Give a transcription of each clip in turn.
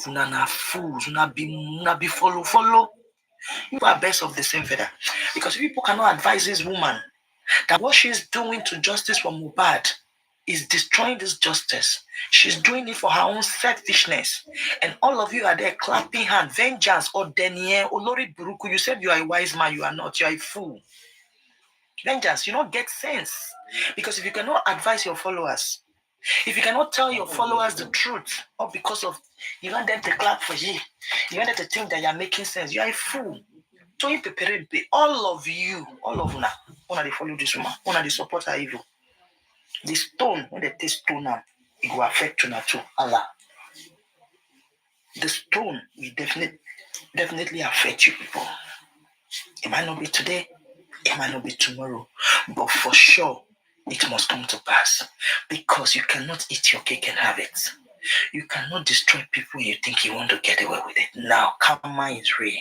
Una fools, una be follow. You are best of the same feather. Because people cannot advise this woman that what she's doing to justice for Mohbad is destroying this justice. She's doing it for her own selfishness. And all of you are there clapping hand. Vengeance or Denier, Olori Buruku, you said you are a wise man, you are not. You are a fool. Vengeance, you don't get sense. Because if you cannot advise your followers, if you cannot tell your followers the truth, or because of you want them to clap for you, you want them to think that you're making sense, you are a fool. So you prepare all of you, all of una they follow this woman, una they support her evil. The stone, when they take stone now, it will affect una too. Allah. The stone will definitely affect you people. It might not be today, it might not be tomorrow, but for sure it must come to pass. Because you cannot eat your cake and have it. You cannot destroy people you think you want to get away with it. Now, karma is real.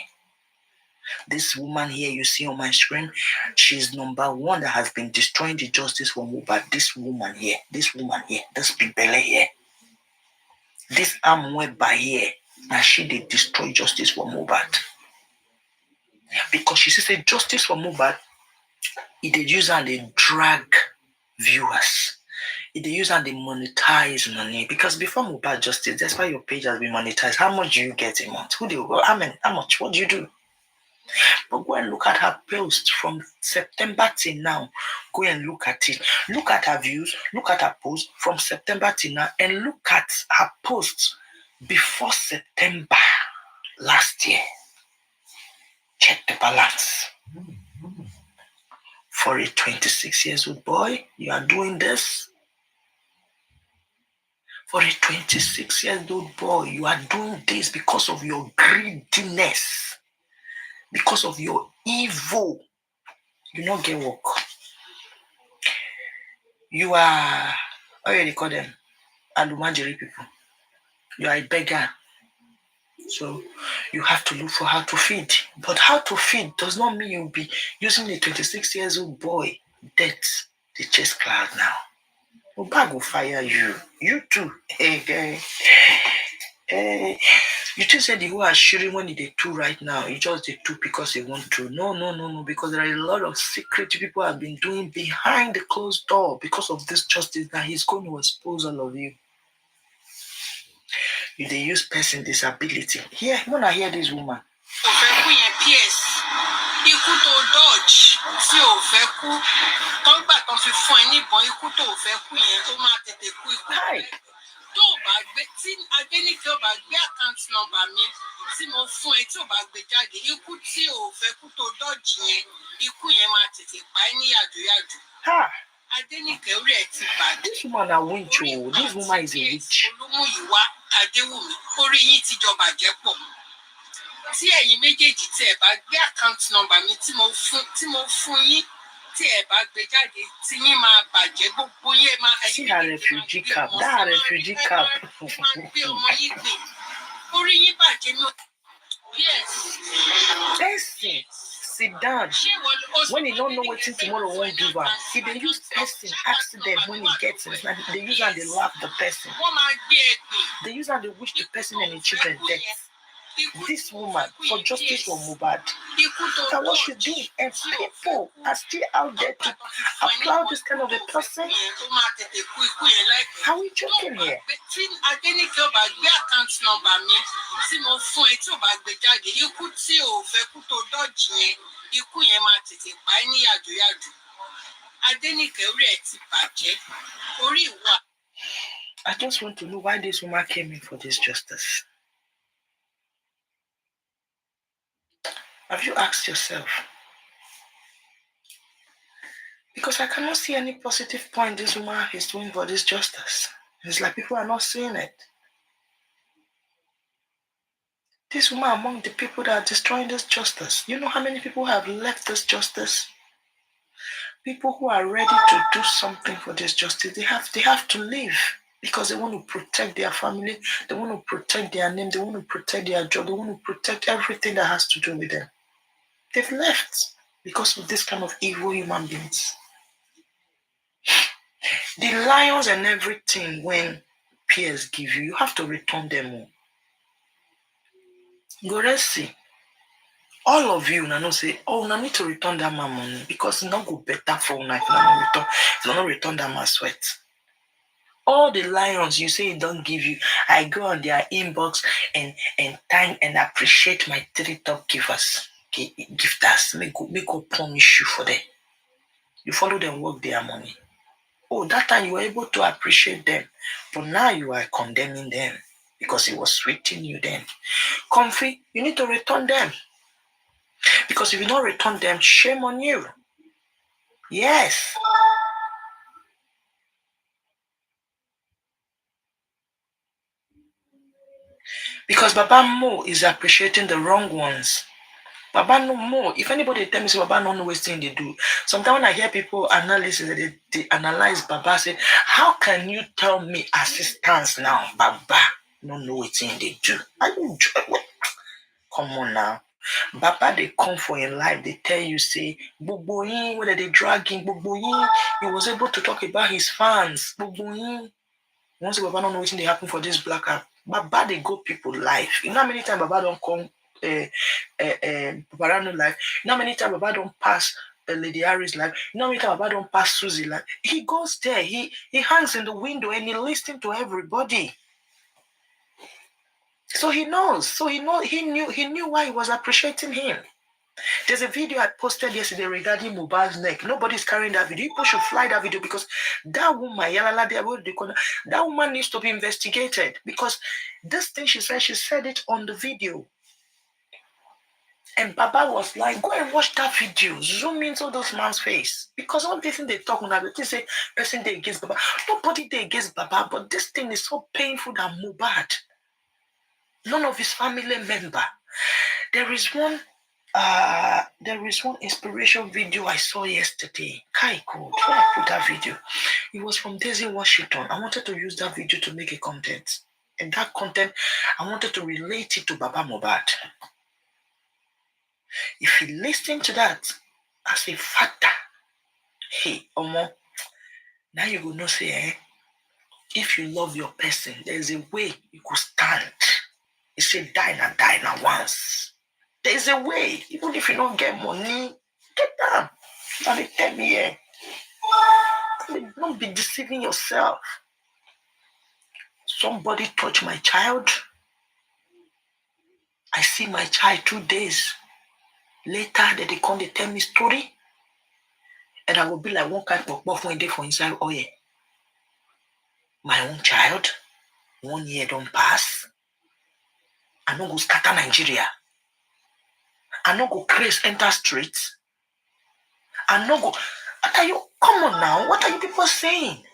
This woman here you see on my screen, she's number one that has been destroying the justice for Mohbad. This woman here, this big belly here, this Amweba here, now she did destroy justice for Mohbad. Because she said justice for Mohbad, they use and they drag viewers. They use and they monetize money. Because before Mohbad justice, that's why your page has been monetized. How much do you get a month? How much? What do you do? But go and look at her post from September till now. Go and look at it. Look at her views. Look at her post from September till now. And look at her posts before September last year. Check the balance. For a 26 years old boy, you are doing this. For a 26 years old boy, you are doing this because of your greediness. Because of your evil. You not get work. You are, how do you call them? Alumajiri people. You are a beggar. So you have to look for how to feed. But how to feed does not mean you'll be using a 26 years old boy debt the chase cloud now. Mohbad will fire you. You too. Hey, guy. Hey. You just said the who are shooting when they do right now. You just did two because they want to. No. Because there are a lot of secret people have been doing behind the closed door because of this justice that he's going to expose all of you. If they use person disability. Here, when I hear this woman. Ikú tó dodge tí ò fẹ́ kú tọ́gbà tó fi fún ẹ níbọn ikú tó fẹ́ kú yẹn ó máa tètè kú ikú tó o bá gbé tí Adéníkẹ́ ò bá gbé account number mi tí mo fún ẹ tí ò bá gbé jáde ikú tí ò fẹ́ kú tó dodge yẹn ikú yẹn máa tètè pa ẹ́ ní yàdúyàdú. Adéníkẹ́ orí ẹ̀ ti bàjẹ́. This woman na witch o. This woman is a witch. Olúmúyìwá Adéwùmí orí yín ti jọ bàjẹ́ pọ̀. Tí ẹ̀yin méjèèjì tí ẹ bá gbé account number mi tí mo fún yín tí ẹ bá gbé jáde tí yín máa bàjẹ́ gbogbo yín máa. Sí her refugee cap, that refugee cap. Máa gbé ọmọ yín gbé orí yín bàjẹ́ náà. Yes. Person sit down when he don't know what tomorrow won't give her. He dey use person accident when he gets it. They use and they laugh the person. They use and they wish the person and the children death. This woman for justice for Mohbad. That what she's doing, and people are still out there to applaud this kind of a person. How are we joking here? I just want to know why this woman came in for this justice. Have you asked yourself? Because I cannot see any positive point this woman is doing for this justice. It's like people are not seeing it. This woman among the people that are destroying this justice. You know how many people have left this justice? People who are ready to do something for this justice, they have to leave. Because they want to protect their family, they want to protect their name, they want to protect their job, they want to protect everything that has to do with them. They've left because of this kind of evil human beings. The lions and everything when peers give you, you have to return them all. Go let's see. All of you now say, oh, I need to return that man money because it's not go better for una if you not return that man sweat. All the lions you say don't give you, I go on their inbox and thank and appreciate my 3 top givers. Okay, gifters. Make go punish you for that. You follow them work their money. Oh, that time you were able to appreciate them, but now you are condemning them because it was sweeting you then. Comfy, you need to return them. Because if you don't return them, shame on you. Yes. Because Baba Mo is appreciating the wrong ones. Baba no more. If anybody tell me say Baba don't know what thing they do. Sometimes when I hear people analysis, they analyze Baba, say, how can you tell me assistance now, Baba? Don't know what thing they do. Are you come on now? Baba they come for your life, they tell you, say, Buboyin, whether they drag him, Buboyin, he was able to talk about his fans. Buboyin. Once Baba don't know what they happen for this black app. Baba they go people life. You know how many times Baba don't come Paparano life. You know how many times Baba don't pass Lady Harry's life. You know how many times Baba don't pass Susie life. He goes there, he hangs in the window and he listens to everybody. So he knows. So he knew why he was appreciating him. There's a video I posted yesterday regarding Mohbad's neck. Nobody's carrying that video. People should fly that video because that woman, that woman needs to be investigated because this thing she said it on the video. And Baba was like, go and watch that video. Zoom into those man's face. Because all this thing they talk about, they say, person they against Baba. Nobody they against Baba, but this thing is so painful that Mohbad, none of his family member. There is one inspiration video I saw yesterday. Kai code. When I put that video, it was from Daisy Washington. I wanted to use that video to make a content. And that content, I wanted to relate it to Baba Mohbad. If you listen to that as a factor, hey, Omo, now you will know say, if you love your person, there's a way you could stand. You say die now once. There's a way, even if you don't get money, get down. Now they tell me here. Don't be deceiving yourself. Somebody touch my child. I see my child 2 days. Later, they come, they tell me story. And I will be like one kind of buff when they for inside. Oh yeah. My own child, 1 year don't pass. I no go scatter Nigeria. I no go craze enter streets. I no go. What are you? Come on now. What are you people saying?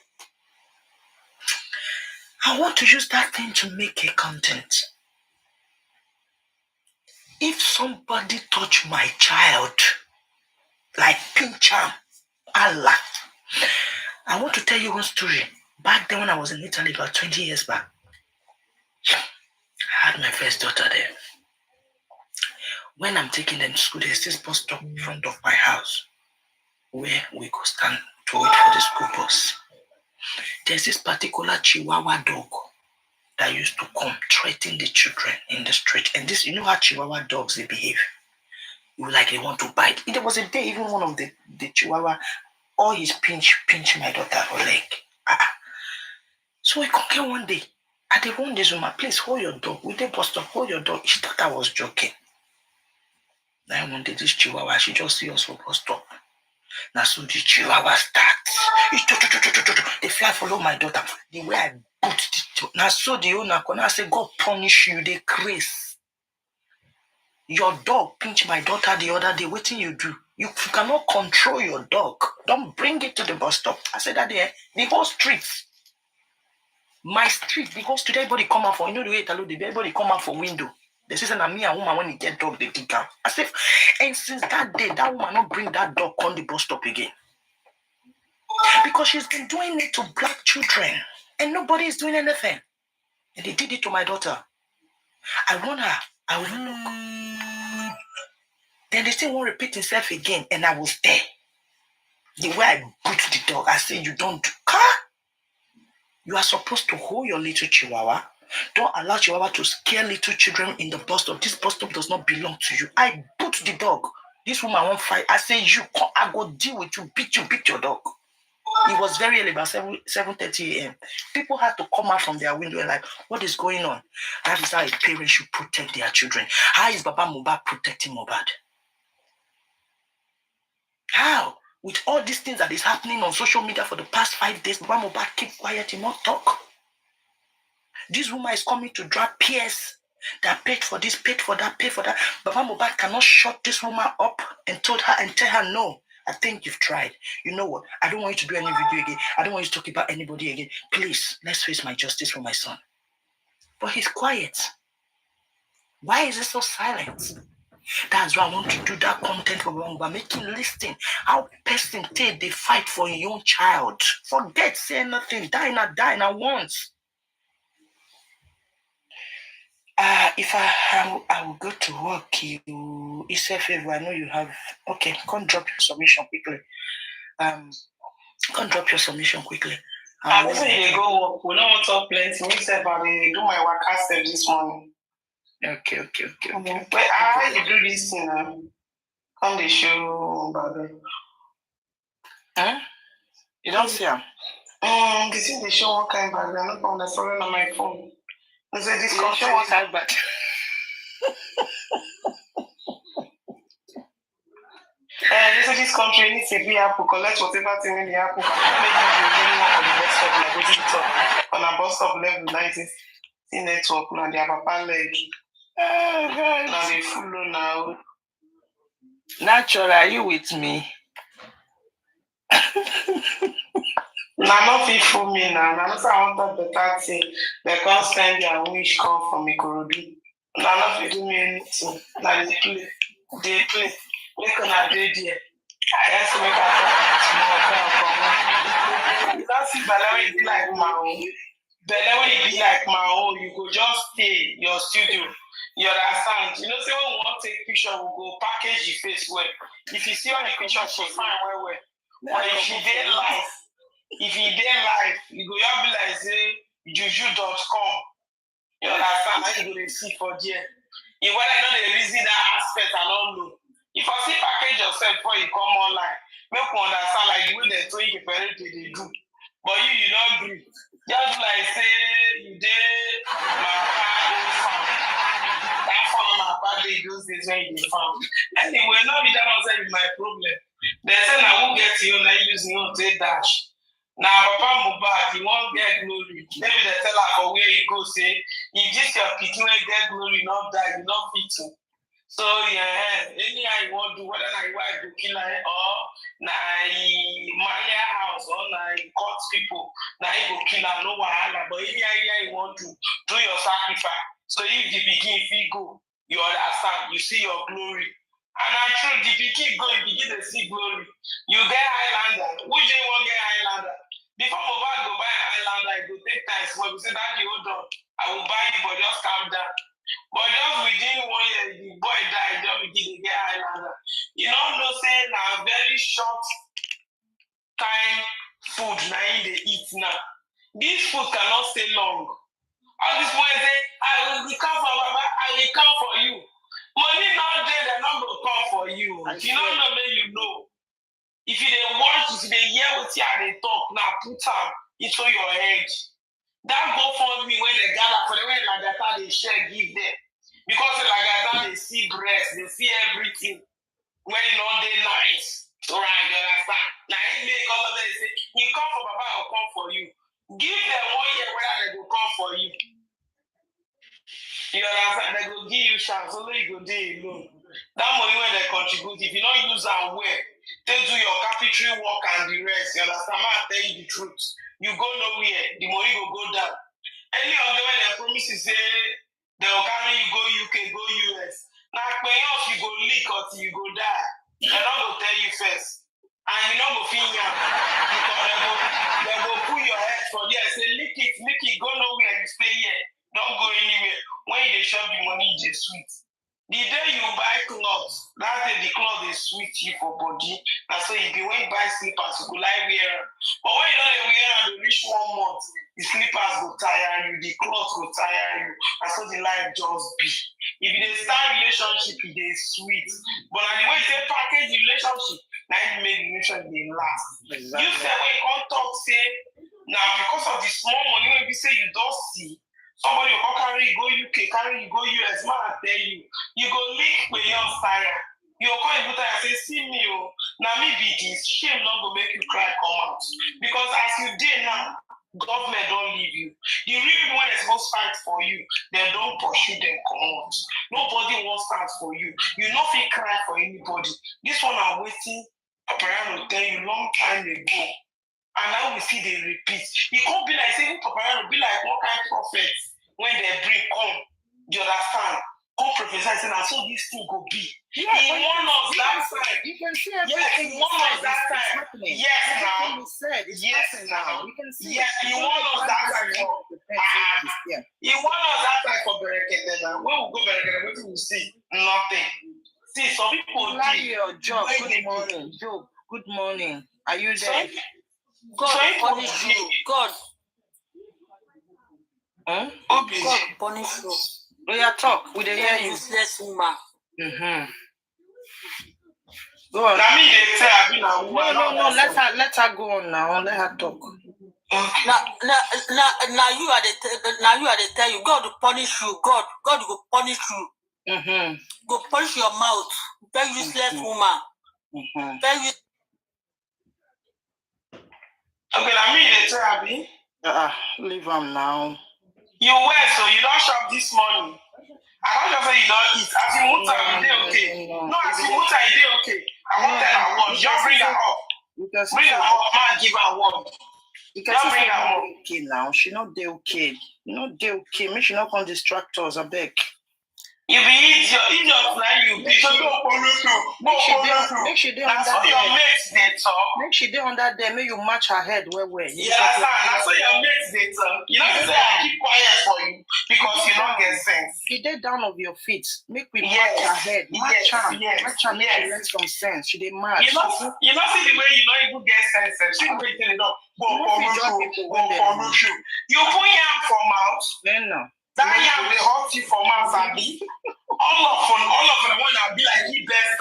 I want to use that thing to make a content. If somebody touch my child, like pinch him, Allah. I want to tell you one story. Back then when I was in Italy, about 20 years back, I had my first daughter there. When I'm taking them to school, there's this bus stop in front of my house where we go stand to wait for the school bus. There's this particular Chihuahua dog that used to come threaten the children in the street. And this, you know how Chihuahua dogs they behave. You like they want to bite. There was a day, even one of the Chihuahua, all his pinch my daughter her leg. So we come here one day. I did warn this woman, please hold your dog. We did bus stop, hold your dog. She thought I was joking. Now one day this Chihuahua, she just see us for bus stop. Now so the Chihuahua starts. They fly follow my daughter. The way I put the now so the owner can say, God punish you, they craze. Your dog pinch my daughter the other day. What you do? You cannot control your dog. Don't bring it to the bus stop. I said that there, the whole street. My street, because today everybody come out for, you know the way everybody come out for window. They say that me and woman when you get dog, they dig out. I said, and since that day, that woman not bring that dog on the bus stop again. Because she's been doing it to black children. And nobody is doing anything. And they did it to my daughter. I warn her, I will look. Then they still won't repeat itself again. And I was there. The way I put the dog, I said, you don't do car. You are supposed to hold your little Chihuahua. Don't allow Chihuahua to scare little children in the bus stop. This bus stop does not belong to you. I put the dog. This woman won't fight. I say, you come, I go deal with you, beat your dog. It was very early, about 7:30 a.m. People had to come out from their window and like, what is going on? That is how a parent should protect their children. How is Baba Mohbad protecting Mohbad? How? With all these things that is happening on social media for the past 5 days, Baba Mohbad keep quiet, he not talk. This woman is coming to drag peers that paid for this, paid for that, paid for that. Baba Mohbad cannot shut this woman up and tell her, no, I think you've tried. You know what? I don't want you to do any video again. I don't want you to talk about anybody again. Please, let's face my justice for my son. But he's quiet. Why is he so silent? That's why I want to do that content for Baba Mohbad. Make him listen. How person take they fight for your own child. Forget saying nothing. Die now once. If I will go to work, you it's a favor. I know you have. Okay, come drop your submission quickly. Come drop your submission quickly. I also you go work. We don't want to talk plenty. Me say, but I do my work myself this morning. Okay. But how you do this thing now? Come the show, baby. Huh? You don't see him? This is the show one kind bag. I'm not on the phone on my phone. I said this show one kind bag. This country needs to be Apple. Collect whatever thing in the Apple. Maybe you really want for the best stop, like go to the top. On a bus stop level 90 network, now they have a pan leg. Now they full now. Natural, are you with me? Now not people me now. Now not I want that better thing. They can't send their wish come from Ikorodu. Now not people me anything. Now they play. Make on a day there. I have to make a you don't see Bella when it be like my own. Bella when it be like my own, you go just stay your studio. You understand? You know, say when we want to take picture, we go package the face well. If you see on the picture, she fine well. But if she dey live, you go just be like say juju.com. You understand? How you go dey see for there? If when I know the reason that aspect, I don't know. If I see package yourself before you come online, make you understand like the way they told you they do. But you don't agree. Just like say you did my farm. That farm my party those days when you farm. Anyway, not be that outside is my problem. They say now who get you now using you take dash. Now Papa Mohbad, you won't get glory. Maybe they tell her for where you go say, if this your pikin will get glory, not die, you not fit to. So yeah, anyhow you want to do, whether na your wife go kill her or na marry house or na cut people, na you go kill her, no wahala. But anyhow you want to do your sacrifice. So if the pikin fit go, you understand, you see your glory. And I'm true, the pikin go, you begin to see glory. You get Highlander. Which day you want get Highlander? Before Mohbad go buy an Highlander, it go take time. So we say, Daddy, hold on. I will buy you, but just calm down. But just within 1 year, the boy died, just begin to get Highlander. You don't know, say, now very short time food now in the eat now. This food cannot stay long. All this boy say, I will come for Baba, I will come for you. Money not there, they're not going to come for you. If you don't know, then you know. If you dey watch, if you dey hear what you they talk, now put am into your head. That GoFundMe when they gather for the way Lagata they share, give them. Because Lagata they see breast, they see everything. When it not they nice. So right, you understand? Now it make all of them say, you come for Baba, I'll come for you. Give them 1 year whether they will come for you. You understand? They go give you chance, only you go day alone. That money when they contribute, if you don't use them well, they do your carpentry work and the rest. You understand? I tell you the truth. You go nowhere, the money will go down. Any of them when they promise you say they will carry you go UK, go US. Now pay off you go leak or you go die. They don't go tell you first. And you know go feel ya. Because they go pull your head for there, say lick it, go nowhere, you stay here. Don't go anywhere. When they shove the money, it's sweet. The day you buy clothes, that day the clothes is sweet you for body. And so if you when you buy slippers, you go like wear. But when you know they wear and they reach 1 month, the slippers go tire you, the clothes go tire you, and so the life just be. If you start relationship, it is sweet. But the way you package the relationship, now you make the relationship last. Exactly. You say when you come talk, say now because of the small money, when you say you don't see. Somebody will carry you go UK, carry you go US, man, I tell you, you go lick with your fire. You go call you and say, see me, oh, now me be this, shame not go make you cry, come out. Because as you did now, government don't leave you. The real people when they're supposed to fight for you, they don't pursue them, come out. Nobody wants to fight for you. You not feel cry for anybody. This one I'm waiting, Papa will tell you long time ago. And now we see they repeat. It can't be like saying Papa will be like one kind of prophet. When they bring, come, you understand? Come prophesy, saying, and so this thing go be. Yeah, he warned us that time. You can see everything. Yes, he warned us that time. Happening. Yes, everything now. He said, it's yes, now. You can see. Yes, he warned us that time. He warned us that time for Berekete. When we go Berekete, what do we see? Nothing. See, some people lie your job. Good morning, Job. Good morning. Are you there? God punish you. God. Huh? God punish you. We are talk. We hear you. Useless woman. Go on. Now me they say I been a woman. No. Let her go on now. Let her talk. Now you are the tell you. God will punish you. God will punish you. Go punish your mouth. Very useless woman. Very. Okay, now me they say I be. Leave him now. You wear so you don't shop this morning. I don't just say you don't eat. As you muta, you dey okay. No, as you muta, you dey okay. I won't tell her what. Just bring her up. Bring her up, man. Give her one. Just bring her up. Okay now, she not dey okay. You not dey okay. Make she not come distract us. I beg. You be idiot like you be. So don't follow through. Make she dey under there. Your mates they talk. Make she dey under there. Make you match her head where. Yeah, that's so your mates they talk. You know say I keep quiet for you because you don't get sense. She dey down of your feet. Make we match her head. Match her. Match her. Make she learn some sense. She dey match. You know see the way you don't even get sense. She dey tell you no. Go for you. You put yam for mouth. No. That yam dey hurt you for mouth, Abi. All of them when I be like he best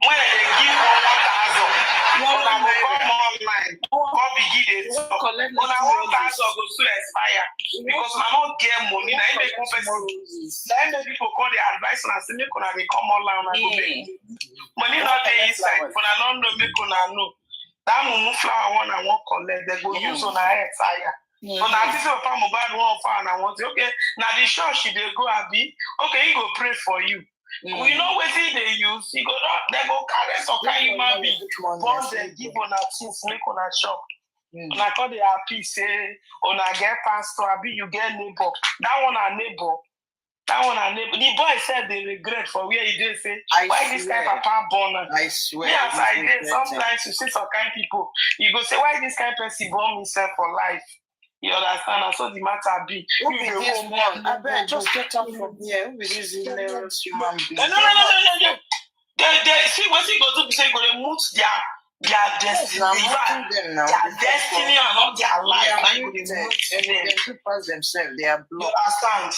when they give 1,000. When I go come online, come begin they talk. When I 1,000 go to expire because I don't get money. Now make people call the advice and say make una dey come online and go pay. Money not dey inside. When I don't know, make una know. That mumu flower one I won't collect. They go use on her head tire. So now this is a palm mobile one for and I want to okay. Now the church they go Abi. Okay, he go pray for you. We know what they use. He go they go carry some kind human being. Once they give on a things make on a shop. And I call the happy say on a get pastor Abi you get neighbor. That one a neighbor. The boy said they regret for where he did say why this kind of papa born. I swear. Yes, I did. Sometimes you see some kind of people. You go say why this kind of person born himself for life. You understand? And so the matter be. Who be this one? I bet just get up from here. Who be this hilarious human being? No. They see what he go to say go to mute their destiny. Their destiny and not their life. They pass themselves. They are blocked. You understand?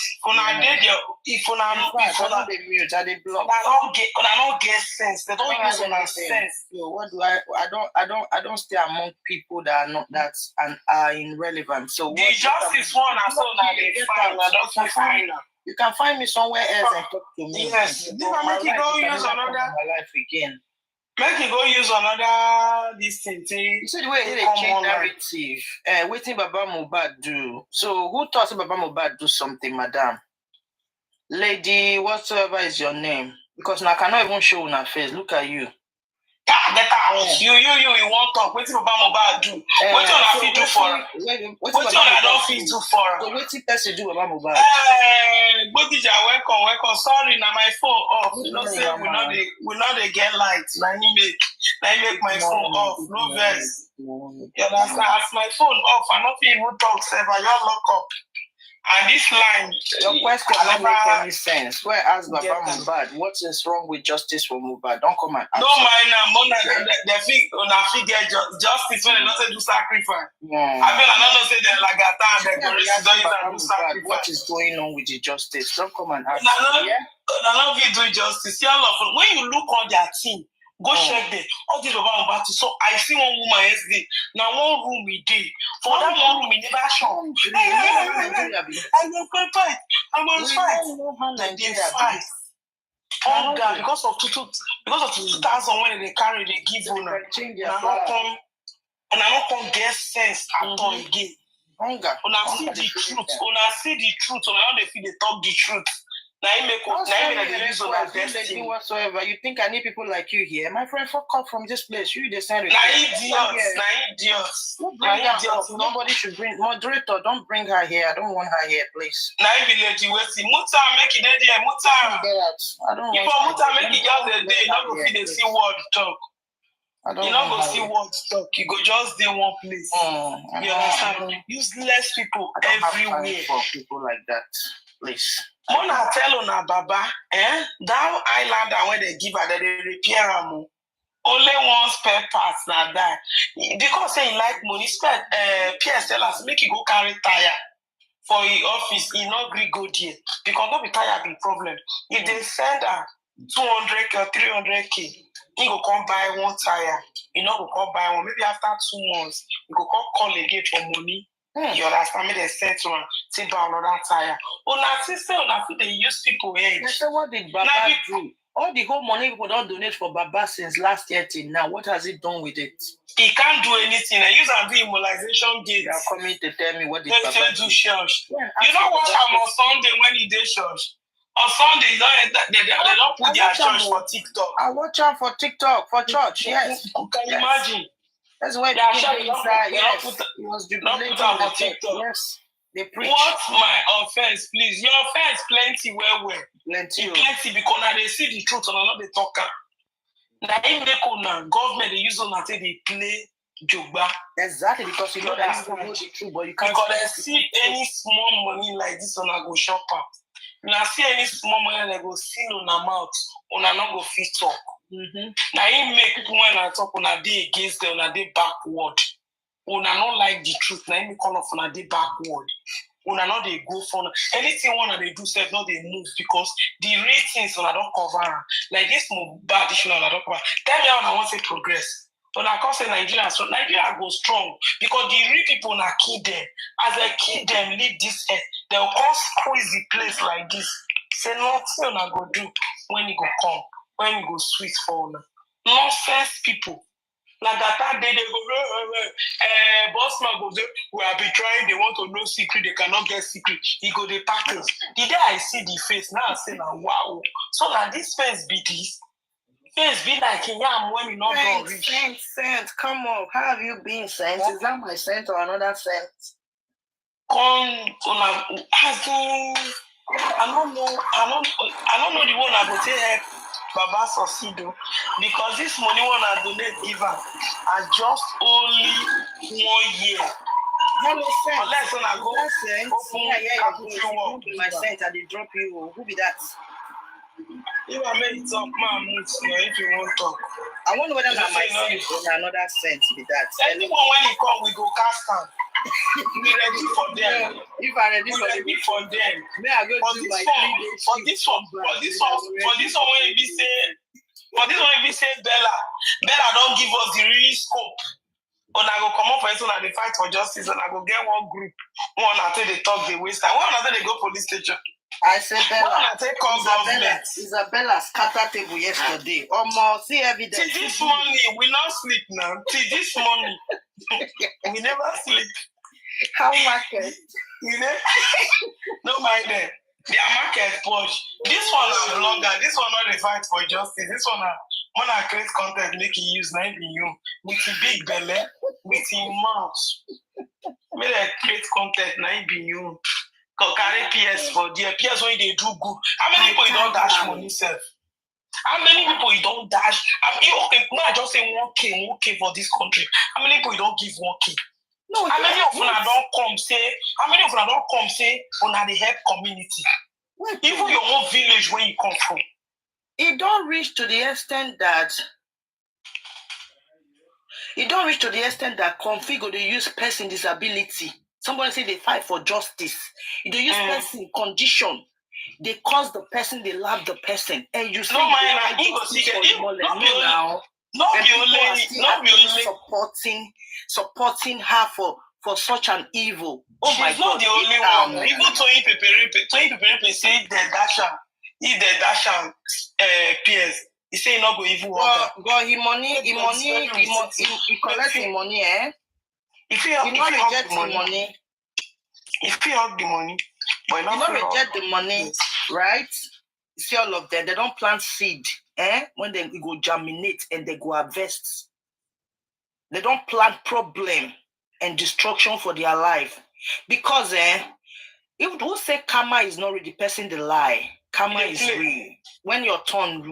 If they mute, are they blocked? I don't get sense. They don't use sense. Yo, what do I don't stay among people that are not that and are irrelevant. So the justice one I saw now they fine. You can find me somewhere else and talk to me. Yes. This one make you go use another my life again. Make you go use another this thing. You see the way they change narrative. Waiting Baba Mohbad do. So who thought Baba Mohbad do something, madam? Lady, whatsoever is your name. Because now I cannot even show on her face. Look at you. You want talk. Waiting Baba Mohbad do. What you not fit do for her? What you not fit do for her? So waiting person do Baba Mohbad. Bodija, welcome. Sorry, now my phone off. You know say we not dey get light. Now he make my phone off. No vex. You understand? As my phone off, I not even talk. Sef, I just lock up. And this line, your question don't make any sense. Where ask Baba Mohbad, what is wrong with justice for Mohbad? Don't come and ask. No mind now, Mona, they think get justice when they don't say do sacrifice. I mean, I don't say they're like that time they go do sacrifice. What is going on with the justice? Don't come and ask. I don't do justice. See, when you look on their team, go check there. All these Baba Mohbad. So I see one woman yesterday. Now one room we did. For that one room, we never show. I will fight. I must fight. They fight. Oh God, because of 2000 when they carry, they give you now. And I don't come get sense at all again. When I see the truth, when I feel they talk the truth. Now you make they use on that destiny whatsoever. You think I need people like you here? My friend, fuck up from this place. You decide. Idiots. Nobody should bring moderator. Don't bring her here. I don't want her here, please. Now you lady wait. Muta make it there. Muta. I don't want. If Muta make it just a day, you not go see the C word talk. You not go see word talk. You go just do one place. You understand? Useless people everywhere. For people like that, please. Mona tell on Baba, that islander when they give her, they repair them. Only one spare parts now that. Because he like money, spare PS tell us make you go carry tire for his office. He not agree go there. Because not be tire big problem. If they send her 200k or 300k, he go come buy one tire. He not go come buy one. Maybe after 2 months, he go come call again for money. You understand me? They sent one, say buy another tire. They use people here. So what did Baba do? All the whole money people don't donate for Baba since last year till now. What has he done with it? He can't do anything. I use and do immunization gates. You are coming to tell me what did Baba do? Church. Yeah, you know what I'm on Sunday when he did church? On Sunday, they don't put their church for TikTok. I watch out for TikTok, for church, yes. Can you imagine? That's why they inside. Yes, he was jubilating on TikTok. Yes, they preach. What's my offense, please? Your offense plenty, plenty because now they see the truth and not they talk. Now in the government they use on that they play Jogba. Exactly, because you know that you know the truth, but you can't. Because they see any small money like this on a go shop up. Now see any small money they go seal on a mouth, on a not go fit talk. Now he make people when I talk on a day against them, on a day backward. On a not like the truth. Now he call off on a day backward. On a not they go for anything one they do self, not they move because the ratings on a don't cover. Like this more bad issue on a don't cover. Tell me how I want to progress. When I come say Nigeria, so Nigeria go strong because the real people na kill them. As they kill them, leave this earth, they'll come squeeze the place like this. Say nothing I go do when you go come. When you go sweet for them. Nonsense people. Like that day they go, boss man goes, we have been trying, they want to know secret, they cannot get secret. He go the package. The day I see the face, now I say, wow. So now this face be this. Face be like yam when you not go reach. Saint, come on. How have you been, Saint? Is that my Saint or another Saint? I don't know the one I go take help Baba Sosido because this money one I donate give her are just only 1 year. Hello, Saint. Unless when I go open my Saint and they drop you. Who be that? If I make it talk, man, if you want to talk. I wonder whether that my Saint or another Saint be that. Anyone when he come, we go cast down. We ready for them. If I ready for them, may I go do my 3 days for this one when we say Bella don't give us the real scope. When I go come up for it, and they fight for justice, and I go get one group. One until they talk, they waste time. One until they go police station. I said Bella. Isabella scattered table yesterday. Almost see evidence. Till this morning, we not sleep now. Till this morning, we never sleep. How market? You know? No mind them. Their market push. This one is blogger. This one not a fight for justice. This one when I create content, make it use 9 you with the big belly, with the mouth. Make I create content 9 you. Carry PS for there. PS when they do good. How many people you don't dash money self? How many people you don't dash? I just say 1K for this country. How many people you don't give 1K? No, how many of una don't come say una dey help community? wait, Even your own village where you come from. it don't reach to the extent that configure they use person disability. Somebody say they fight for justice. They use person condition. They cause the person, they love the person. And you see No, they man, fight he go justice see for it. the mole. Not No, now. And be people are only, still not be actually only supporting her for such an evil. Oh my she's not God. the only one. Even Toyin Peperepe say the Dasha, if the Dasha PS, he say he not go even want that. But he collect him money, eh? If he not reject the money, if he hug the money, but he not reject the money, yes. Right? See all of them, they don't plant seed, eh? When they go germinate and they go harvest. They don't plant problem and destruction for their life. Because if who say karma is not real, the person they lie. Karma is real. When your time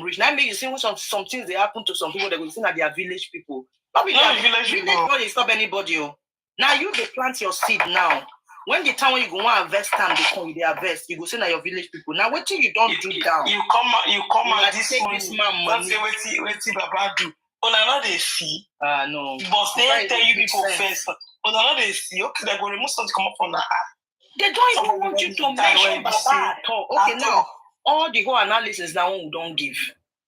reach, now maybe you see when some things they happen to some people, they go see that they are village people. Not village people. Nobody stop anybody. Oh. Now you they plant your seed now. When the time when you go want harvest time, they come with their harvest, you go say that your village people. Now what you don't do down? You come out this take money. This man money. Don't say what Baba do. But I know they see. No. But they tell you people first. But I know they see. Okay, they go remove something come up from that. They don't even want you to mention Baba at all. Okay, now all the whole analysis now we don't give.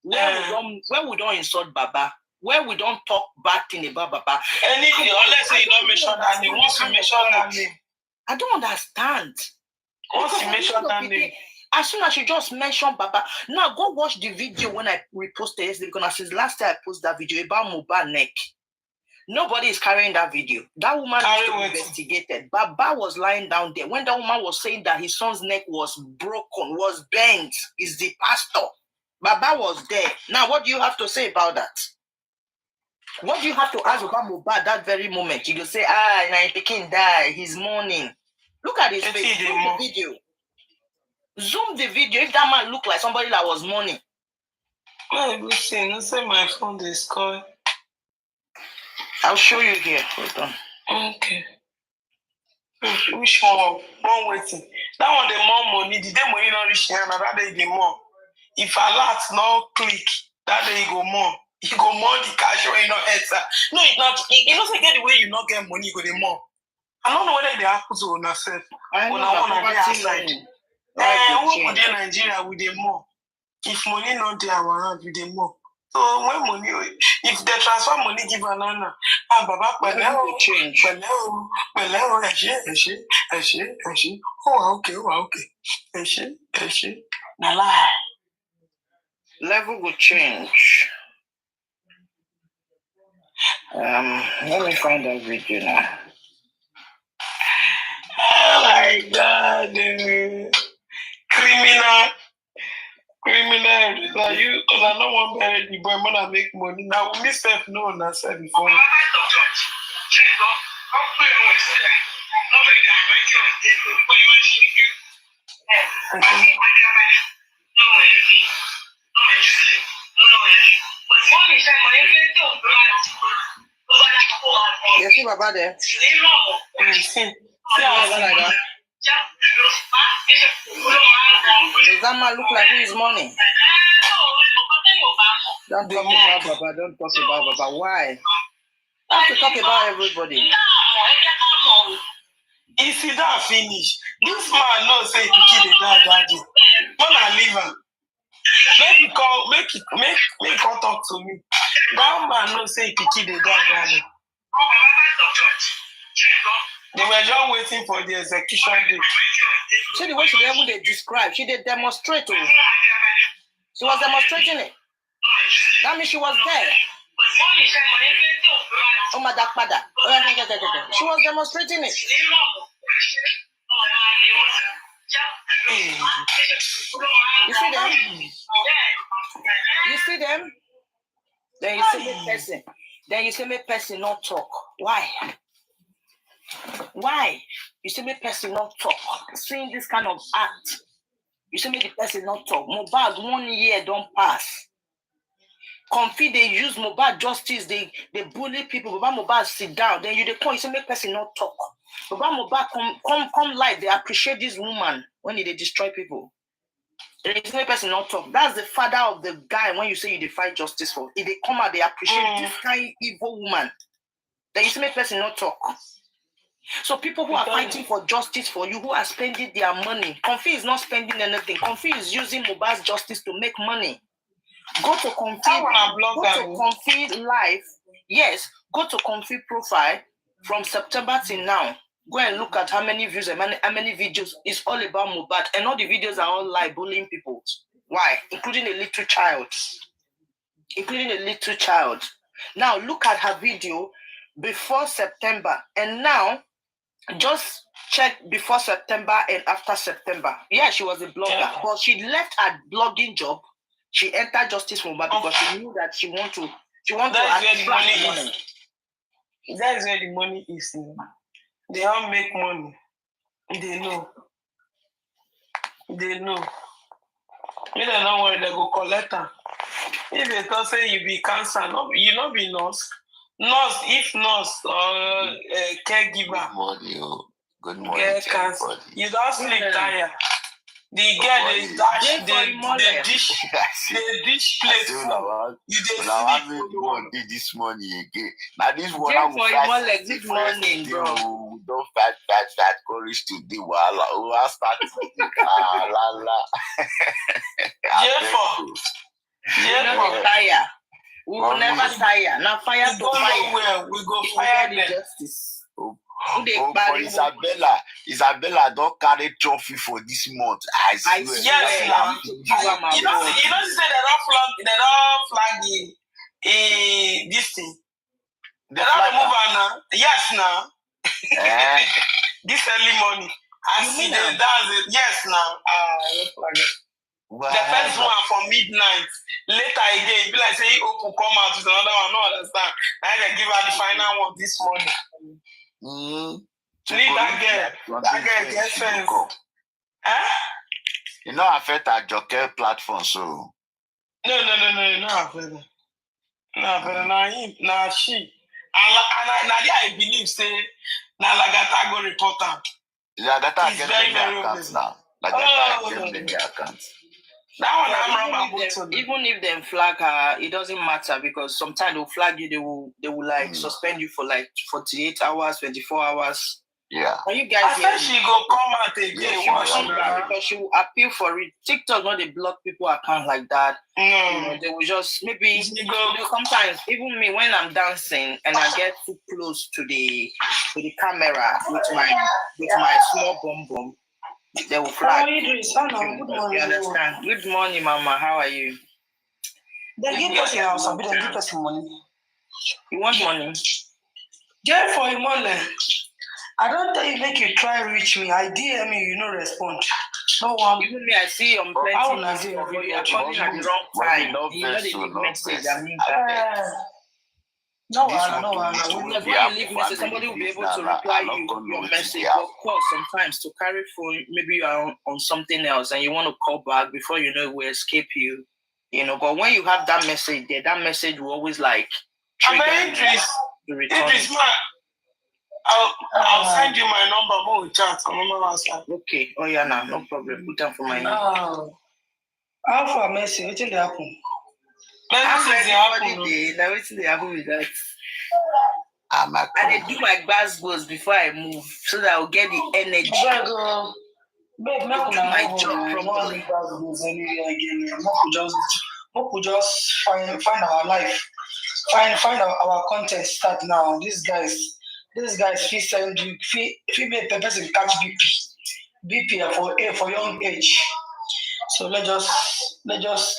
When we don't insult Baba, where we don't talk bad thing about Baba. Unless you don't mention that name. Once you mention that name, I don't understand. Once you mention that name. As soon as you just mention Baba, now go watch the video when I reposted yesterday because since last time I posted that video about Mohbad neck. Nobody is carrying that video. That woman needs to be investigated. Baba was lying down there. When that woman was saying that his son's neck was broken, was bent, is the pastor. Baba was there. Now, what do you have to say about that? What do you have to ask about Mohbad that very moment? You can say, now Pekin die. He's mourning. Look at his face. Zoom the video. Zoom the video. If that man looked like somebody that was mourning. Listen, I say my phone is calling. I'll show you here. Hold on. Okay. Which one? One waiting. That one, the more money. The day money not reach here, that day the more. If alert no click, that day you go more. You go more the cash when you not answer. No, it's not. You don't say get the way you not get money, you go the more. I don't know whether they happen to on yourself. I know that outside. Who put in Nigeria with the more? If money not there around with the more. So when money, if they transfer money, give an honor. Baba, will change. Oh, okay. Now lie. Level will change. Let me find that video now. Oh my God, criminal. Like you, because I don't want to bury the boy when I make money. Now, we myself know and I said before. You see Baba there? See Baba like that. Does that man look like who is money? Don't talk about Baba. Don't talk about Baba. Why? I have to talk about everybody. If you don't finish, this man knows say to kill the dad daddy. When I leave him, make him talk to me. That man knows say to kill the dad daddy. They were just waiting for the execution date. See the way she able to describe. She did demonstrate. She was demonstrating it. That means she was there. Oh my God, she was demonstrating it. You see them? You see them? Then you see me person. Then you see me person not talk. Why? Why? You see me person not talk. Seeing this kind of act. You see me the person not talk. Mohbad 1 year don't pass. Comfy, they use Mohbad justice, they bully people. Baba Mohbad sit down, then they come, you say make person not talk. Baba Mohbad come live, they appreciate this woman when they destroy people. They say make person not talk. That's the father of the guy when you say you fight justice for. If they come out, they appreciate this kind evil woman. Then you say make person not talk. So people who are fighting for justice for you, who are spending their money, Comfy is not spending anything. Comfy is using Mohbad's justice to make money. Go to Comfy live. Yes, go to Comfy profile from September till now. Go and look at how many views and how many videos. It's all about Mohbad, and all the videos are all like bullying people. Why? Including a little child. Now look at her video before September, and now just check before September and after September. Yeah, she was a blogger, but she left her blogging job. She entered justice for Mohbad because she knew that she want to attract money. That is where the money is. They all make money. They know. You don't worry, they go collect them. If they don't say you be cancer, you not be nurse. If nurse or caregiver. Good morning. Get cancer. You don't sleep tired. The girl they dash, they dish plate. You sleep. This morning again. Now this one I'm fight. Good morning, bro. Don't fight. Courage today. Wala. I start la la. Never tire. We will never tire. Now fire to fire. We go fire the justice. For Isabella don't carry trophy for this month. I swear. Yes, you know, say they don't flag this thing. They don't remove her now. Yes, now. This early morning. I see they dance it. Yes, now. The first one from midnight. Later again, be like say Oku come out with another one. No understand. Now they give her the final one this morning. Need that girl get sense. You know, I felt a Joker platform, so. No, affect that. Nah, she. And I believe say, now Lagata go report her. Lagata get many accounts now. Lagata get many accounts. That one even if they flag her, it doesn't matter because sometimes they'll flag you, they will like suspend you for like 48 hours, 24 hours. Yeah. Are you guys I said she go come out again. Because she will appeal for it. TikTok not they block people account like that. They will just maybe sometimes even me when I'm dancing and I get too close to the camera with my small bum. They will flag. You understand? Good morning, Mama. How are you? They give us your house, and they give us money. You want money? Just for your money. I don't tell you make you try reach me. I DM you, you no respond. No one. Even me, I see on plenty message, but you are calling at the wrong time. You know they leave message. I mean, no one. When you leave message, somebody will be able to reply you your message. But of course, sometimes to carry phone, maybe you are on something else and you want to call back before you know it will escape you. You know, but when you have that message there, that message will always like trigger you to return. I'll send you my number. More chat. Okay. Oh yeah, no problem. Put down for my name. How for message? What did happen? Now what's the happen with that? I do my basketballs before I move so that I'll get the energy. Babe, my job properly. Just find our life. Find our content start now. These guys feel send you feel make the person catch BP for young age. So let's just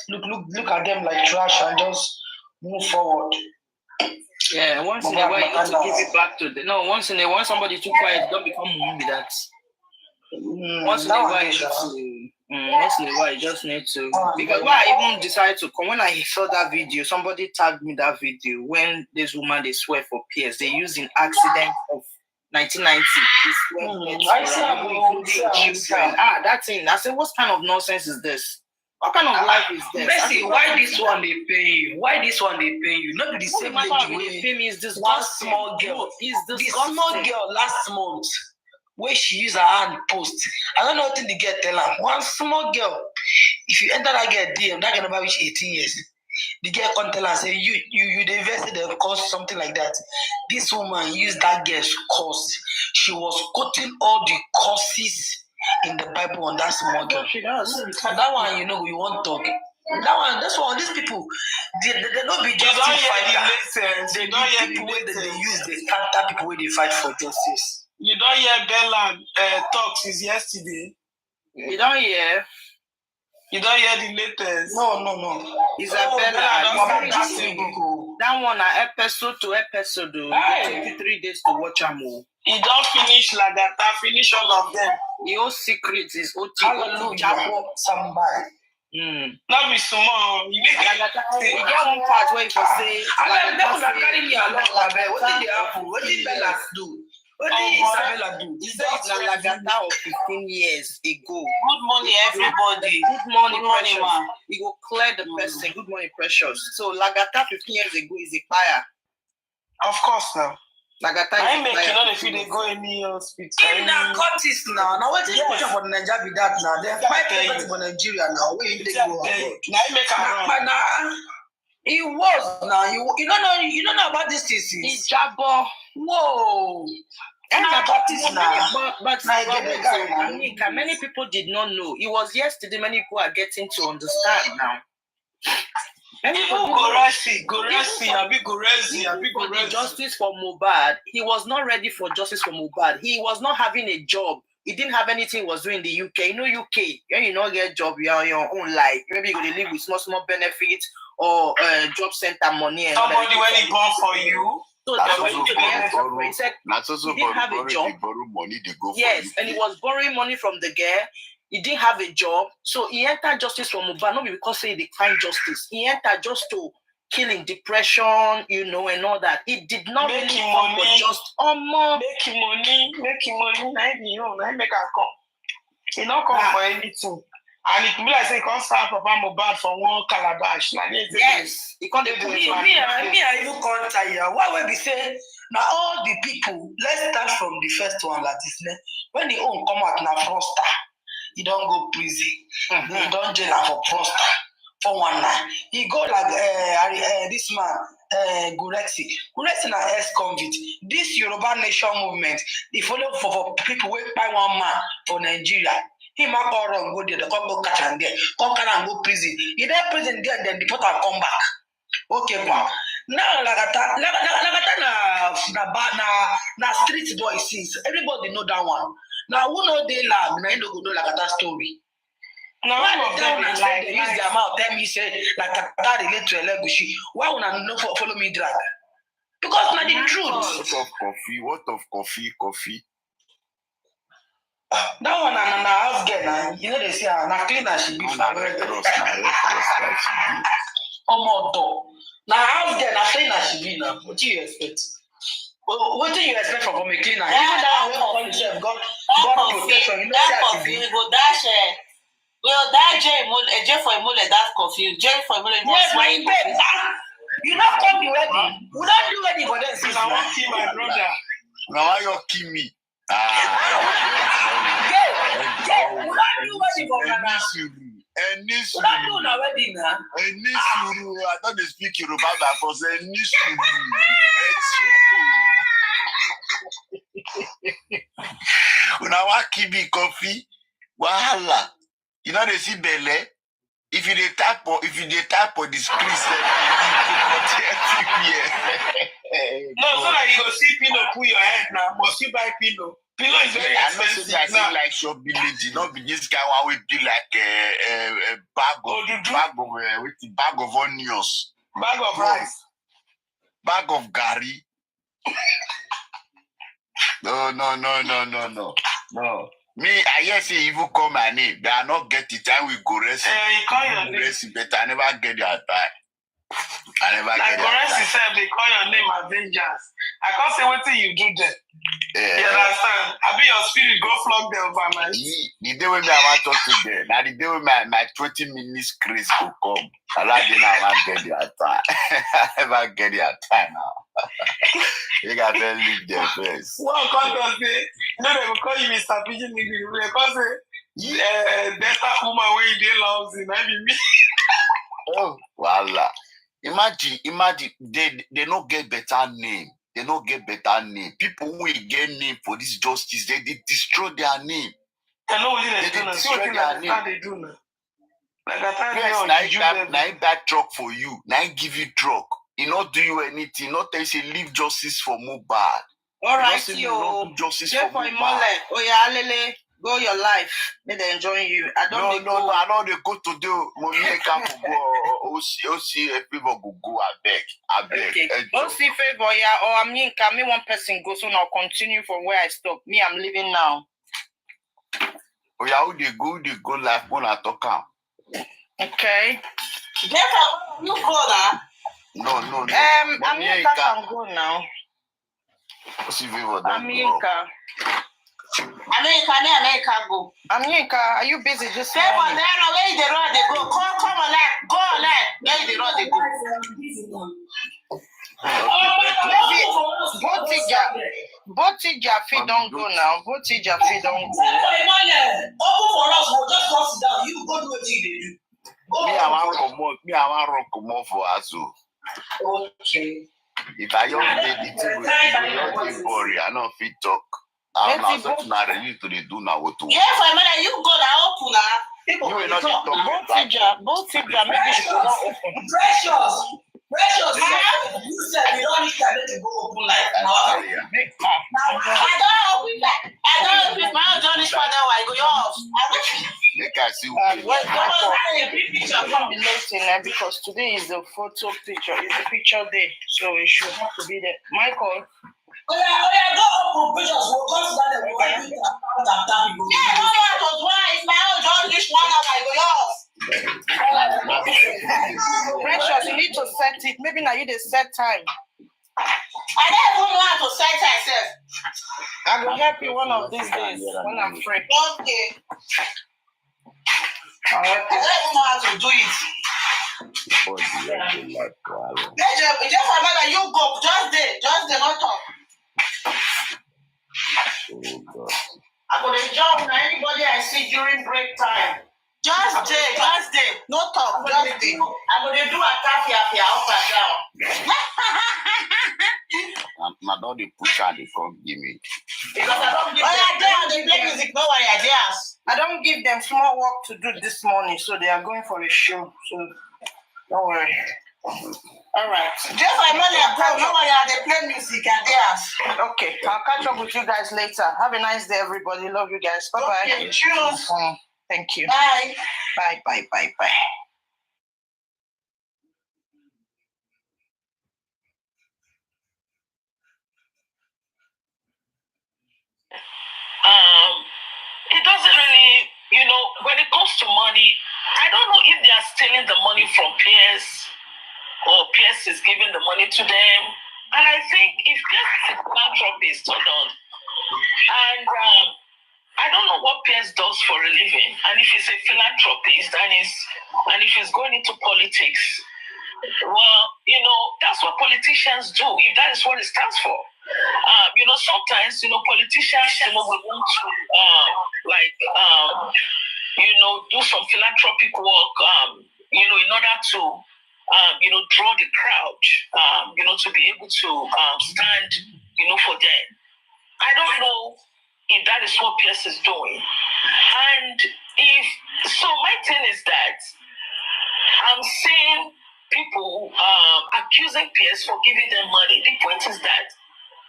look at them like trash and just move forward. Yeah, once in a while you have to give it back to once in a while somebody too quiet, don't become with that. Once in a while you just need to because why I even decided to come when I saw that video, somebody tagged me that video when this woman they swear for PS. They used an accident of 1990. Children. That thing. I said, what kind of nonsense is this? What kind of life is this? Mercy, why this one they pay you? Why this one they pay you? Not be the same matter lady what they pay me is one disgusting. small girl. Is The disgusting. small girl last month where she use her hand post. I don't know what the girl tell her. One small girl. If you enter that girl DM, that girl never reach 18 years. The girl come tell her say you the invested the cost something like that. This woman used that girl's course. She was quoting all the courses in the Bible on that small girl. She does. That one, you know, we won't talk. That one, that's one. These people, they don't be You don't justice hear the fighter. latest. They You don't hear people the where they latest. use the counter people where they fight for justice. You don't hear Bella talk since yesterday. You don't hear? You don't hear the latest. No. Isabella, Bella you don't see start that one episode to episode. It take you 3 days to watch them all. He don't finish Lagata, finish all of them. The whole secret is OT. Hallelujah. Somebody. Not be small. You make You get one part where you can say, I never carry me along. What did they happen? What did Bella do? What did Isabella do? He said it's Lagata of 15 years ago. Good morning, everybody. Good morning, Good morning, Precious. ma. It will clear the person. Good morning, Precious. So Lagata 15 years ago is a fire. Of course now. Lagata I is make a you know fire. if they go any hospital. In that contest now what is question for Nigeria be that now? They fight for Nigeria now. Where they go abroad? Now you make a run. But now it was now you don't know about this thesis. It's Jabo. Whoa. About this now. But Now you get the guy. many people did not know. It was yesterday. Many people are getting to understand now. Many people Go Resi. Justice for Mohbad. He was not ready for justice for Mohbad. He was not having a job. He didn't have anything he was doing in the UK. You know, UK, when you don't get a job, you're on your own life. Maybe you're going to live with small benefits or job center money. And somebody when he born for you. So That's that's also what he said. That's also He didn't have a job. They borrow money, they go Yes, for you. and he was borrowing money from the girl. He didn't have a job. So he entered justice for Mohbad, not because he declined justice. He entered just to killing depression, and all that. He did not Make really him come for money. just more. Make him money. Now be you. Now make her come. He not come for anything. And it be like say he can't start Papa Mohbad for one calabash. Yes, he can't do it. Me, I even can't tell you. Why would we say now all the people? Let's start from the first one, that is when the own come out now fraudster, he don't go prison. He don't jail for fraudster for 1 night. He go like this man, Gurexi. Gurexi na ex-convict. This Yoruba Nation movement, they follow for people who buy one man for Nigeria. He might go wrong, go there, the come go catch and there, come and go prison. He there prison there, then the people come back. Okay, wow. Now Lagata na street boy since everybody know that one. Now who know they lag? Now you don't know Lagata story. Now Why the town say they use their mouth tell me say Lagata relate to Elegushi? Why would I not follow me drag? Because na the truth. What of coffee? That one na house girl na you know they say na clean as she be for na house girl na clean as she be na what you expect? What do you expect from a cleaner? Even that one call himself God protection. You know that we go dash J for a mole that's confused. J for a mole. Yes, my babe. You not come be ready. We don't do ready for them. Since I want to kill my brother. Now why you kill me? Yeah, we don't do ready for them. We don't do na wedding na. I don't speak Yoruba, but for say Una wa kill me coffee. Wahala. You know they see belle. If you dey type for the screen, No, so that you go see pillow pull your head now. Must you buy pillow? Pillow is very expensive. I see like shop village, not be this guy one will be like a bag of onions, Bag of rice, bag of gari. No. Me, I hear say even call my name. They are not get the time we go rest. you call your name. But I never get their time. I never like get their time. Like they call your name Avengers. I can't say what you do there. You understand? I be your spirit go flog them overnight. The day when I want to talk to them, now the day when my 20 minutes grace will come. I like then I want to get their time. I never get their time now. You got to leave their face. Well, because say, they will call you Mr. Pigeon Nigga. Because better woman when they love you, maybe me. Oh, voila. Imagine they don't get better name. They don't get better name. People who get name for this justice, they destroy their name. I know what they destroy their name. They do now. Like I that truck for you. Now give you truck. He not do you anything. Not tell you say leave justice for Mohbad. All right, you. Justice for Mohbad. Oh yeah, Lele. Go your life. May they enjoy you. I don't no. I don't go to do money can go. see a people go. I beg. Okay. See favor, yeah. Or I mean, can me one person go so now continue from where I stop. Me, I'm leaving now. Oh yeah, who they go life when I talk am. Okay. Jeff, you go now. No. America can go now. See favor. America go. America, are you busy just say for there where the road they go? Come on, go online. Where the road they go? Botija feet don't go now. Botija feet don't go. Open for us, we'll just go sit down. You go do what you do. Me, I want to come for Azu. Okay. If I young lady, it will boring. I don't fit talk. I'm not ready to do now. Yeah, for a minute, you go now, open now. You will not talk. Botija, maybe she will not open. Precious, you said you don't need to go open like that. I don't open that. I don't open my own Johnny's father. I go off. Make I see because today is the photo picture. It's a picture day, so it should have to be there. Michael. Oh yeah, go open pictures. We'll come to that. Yeah, no, was why it's my own Johnny's one. I go off. Precious, you need to set it. Maybe now you the set time. I don't even know how to set myself. I will help you one of these days when I'm free. Okay. I don't even know how to do it. Just remember, you go. Just the not talk. I'm going to jump now anybody I see during break time. Just day. No talk, just day. I'm going to do a tap up and down. My daughter push and they come give me. Because I don't give them. They play music, no worry, ideas. I don't give them small work to do this morning, so they are going for a show. So don't worry. All right. Just like money, no worry, they play music, ideas. Okay, I'll catch up with you guys later. Have a nice day, everybody. Love you guys. Bye bye. Okay, cheers. Thank you. Bye. Bye. It doesn't really, when it comes to money, I don't know if they are stealing the money from peers or peers is giving the money to them. And I think if peers is a philanthropist, hold on. And I don't know what peers does for a living. And if he's a philanthropist and if he's going into politics, well, that's what politicians do, if that is what it stands for. Sometimes, politicians, will want to, do some philanthropic work, in order to, draw the crowd, to be able to stand, for them. I don't know if that is what PS is doing. And my thing is that I'm seeing people accusing PS for giving them money. The point is that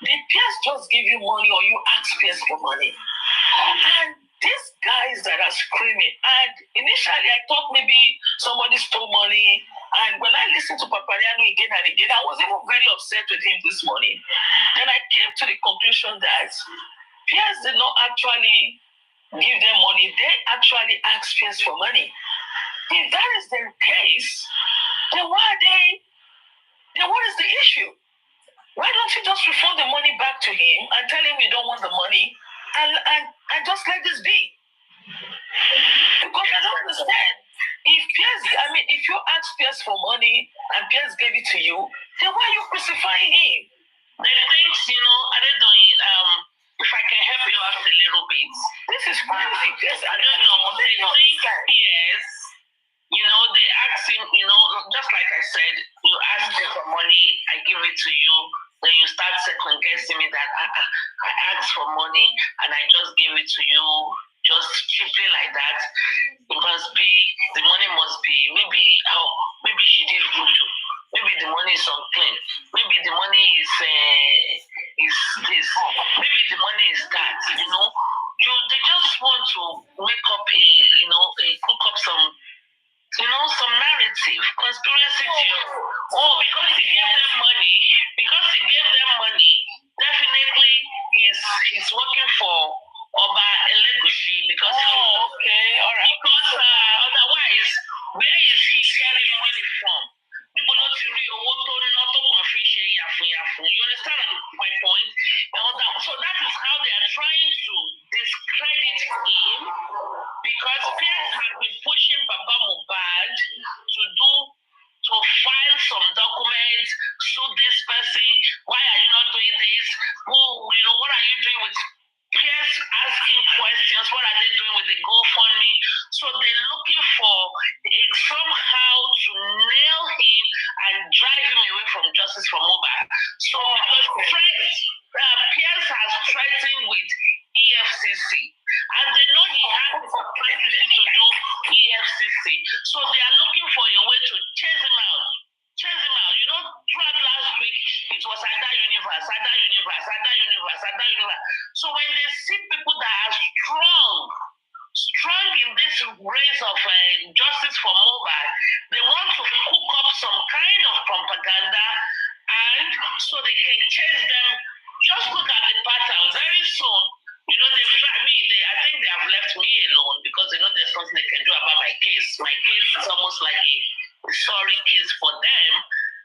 did PS just give you money or you ask PS for money? And these guys that are screaming, and initially I thought maybe somebody stole money. And when I listened to Papariano again and again, I was even very upset with him this morning. Then I came to the conclusion that PS did not actually give them money. They actually asked PS for money. If that is the case, then what is the issue? Why don't you just refund the money back to him and tell him you don't want the money and just let this be? Because I don't understand. If you ask Pierce for money and Pierce gave it to you, then why are you crucifying him? The things, I don't know, if I can help you out a little bit. This is crazy. I don't know. They think Pierce, they ask him, just like I said, you ask him for money, I give it to you, then you start second guessing me that I asked for money and I just gave it to you. Just cheaply like that. The money must be, maybe she did voodoo. Maybe the money is unclean. Maybe the money is this. Maybe the money is that. They just want to make up cook up some narrative, conspiracy theory. Because he gave them money, definitely he's working for Oba Elegushi because okay, all right. Because otherwise, where is he getting money from? People not really you understand my point? So that is how they are trying to discredit him because Pierce has been pushing Baba Mohbad to file some documents, sue this person. Why are you not doing this? What are you doing with Pierce asking questions? What are they doing with the GoFundMe? So they're looking for somehow to nail him and drive him away from justice for Mohbad. So because Pierce has threatened with EFCC, and they know he has the capacity to do EFCC. So they are looking for a way to chase him out. Throughout last week, it was Ada Universe. So when they see people that are strong in this race of justice for Mohbad, they want to cook up some kind of propaganda, and so they can chase them. Just look at the pattern. Very soon, I think they have left me alone because there's nothing they can do about my case. My case is almost like a sorry case for them,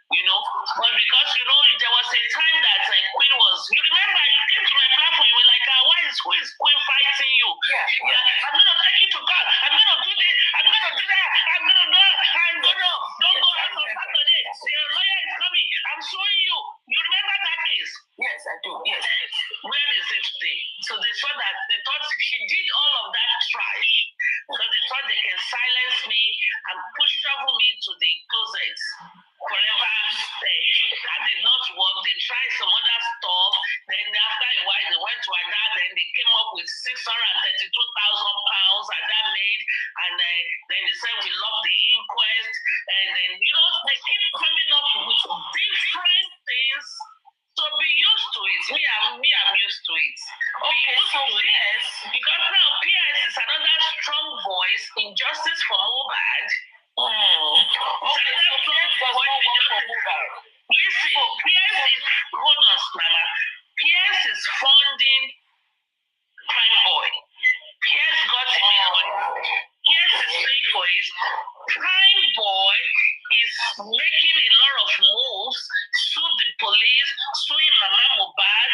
but because there was a time that Queen was. You remember you came to my platform. You were like, who is Queen fighting you? Yeah. I'm gonna take you to court. I'm gonna do this. I'm gonna do that. I'm gonna do that. Don't go out on Saturday. Your lawyer is coming. I'm suing you. You remember that case? Yes, I do. Yes. Where is it today? So they saw that they thought she did all of that trash. So they thought they can silence me and shovel me to the closet forever. That did not work. They tried some other stuff. Then after a while, they went to Ada. Then they came up with £632,000 Ada made, and then they said we love the inquest. And then they keep coming up with different things. So be used to it. I'm used to it. Okay, so yes, because now PS is another strong voice in justice for Mohbad. Okay, so PS does not work for Mohbad. Listen, PS is, hold on, Mama. PS is funding Prime Boy. PS got him in money. PS is paying for it. Prime Boy is making a lot of moves, sue the police, suing Mama Mohbad.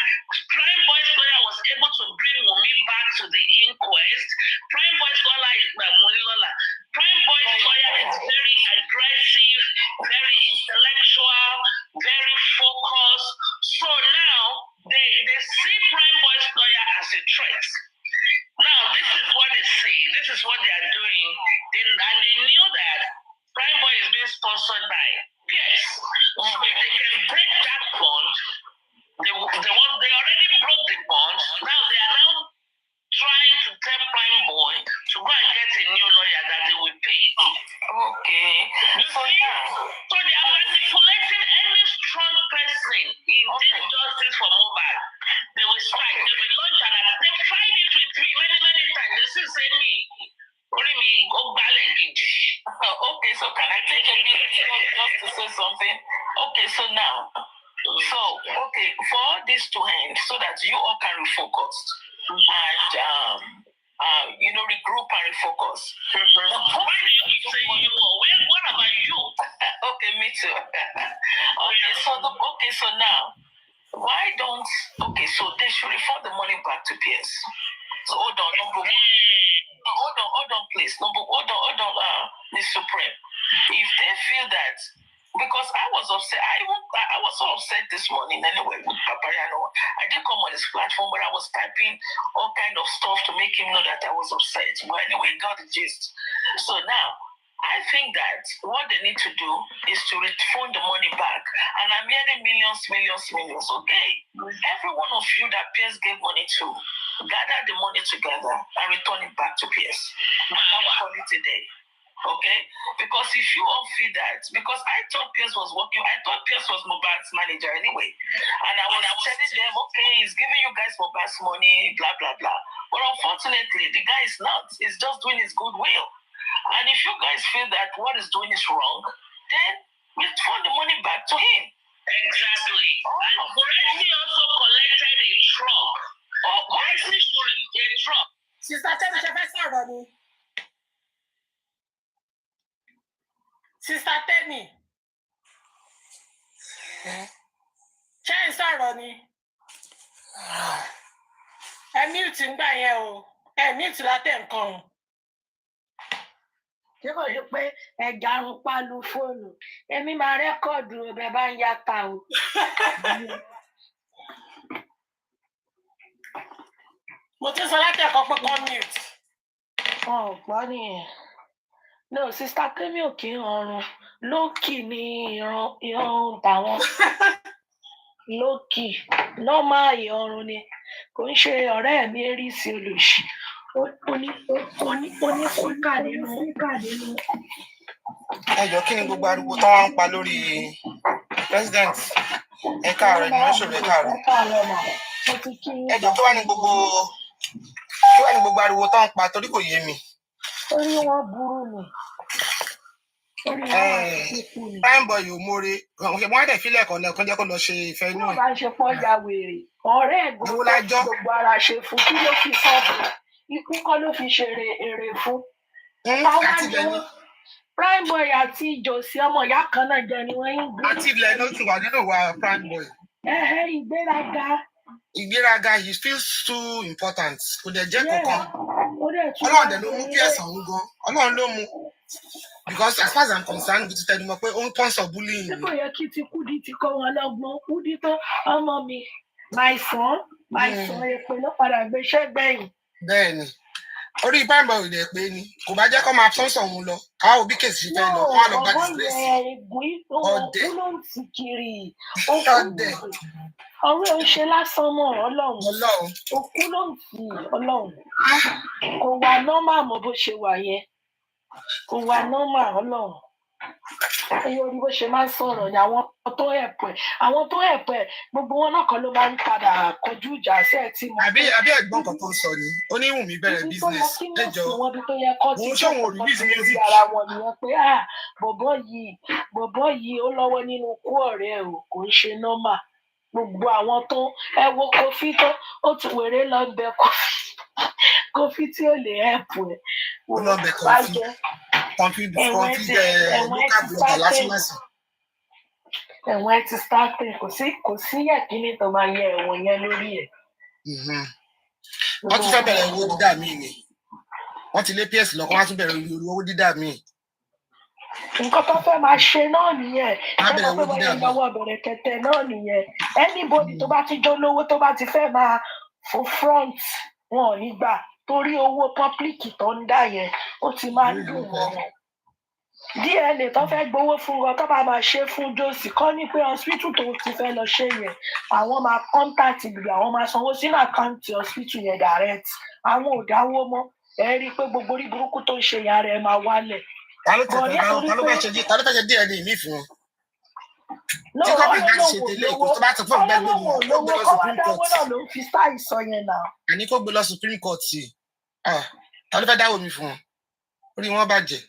Prime Boy's lawyer was able to bring Wunmi back to the inquest. Prime Boy's lawyer is Prime Boy's lawyer is very aggressive, very intellectual, very focused. So now they see Prime Boy's lawyer as a threat. Now this is what they say. This is what they are doing. And they knew that Prime Boy is being sponsored by PS. So if they can break that bond, they already broke the bond. Now they are trying to tell Prime Boy to go and get a new lawyer that they will pay. Okay. So they are manipulating any strong person in this justice for Mohbad. They will strike. They will launch an attack. They fight it with me many times. They still say me. Okay, so can I take a minute just to say something? Okay, so now, for all this to end, so that you all can refocus and regroup and refocus. Why do you say you? What about you? Okay, me too. So now, should refund the money back to PS. So hold on, hold on, please. Hold on, the Supreme. If they feel that, because I was upset, I was so upset this morning anyway with Papayano. I didn't come on his platform, but I was typing all kind of stuff to make him know that I was upset. But anyway, got the gist. So now, I think that what they need to do is to refund the money back. And I'm hearing millions. Okay. Every one of you that PS gave money to, gather the money together and return it back to PS. That was for it today. Okay? Because if you all feel that, because I thought PS was working, I thought PS was Mobile's manager anyway. And I was telling them, okay, he's giving you guys Mobile's money, blah, blah, blah. But unfortunately, the guy is not. He's just doing his goodwill. And if you guys feel that what he's doing is wrong, then return the money back to him. Exactly. Buhari also collected a truck. Why is he showing a truck? Sister Temi, ṣe fẹ́ sọ̀rọ̀ ni. Sister Temi. Ṣé ń sọ̀rọ̀ ni? Ẹ mute ń gbà yẹn o. Ẹ mute látẹ̀ nǹkan o. Ṣé kò ṣe pé ẹja ń palu fóònù? Èmi máa rẹ́kọ̀dù ọbẹ̀ bá ń yàtà o. Mo ti sọ láti ẹ̀kọ́ pé kọ́ mute. Wọn ò gbọ́ nìyẹn. No, Sister Temi ò kí ń ọrùn. Lókì ni ìrọ̀rùn tàwọn. Lókì. Nọ́mà ìrọ̀rùn ni. Kò ń ṣe ọ̀rẹ́ mi rí sí olùṣí. Onífíkà nínú. Ẹ jọ̀ọ́ kí ni gbogbo ariwo tó wá ń pa lórí president? Ẹ káàárọ̀ ni wọ́n ṣòro ẹ káàárọ̀. Ẹ jọ̀ọ́ kí wá ní gbogbo ariwo tó ń pa torí kò yé mi. Orí wọn burú ni. Prime boy ò mórè wọ́n á dẹ̀ fílẹ̀ kan náà kó jẹ́ kó lọ ṣe ìfẹ́ inú ẹ̀. Wọ́n bá ń ṣe pọ́jà wèrè. Ọ̀rẹ́ ẹ̀gbọ́n gbogbo ara ṣe fún kí ló fi sọ́ọ̀bù. Ikú kọ́ ló fi ṣe èrè fún. Àti ilẹ̀ ni. Prime boy àti ìjòsí ọmọ ìyá kan náà jẹ ni wọ́n ń gbé. Àti ilẹ̀ ló ti wà nínú ìwà prime boy. Ìgbéraga he feels too important. Kò dẹ̀ jẹ́ kankan. Ọlọ́run dẹ̀ ló mú kí ẹ̀sán òun gan. Ọlọ́run ló mú. Because as far as I'm concerned, bí ti tẹnu mọ́ pé ó ń sponsor bullying. Ṣé kò yẹ kí ti Kúdí ti kọ́ wọn lọ́gbọ́n? Kúdí tó ọmọ mi, my son èpè ló padà gbé iṣẹ́ gbẹ̀yìn. Bẹ́ẹ̀ni, orí prime boy rẹ̀ pé ni kò bá jẹ́ kó máa sponsor òun lọ. Káwọ́ òbí kèsì fẹ́ lọ, wọ́n á lọ bá disgrace. Ọ̀dẹ̀ òkú ló ń ti kiri. Ọ̀dẹ̀. Ọ̀rẹ́ ò ṣe lásán mọ́ Ọlọ́run. Òkú ló ń ti Ọlọ́run. Kò wà nọ́mà mọ́ bó ṣe wà yẹn. Kò wà nọ́mà Ọlọ́run. Ẹyẹ orí bó ṣe máa ń sọ̀rọ̀ ni àwọn tó ẹ̀pẹ̀ gbogbo wọn náà kan ló máa ń padà kọjú ìjà sí ẹ̀ tí mo. Àbí ẹ̀gbọ́n kan tó ń sọ ni ó ní Wùnmí bẹ̀rẹ̀ business ẹjọ́ òun ṣòwò release music. Ara wọn nìyẹn pé bọ̀bọ̀ yìí ó lọ́wọ́ nínú ikú ọ̀rẹ́ ẹ̀ o kò ń ṣe nọ́mà. Gbogbo àwọn tó ẹ wo Kofi tó ó ti wèrè lọ bẹ Kofi tí ó lè ẹ̀pù ẹ̀. Ó lọ bẹ Kofi local blogger lásìmọ̀sí. Ẹ̀wọ̀n ẹ ti starting kò sí yẹ̀kíní tó máa yẹ ẹ̀wọ̀n yẹn lórí ẹ̀. Wọ́n tún fẹ́ bẹ̀rẹ̀ owó dídá míì ni. Wọ́n ti lé PS lọ́kọ́ wọ́n tún bẹ̀rẹ̀ owó dídá míì. Nǹkan tó fẹ́ máa ṣe náà nìyẹn. Ṣé wọ́n fẹ́ wọ́n lọ́wọ́ bẹ̀rẹ̀ kẹtẹ náà nìyẹn. Anybody tó bá ti jó lówó tó bá ti fẹ́ máa fún front wọn ò ní gbà torí owó public tó ń dá yẹn ó ti máa ń dùn wọn. DNA tó fẹ́ gbowó fún wọn tó bá máa ṣe fún Josie kọ́ ní pé hospital tó ti fẹ́ lọ ṣe yẹn àwọn máa contact ibi àwọn máa sanwó sínú àkáǹtì hospital yẹn direct àwọn ò dáwó mọ́ ẹ rí i pé gbogbo orí burúkú tó ń ṣe yàrá ẹ máa wálẹ̀. Ta ló fẹ́ ṣe DNA mi fún wọn? Tí kọ́pì bá ti ṣe tẹ́lẹ̀ èkó tó bá ti fún ọ̀gbẹ́ lónìí ó gbé lọ Supreme Court. Àní kó gbé lọ Supreme Court sí ta ló fẹ́ dáwọ́ mi fún wọn? Orí wọn bàjẹ́.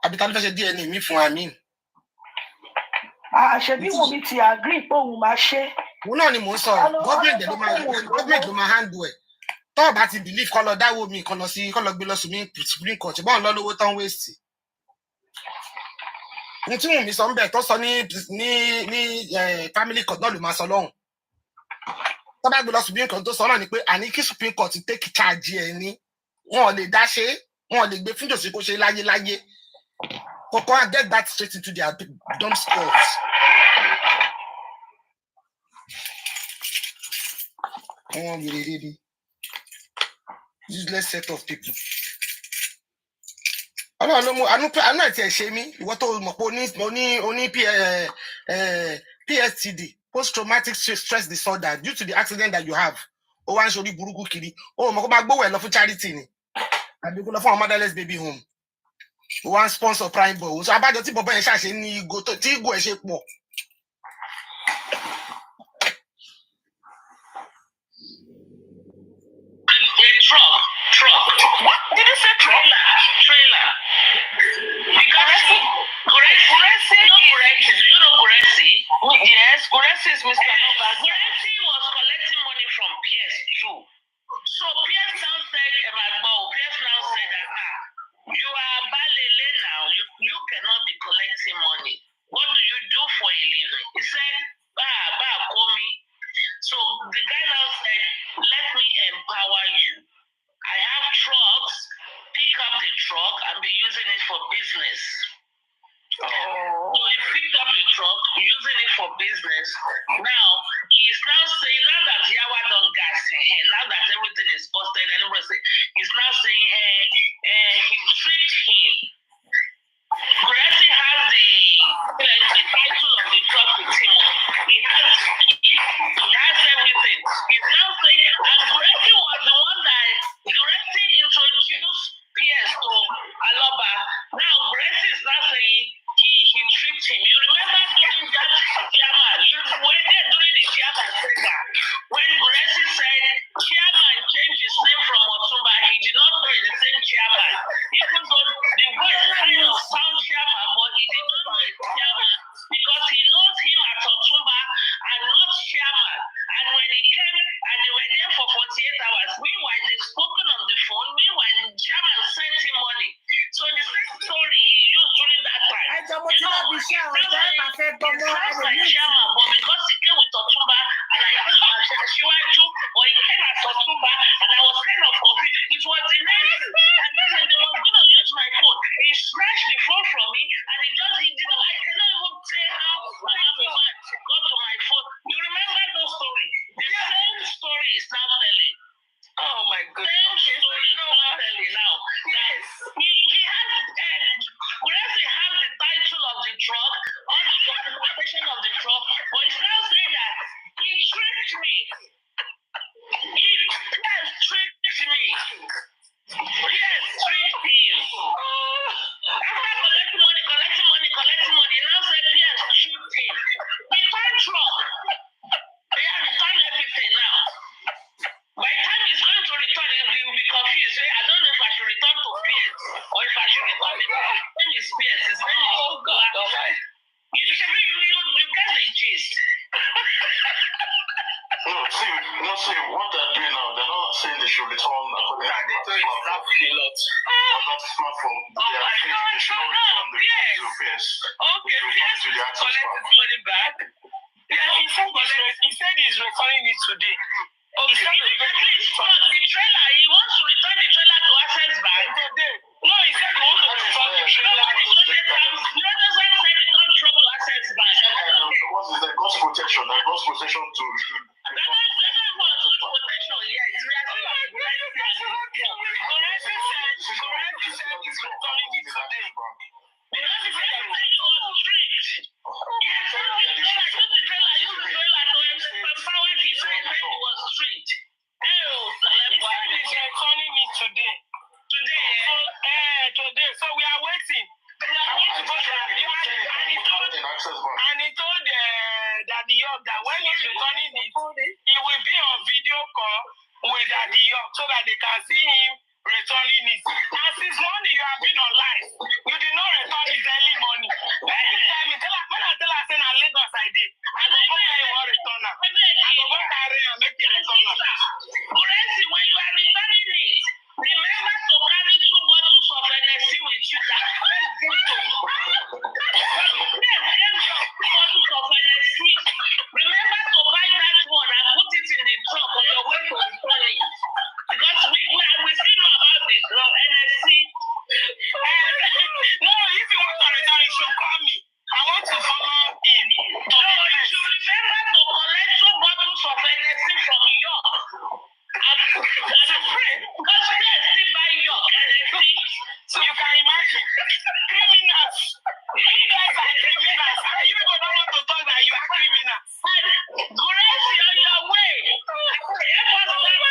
Àbí ta ló fẹ́ ṣe DNA mi fún Amin? Àṣebí Wùnmí ti agree pé òun máa ṣe. Òun náà ni mò ń sọ gọ́ọ̀mẹ̀ntì ló máa handle ẹ̀. Tọ́ọ̀ bá ti believe kọ́ lọ dáwọ́ mi kọ́ lọ gbé lọ Supreme Court bọ́ọ̀ lọ lówó tán waste. Ní tí Wùnmí sọ ń bẹ̀ tó sọ ní family court náà ló máa sọ lọ́hùn. tó bá gbé lọ Supreme Court tó sọ náà ni pé àní kí Supreme Court take charge ẹ̀ ní wọn ò lè dá ṣe wọn ò lè gbé fún jòsí kó ṣe láyé kọ́kọ́ and get that straight into their dumb skulls. Àwọn wèrè rere useless set of people. Ọlọ́run ló mú àánú ẹ̀ tí ẹ̀ ṣe mí ìwọ tó mọ̀ pé oní PSTD post traumatic stress disorder due to the accident that you have ó wá ń ṣorí burúkú kiri ó mọ̀ kó máa gbówó ẹ̀ lọ fún charity ni àbí kó lọ fún àwọn motherless baby home ó wá ń sponsor prime boy so abájọ tí bọ̀bọ̀ yẹn ṣàṣe ní igo tí igo ẹ̀ ṣe pọ̀. Truck. What did you say? Trailer. Because Guresi, do you know Guresi? Yes, Guresi is Mr. Guresi was collecting money from PS too. So PS now said, PS now said that you are Balele now. You cannot be collecting money. What do you do for a living? He said, call me. So the guy now said, let me empower you. I have trucks, pick up the truck and be using it for business. So he picked up the truck, using it for business. Now, he's now saying, now that Yawa don't gas him, now that everything is busted, he's now saying, he tricked him. Guresi has the title of the truck with him. He has the key. He has everything. He's now saying, and Guresi was the one that Guresi introduced PS to Aloba. Now Guresi is now saying he tricked him. You remember during that chairman? You were there during the chairman saga when Guresi said chairman changed his name from Otumba. He did not know it's the same chairman. Even though the word kind of sound chairman, but he did not know it's chairman because he knows him as Otumba and not chairman. And when he came and they were there for 48 hours, meanwhile they've spoken on the phone, meanwhile the chairman sent him money. So the same story he used during that time. It sounds like chairman, but because he came with Otumba and I came as Shiwaju, or he came as Otumba and I was kind of confused. It was the next and then they were going to use my phone. He snatched the phone from me and he didn't, I cannot even say how I have a man got to my phone. You remember those stories? The same story is now telling. Oh my goodness. Same story is now telling now. Yes. He has, Guresi has the title of the truck, all the documentation of the truck, but he's now saying that he tricked me. He has tricked me. Yes, tricked him. After collecting money, he now said, yes, tricked him. Return truck. Yeah, return everything now. By the time he's going to return, he will be confused. I don't know if I should return to PS or if I should return it. His name is PS. His name is God. You get the gist. See, what they're doing now, they're not saying they should return according to the smartphone. They are saying they should not return the phone to PS. Okay, PS will collect his money back. Yeah, he said he's returning it today. Okay. The trailer, he wants to return the trailer to Access Bank today. No, he said he wants to return the trailer. Nobody's said return truck to Access Bank. What is that? God's protection. God's protection to protection, yes. Guresi said he's returning it today. Because he said he was tricked. Yes, the trailer to empower him. He said he was tricked. He said he's returning it today. Today. So we are waiting. And he told Daddy York that when he's returning it, he will be on video call with Daddy York so that they can see him returning it. And since morning you have been online, you did not return his early money. Every time when I tell her, say na Lagos I did, I go come here you want return am. I go go carry am make you return am. Guresi, when you are returning it, remember to carry 2 bottles of NSC with you. Remember to buy that one and put it in the truck criminal. Grace, you're on your way. Help us start by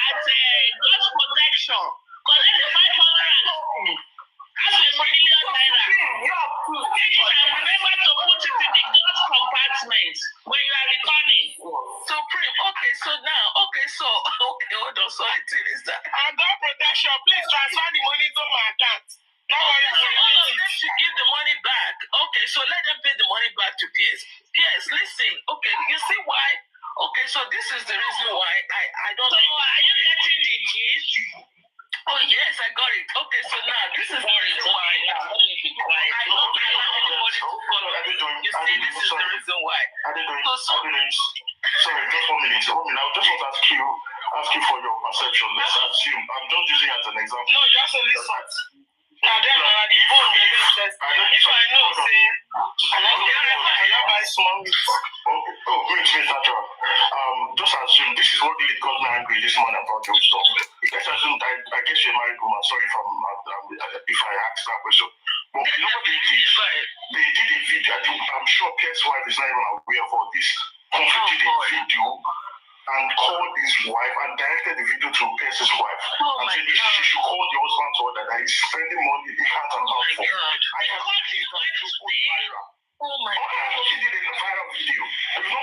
at God's protection. Collect the 500. That's $1 million. And remember to put it in the God's compartment when you are returning. Supreme. Okay, so hold on. Sorry, is that? And God protection, please transfer the money to my account. So all of them should give the money back. Okay, so let them pay the money back to Pierce. Pierce, listen. Okay, you see why? Okay, so this is the reason why I don't. So are you getting the gist? Oh yes, I got it. Okay, so now this is the reason why. Now let me be quiet. I don't allow anybody to follow. You see, this is the reason why. Sorry, just 1 minute. I just want to ask you for your perception. Let's assume. I'm just using it as an example. No, just only listen. Now then, the phone dey ring first. If I know, say, I don't buy small meat. Wait, natural. Just assume this is what really got me angry this morning about your stuff. Let's assume I guess you're a married woman. Sorry if I asked that question. But you know what they did? They did a video. I'm sure Pierce's wife is not even aware of all this. Conflict did a video and called his wife and directed the video to Pierce's wife and said she should call the husband to order that he's spending money he can't account for. I can see it on viral. Oh my God. She did a viral video. You know,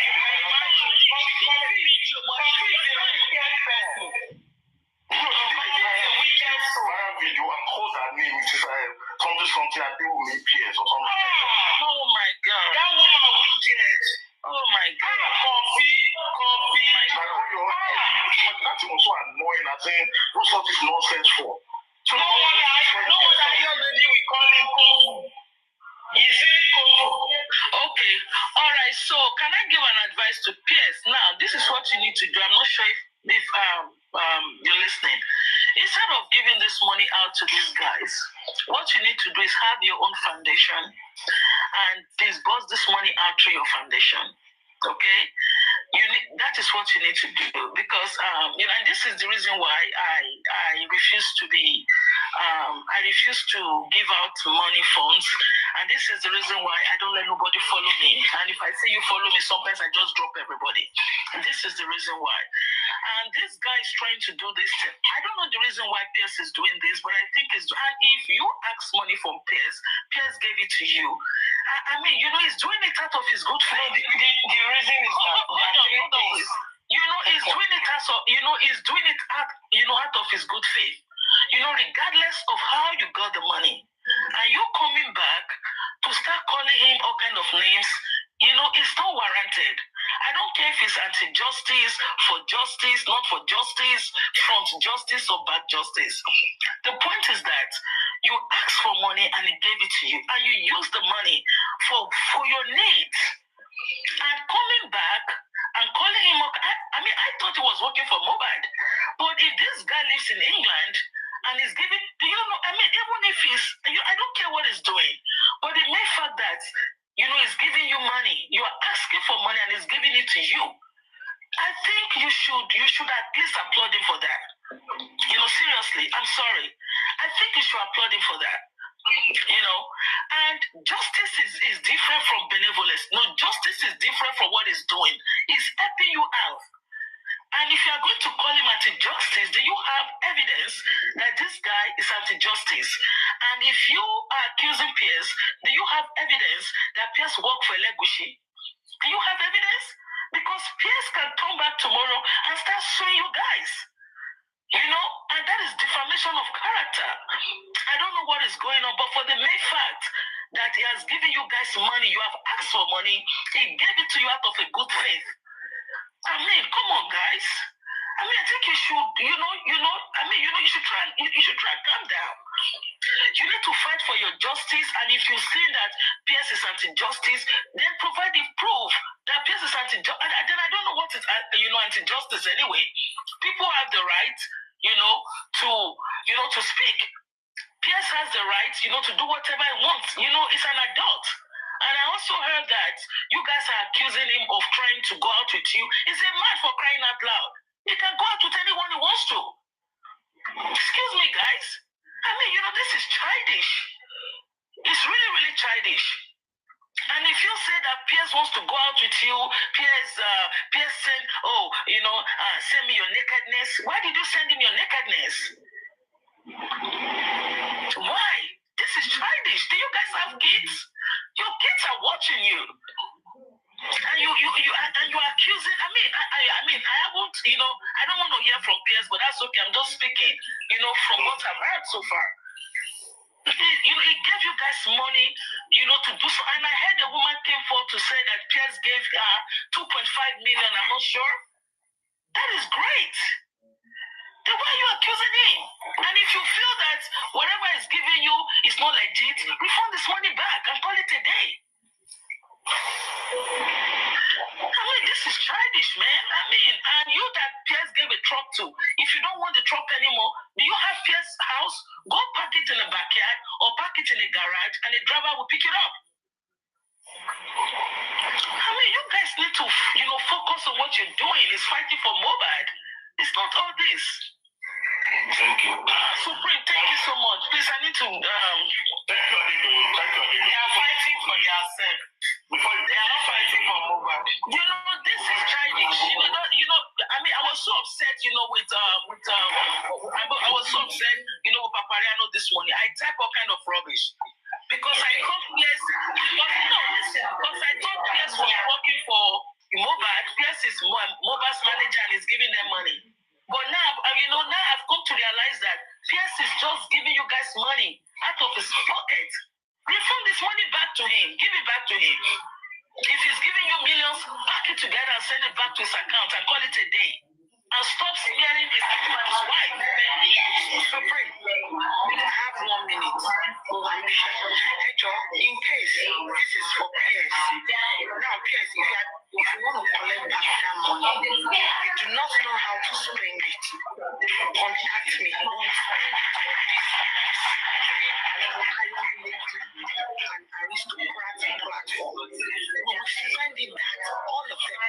viral video and called her name, which is something I think will make Pierce or something like that. Oh my God. That woman wicked. Oh my God. Coffee. That's also annoying. I'm saying, what's all this nonsense for? So no wonder your lady we call him Kovu. Is it Kovu? Okay. All right. So can I give an advice to Pierce? Now, this is what you need to do. I'm not sure if you're listening. Instead of giving this money out to these guys, what you need to do is have your own foundation and disburse this money out through your foundation. Okay? That is what you need to do because and this is the reason why I refuse to give out money funds, and this is the reason why I don't let nobody follow me. And if I say you follow me, sometimes I just drop everybody. And this is the reason why. And this guy is trying to do this thing. I don't know the reason why Pierce is doing this, but I think it's. And if you ask money from Pierce gave it to you. I mean, he's doing it out of his good faith. The reason is that he's doing it he's doing it out of his good faith. Regardless of how you got the money, and you coming back to start calling him all kind of names, it's not warranted. I don't care if it's anti-justice, for justice, not for justice, front justice or back justice. The point is that you asked for money and he gave it to you, and you used the money for your needs. And coming back and calling him up, I thought he was working for Mobad. But if this guy lives in England and is giving, even if I don't care what he's doing, but the mere fact that, he's giving you money, you are asking for money and he's giving it to you, I think you should at least applaud him for that. Seriously, I'm sorry. I think you should applaud him for that. And justice is different from benevolence. No, justice is different from what he's doing. He's helping you out. And if you are going to call him anti-justice, do you have evidence that this guy is anti-justice? And if you are accusing Pierce, do you have evidence that Pierce worked for Legushi? Do you have evidence? Because Pierce can come back tomorrow and start suing you guys. And that is defamation of character. I don't know what is going on, but for the mere fact that he has given you guys money, you have asked for money, he gave it to you out of a good faith. Come on, guys. I think you should, you should try and calm down. You need to fight for your justice, and if you see that Pierce is anti-justice, then provide the proof that Pierce is anti-justice. And then I don't know what is, anti-justice anyway. People have the right, to speak. Pierce has the right, to do whatever he wants. It's an adult. And I also heard that you guys are accusing him of trying to go out with you. He's a man, for crying out loud. He can go out with anyone he wants to. Excuse me, guys. This is childish. It's really, really childish. And And if you say that Piers wants to go out with you, Piers said, send me your nakedness. Why did you send him your nakedness? Why? This is childish. Do you guys have kids? Your kids are watching you. And you are accusing. I haven't, I don't want to hear from Piers, but that's okay. I'm just speaking, from what I've heard so far. He gave you guys money, to do so. And I heard a woman came forward to say that Piers gave her 2.5 million. I'm not sure. That is great. Then why are you accusing him? And if you feel that whatever he's giving you is not legit, refund this money back and call it a day. This is childish, man. And you that Piers gave a truck to, if you don't want the truck anymore, do you have Piers' house? Go park it in the backyard or park it in a garage and a driver will pick it up. You guys need to, focus on what you're doing. It's fighting for Mohbad. It's not all this. Thank you. Supreme, thank you so much. Please, I need to. Thank you, Adigo. They are fighting for themselves. They are not fighting for Mohbad. This is childish. I was so upset, I was so upset, with Papariano this morning. I type all kind of rubbish. Because I thought Piers, because I thought Piers was working for Mohbad. Piers is Mohbad's manager and is giving them money. But now, now I've come to realize that Piers is just giving you guys money out of his pocket. Refund this money back to him. Give it back to him. If he's giving you millions, pack it together and send it back to his account and call it a day. And stop smearing his people and his wife. So pray. We have 1 minute. In case this is for Piers. Now, Piers, if you want to collect back that money, you do not know how to spend it. Contact me. An aristocratic platform. We will send it back, all of them.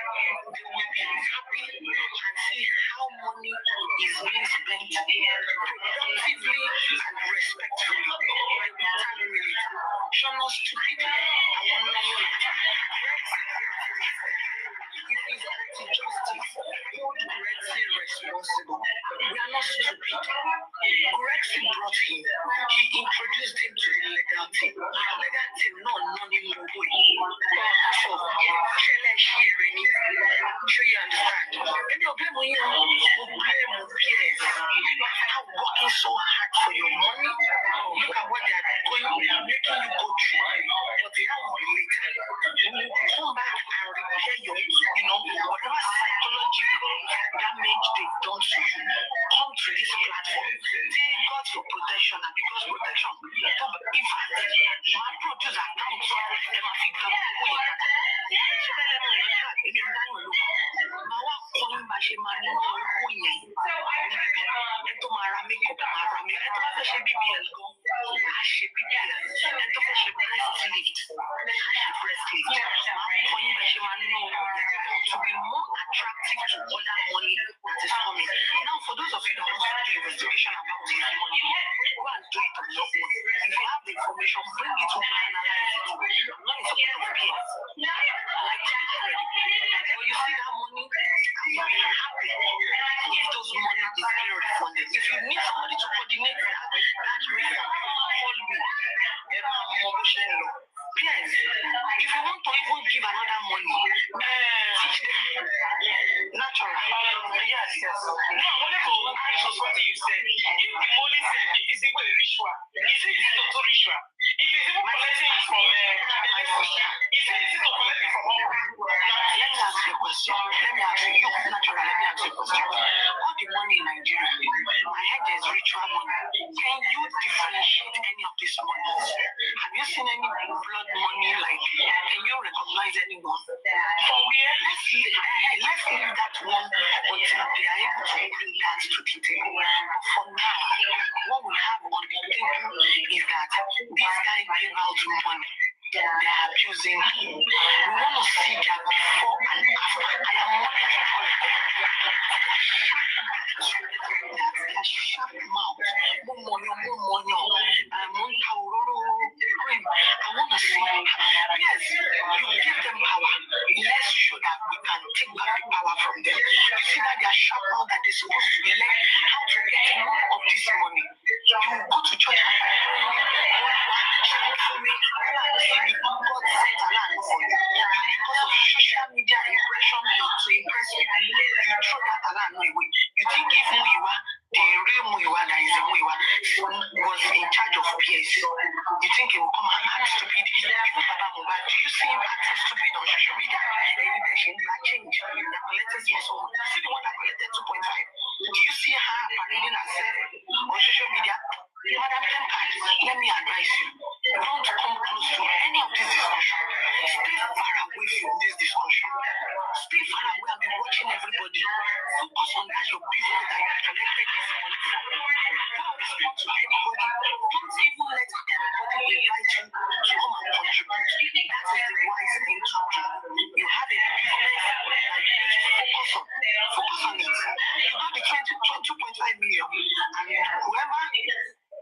They will be happy and see how money is being spent productively and respectfully. Show no stupid. If it's anti-justice, hold Grexy responsible. We are not stupid. Grexy brought him. He introduced him to the legal team. Legal team, no money, no way. So, sure you understand. And you'll blame on you. Blame on Piers. Stop working so hard for your money. Look at what they are doing, making you go through. But now later, when you come back and repair your, whatever psychological damage they've done to you, come to this platform. Say God for protection and because protection. In fact, my produce account, they must figure out to be more attractive to other money that is coming. Now, for those of you that want to do investigation about this money, go and do it on your own. If you have the information, bring it to me and analyze it. I'm not in support of Piers. Like that already. But you see that money, you'll be happy if those money is being refunded. If you need somebody to coordinate that refund, call me. Piers, if you want to even give another money, teach them. Natural. Yes. No, I wanted to ask you what you said. If the money said it is even a ritual, is it easy to do ritual? If it's even collecting it from my sister, is it easy to collect it from all? Let me ask you a question. Let me ask you a question. All the money in Nigeria, I heard there's ritual money. Can you differentiate any of these monies? Have you seen any blood money? Like, can you recognize anyone? For where? Let's leave that one until they are able to bring that to the table. But for now, what we have on the table is that this guy gave out money. They are abusing him. We want to see that before and after. I am monitoring all of them. That's their sharp mouth. Momonyo. Montauroro. I want to see, yes, you give them power. Let's show that we can take back the power from them. You see that they are sharp now that they're supposed to be learning how to get more of this money. You go to church and pray, God sent Allah for you. Because of social media impression to impress people, you throw that Allah away. You think if Muiwa, the real Muiwa that is a Muiwa, was in charge of PS, you think he will come and act stupid? Even Baba Mubad, do you see him acting stupid on social media? Change. See the one that collected 2.5. Do you see her parading herself on social media? Madam Tempad, let me advise you. Don't come close to any of this discussion. Stay far away from this discussion. Stay far away and be watching everybody. Focus on that your business that you collected this money from. Don't respond to anybody. Don't even let anybody invite you to come and contribute. That is the wise thing to do. You have a business that you need to focus on. Focus on it. You got the 22.5 million. And whoever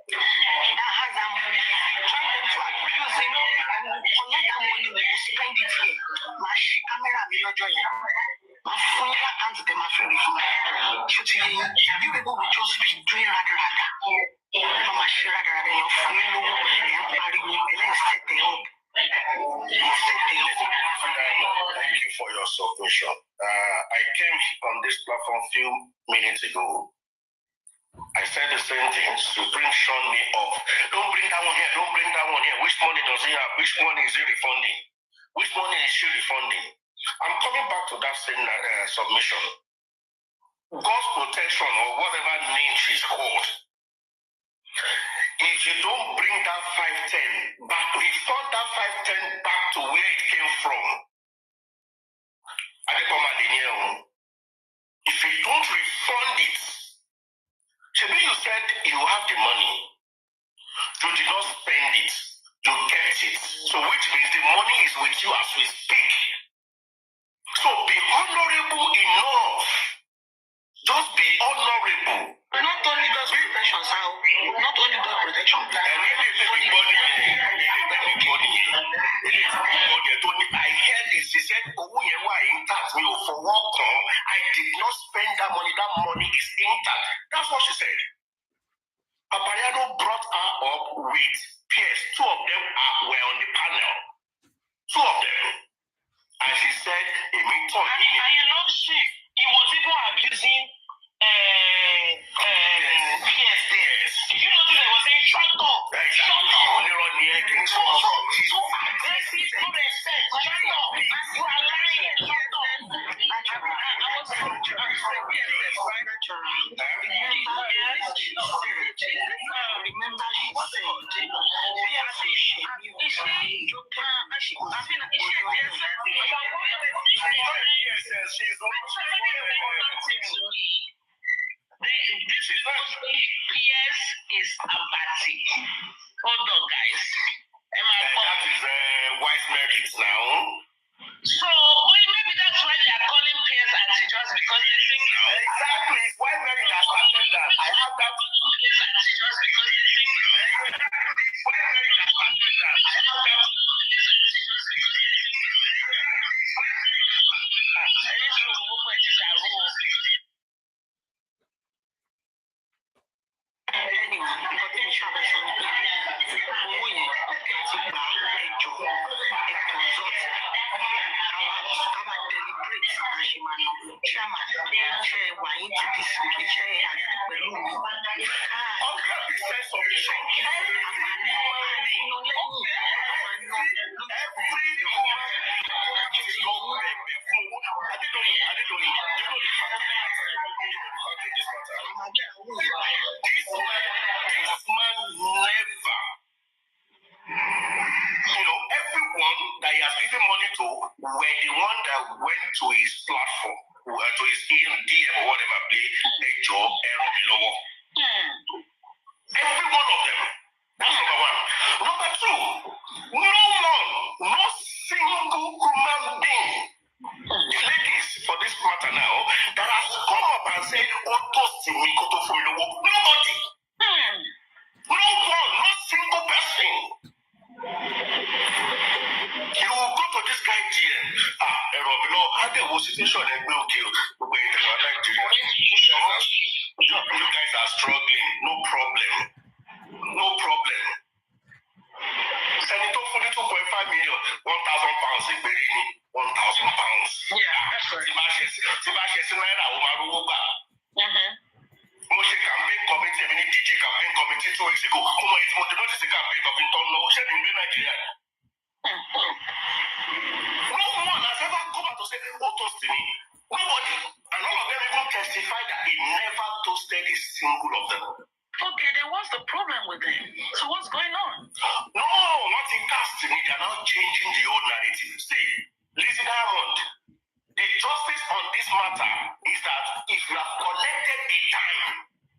that has that money, trying them to abuse him and collect that money, we will spend it here. My camera will not join you. My phone can't get my phone. You people will just be doing ragga. Mama ragga, your phone, and then set them up. Thank you for your submission. I came on this platform a few minutes ago. I said the same thing. Supreme shun me off. Don't bring that one here. Don't bring that one here. Which money does he have? Which money is he refunding? Which money is she refunding? I'm coming back to that same submission. God's protection or whatever name she's called. If you don't bring that 510 back, refund that 510 back to where it came from. If you don't refund it, Shebi, you said you have the money. You did not spend it. You kept it. So which means the money is with you as we speak. So be honorable enough. Just be honorable. Not only does protection sound, not only does protection. I heard this. He said, I did not spend that money. That money is intact. That's what she said. Apariano brought her up with peers. Two of them were on the panel. Two of them. And she said, and you know, he was even abusing peers there. Did you notice they were saying, shut up? Shut up. So aggressive, no respect. Shut up. You are lying. Shut up. PS is apathy. Hold on, guys. That is wise merits now. So, maybe that's why they are calling PS anti just because they think it's exactly. It's wise merit that started that. I have that. PS anti just because they think it's wise merit that started that. I have that. To his platform, to his DM or whatever, play a job, every one of them. That's number one. Number two, no single human being, ladies, for this matter now, that has come up and said, nobody. No one, no single person. below. How they was situation and will kill. But when you like you guys are struggling. No problem. No problem. Senator for 2.5 million, 1,000 pounds in Berini, 1,000 pounds. Yeah, that's right. Mo ṣe campaign committee, èmi ní DG campaign committee 2 weeks ago. Mo mọ ìtumọ̀ tí wọ́n ti ṣe campaign of ìtọ́nà ṣé ní gbé Nàìjíríà. No one has ever come out to say, who toasted me? Nobody. And all of them even testify that he never toasted a single of them. Okay, then what's the problem with them? So what's going on? No, nothing cast me. They are now changing the old narrative. See, Lizzie Diamond, the justice on this matter is that if you have collected a time,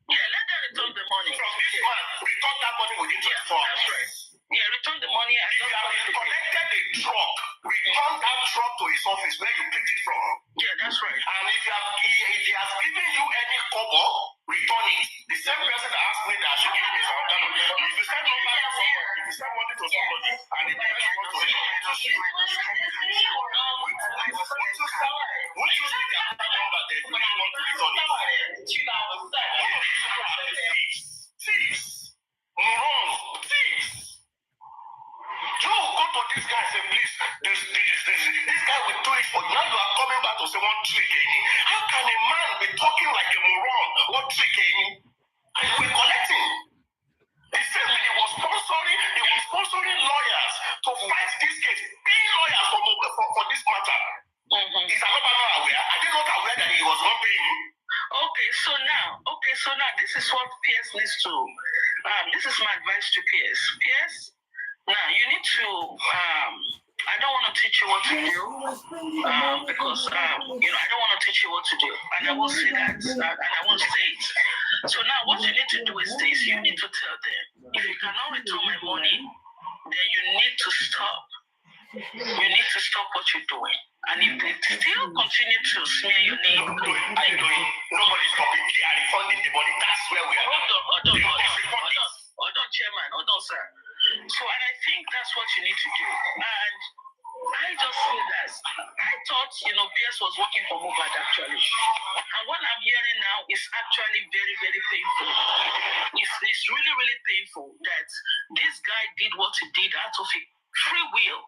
yeah, let them return the money. From this man, return that money within 24 hours. Right. Yeah, return the money. If you have collected a truck, return that truck to his office where you picked it from. Yeah, that's right. And if he has given you any kobo, return it. The same person that asked me that I should give me some kind of. If you send money to somebody, if you send money to somebody, and the person wants to once you see the account number there, do you want to return it? Thieves. Morons. Thieves. You go to this guy and say, please, this guy will do it for you. Now you are coming back to say one trick. How can a man be talking like a moron? What trick? And we're collecting. He said he was sponsoring lawyers to fight this case, paying lawyers for this matter. Is another not aware? Are they not aware that he was not paying? Okay, so now this is what Pierce needs to. This is my advice to Pierce. Pierce, now you need to. I don't want to teach you what to do because I don't want to teach you what to do, and I will say that, and I won't say it. So now, what you need to do is this: you need to tell them if you cannot return my money, then you need to stop. You need to stop what you're doing. And if they still continue to smear your name, nobody's stopping. They are refunding the money. That's where we are. Hold on, Chairman. Hold on, sir. So, and I think that's what you need to do. And I just say that I thought, Pierce was working for Mohbad actually. And what I'm hearing now is actually very, very painful. It's really, really painful that this guy did what he did out of free will.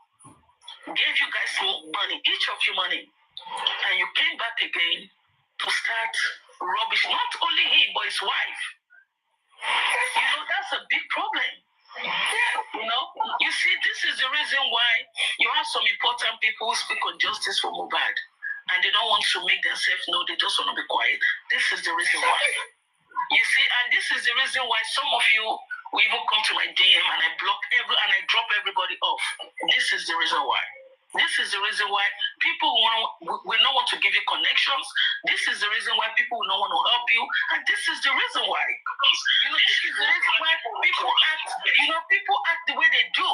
Gave you guys money, each of you money, and you came back again to start rubbish. Not only him, but his wife. That's a big problem. You see, this is the reason why you have some important people who speak on justice for Mohbad, and they don't want to make themselves know, they just want to be quiet. This is the reason why. You see, and this is the reason why some of you will even come to my DM and I drop everybody off. This is the reason why. This is the reason why people will not want to give you connections. This is the reason why people will not want to help you. And this is the reason why. This is the reason why people act the way they do.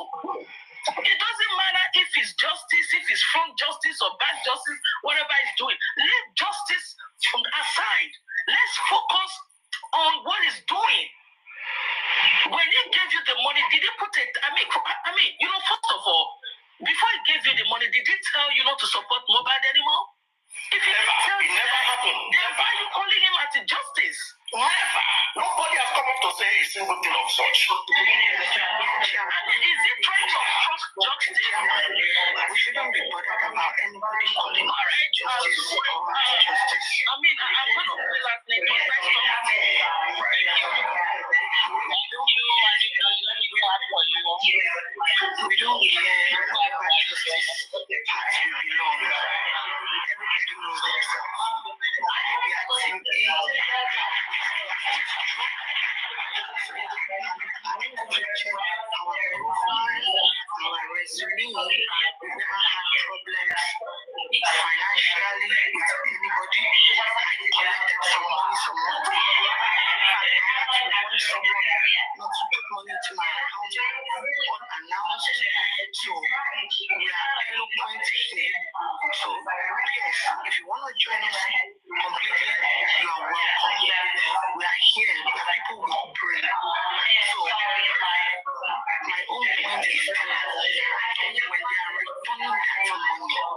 It doesn't matter if it's justice, if it's front justice or back justice, whatever it's doing. Leave justice from aside. Let's focus on what it's doing. When he gave you the money, did he put it? First of all, before he gave you the money, did he tell you not to support Mohbad anymore? If he didn't tell you never happened. Then why are you calling him anti-justice? Never. Nobody has come up to say a single thing of such. Is he trying to obstruct justice? We shouldn't be bothered about anybody calling justice. justice. I'm going to say last name. We don't care about justice. Party we belong. Everybody knows this. We are team A. I want to check our profile, our resume. We've never had problems financially with anybody. I collected some money. I want someone not to put money into my account unannounced. So we are eloquent here. So yes, if you want to join us completely, you are welcome. We are here. We are people with brain. So my own point is when they are returning that money, we know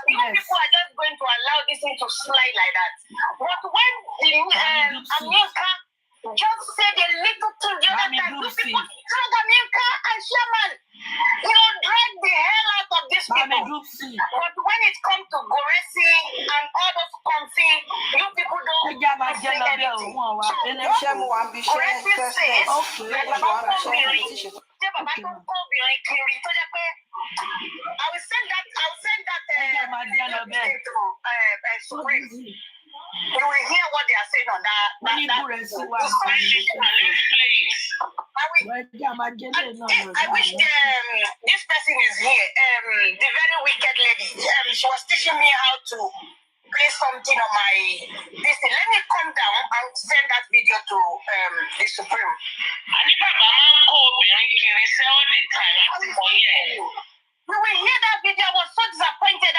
People are just going to allow this thing to slide like that. But when America just said a little thing the other time. Those people drag America and Shaman. Drag the hell out of these people. But when it comes to Goresi and all those comfy, you people don't say anything. So Goresi says that Baba don't call Biri Kiri. I will send that to Supreme. You will hear what they are saying on that. Let's play it. I wish this person is here. The very wicked lady. She was teaching me how to play something on my this thing. Let me come down and send that video to the Supreme. You will hear that video. I was so disappointed.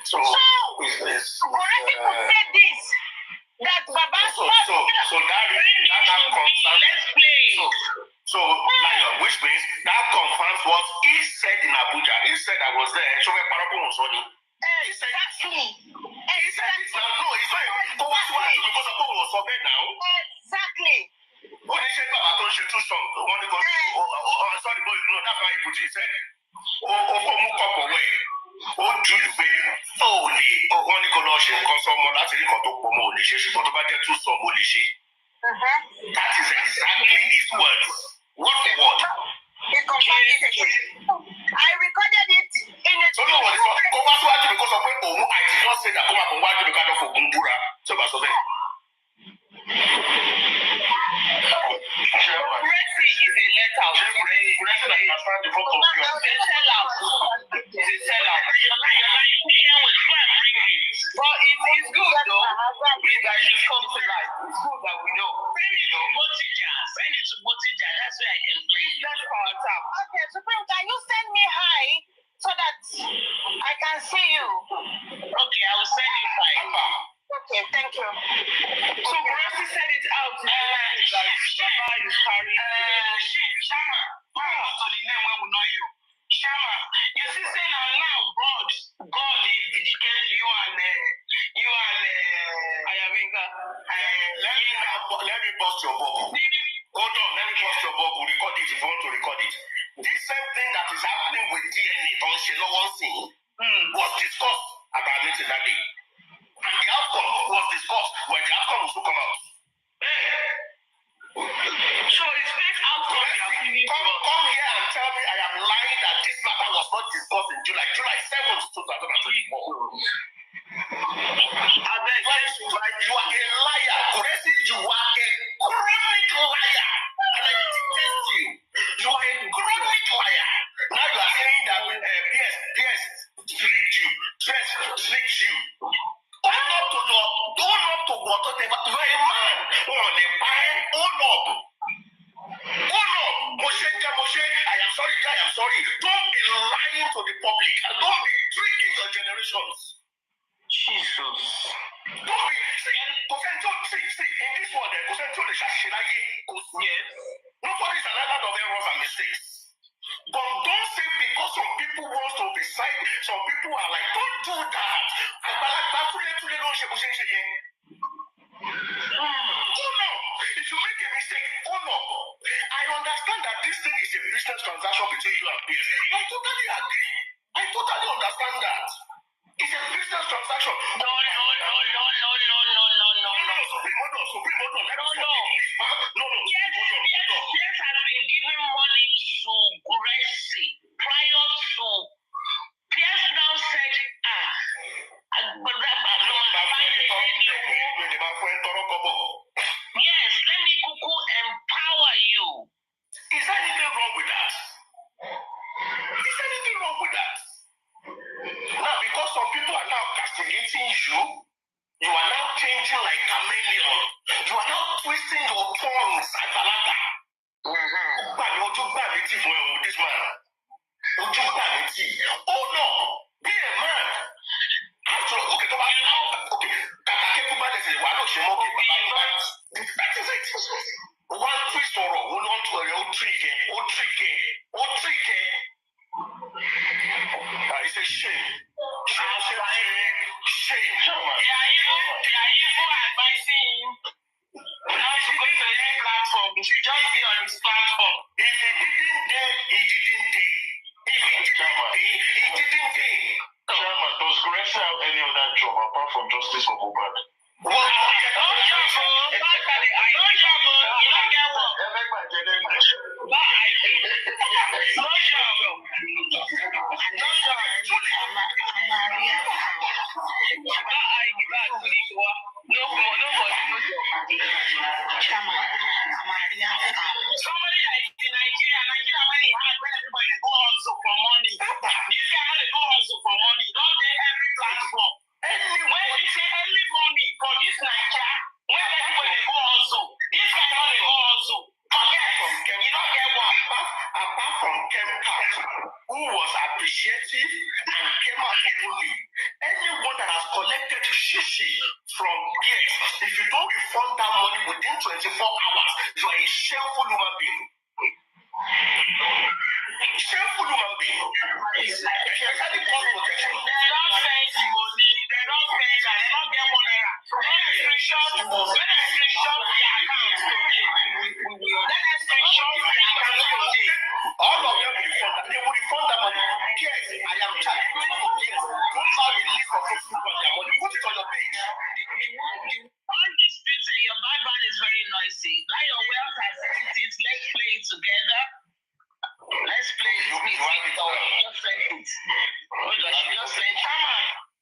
So Goresi could say this. That Baba so that confirms. Let's play. So which means that confirms what he said in Abuja. He said I was there. So he said exactly. He said it's now. No, it's not. Because of who was for bed now. Exactly. When he said Baba don't shoot too strong, sorry, boy, no, that's why he put it. He said, away. Ó júlù pé wọ́n ní kó lọ́ọ́ ṣe nǹkan sọ́mọ láti rí nǹkan tó pọ̀ mọ́ ò lè ṣe ṣùgbọ́n tó bá jẹ́ tún sọ́mọ ò lè ṣe. That is exactly his words. Word for word. I recorded it in a so no wọ́n sọ kó wá síwájú mi kó sọ pé òun I did not say that kó máa bọ̀ wájú mi ká lọ fògùn búra tí ó bá sọ bẹ́ẹ̀. Goresi is a letter. Goresi like my friend the front of you. It's a sellout. But it's good though. It's that it comes to life. It's good that we know. Send it to Botija. That's where I can play. That's our tap. Okay, Supreme, can you send me hi so that I can see you? Okay, I will send you hi. Okay, thank you. So Goresi send it out to Baba is carrying Shama. So the name when we know you. Shama, you see, say now God is dedicated you and Ayavinga. Let me bust your bubble. Hold on, let me bust your bubble. Record it if you want to record it. This same thing that is happening with DNA on Shelo Onsin was discussed at our meeting that day. And the outcome was discussed when the outcome will come out. So it's based outcome. Come here and tell me I am lying that this matter was not discussed in July 7th, 2024. You are a liar. Goresi, you are a chronic liar. And I detest you. You are a chronic liar. Now you are saying that PS tricked you. Tricked you. Own up to whatever. You are a man. Own up. Moshe, I am sorry. Don't be lying to the public. And don't be tricking your generations. Jesus. Don't be, see, in this world, yes, nobody is an island of errors and mistakes. But don't say because some people want to decide, some people are like, don't do that. If you make a mistake, I understand that this thing is a business transaction between you and PS. I totally agree. I totally understand that. It's a business transaction. No. Yes, has been giving money to Goresi prior to. Pierce now said, yes, let me kuku empower you. Is there anything wrong with that? Now, because some people are now castigating you, you are now changing like chameleon. You are now twisting your tongues like balata. This man. Oh no, be a man. After okay, that is it. One twist or one trick. It's a shame. They are even advising for this Nigeria, when everybody go also, this guy not dey go also. Forget, you not get one. Apart from Kemka, who was appreciative and came out openly, anyone that has collected shishi from here, if you don't refund that money within 24 hours, you are a shameful human being. Shameful human being. Especially post protection. They don't send the money. They don't pay that. They don't get 1 naira. When I screenshot the account today. Let us screenshot the account today. All of them will refund. They will refund that money. Yes, I am challenging you. Yes, don't have a list of those people on their money. Put it on your page. On the streets, your background is very noisy. Now your wealth has it. Let's play it together. Let's play it. Just send it. Hold on, just send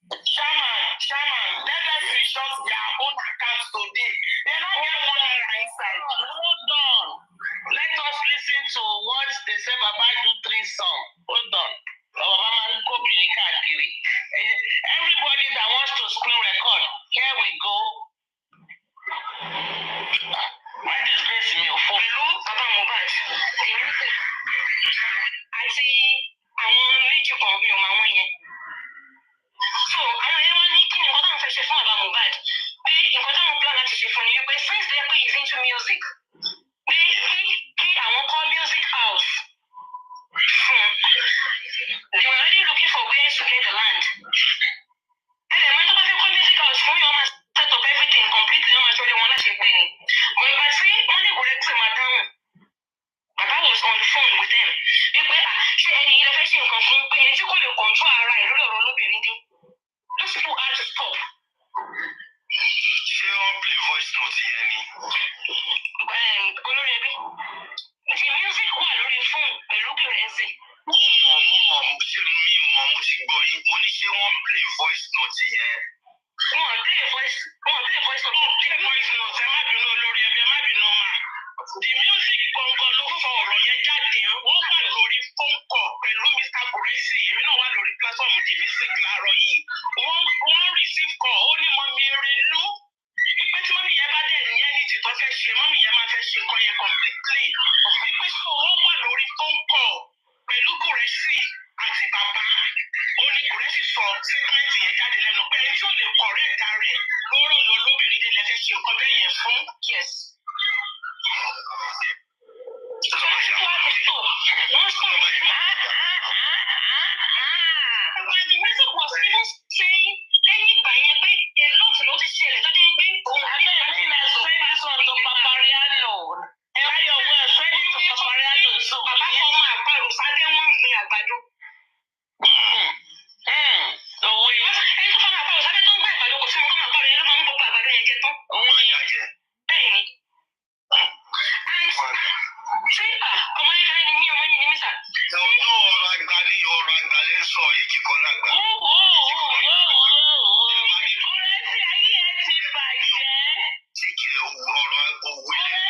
Shaman, let us screenshot their own accounts today. They don't get 1 naira inside. Hold on. Let us listen to what they say Baba do 3 songs. Hold on. Everybody that wants to screen record, here we go. Why disgrace me? Pẹ̀lú Baba Mohbad. Àti àwọn méjì kan bí ọmọ àwọn yẹn. So àwọn yẹn wá ní kí ni nǹkan táwọn fẹ́ ṣe fún Baba Mohbad. Pé nǹkan táwọn plan láti ṣe fún ni wípé since they pay is into music. Pé kí àwọn kọ́ music house. They were already looking for where to get the land. And then when they call music house fún yóò máa set up everything completely wọ́n máa ṣọlẹ̀ wọn láṣẹ pé ni. But ìgbà tí wọ́n ní ìwúrẹ́ tí màá dáhùn. Baba was on the phone with them. Wípé ṣé ẹni ilẹ̀ fẹ́ ṣe nǹkan fún pé ẹni tí kò lè control ara ẹ̀ lórí ọ̀rọ̀ olóbìnrin dín. Those people had to stop. Ṣé wọ́n play voice note yẹn ni? Olórí ẹbí. The music wà lórí fóònù pẹ̀lú Gẹ̀rẹ́sì. Mo ṣe mi mọ̀, mo ti gbọ́ yín. Mo ní ṣé wọ́n play voice note yẹn? Wọ́n play voice note. Ẹ má bínú olórí ẹbí, ẹ má bínú ọmọ. The music gbọ̀ngàn ló fọ ọ̀rọ̀ yẹn jáde. Wọ́n wà lórí phone call pẹ̀lú Mr. Guresi. Èmi náà wà lórí platform The Music láàárọ̀ yìí. Wọ́n receive call. Ó ní mọ mi Erelu. Ìpè tí mọ́mí yẹn bá dẹ̀ ní ẹni tí tó fẹ́ ṣe, mọ́mí yẹn máa fẹ́ ṣe nǹkan yẹn completely. Ìpè tí wọ́n wà lórí phone call pẹ̀lú Guresi àti bàbá. Ó ní Guresi sọ statement yẹn jáde lẹ́nu pé ẹni tí ó lè correct rẹ̀ lọ́rọ̀ lọ lóbìnrin dé lẹ́fẹ́ ṣe nǹkan bẹ́ẹ̀ yẹn fún. Yes. The music was even saying lẹ́yìn ìgbà yẹn pé a lot ló ti ṣẹlẹ̀ tó jẹ́ pé òun Abeg, make una send this one to Papariano. Láyọ̀ well, send it to Papariano too. Bàbá kan máa parò sáde wọ́n ń gbin àgbàdo. Òwe. Ẹni tó máa parò sáde tó ń gbin àgbàdo kò sí mo kọ́ máa parò yẹn ló máa ń gbogbo àgbàdo yẹn jẹ tán. Òun ni. Bẹ́ẹ̀ni. And ṣé ọmọ yẹn kẹrin ni mí ọmọ yẹn ni mí sà. Ọ̀rọ̀ àgbà ni ọ̀rọ̀ àgbà lẹ́ sọ, èjì kan lágbà. Gúrẹ́sì ayé ẹ ti bàjẹ́. Tí kì í ọ̀rọ̀ òwe lẹ́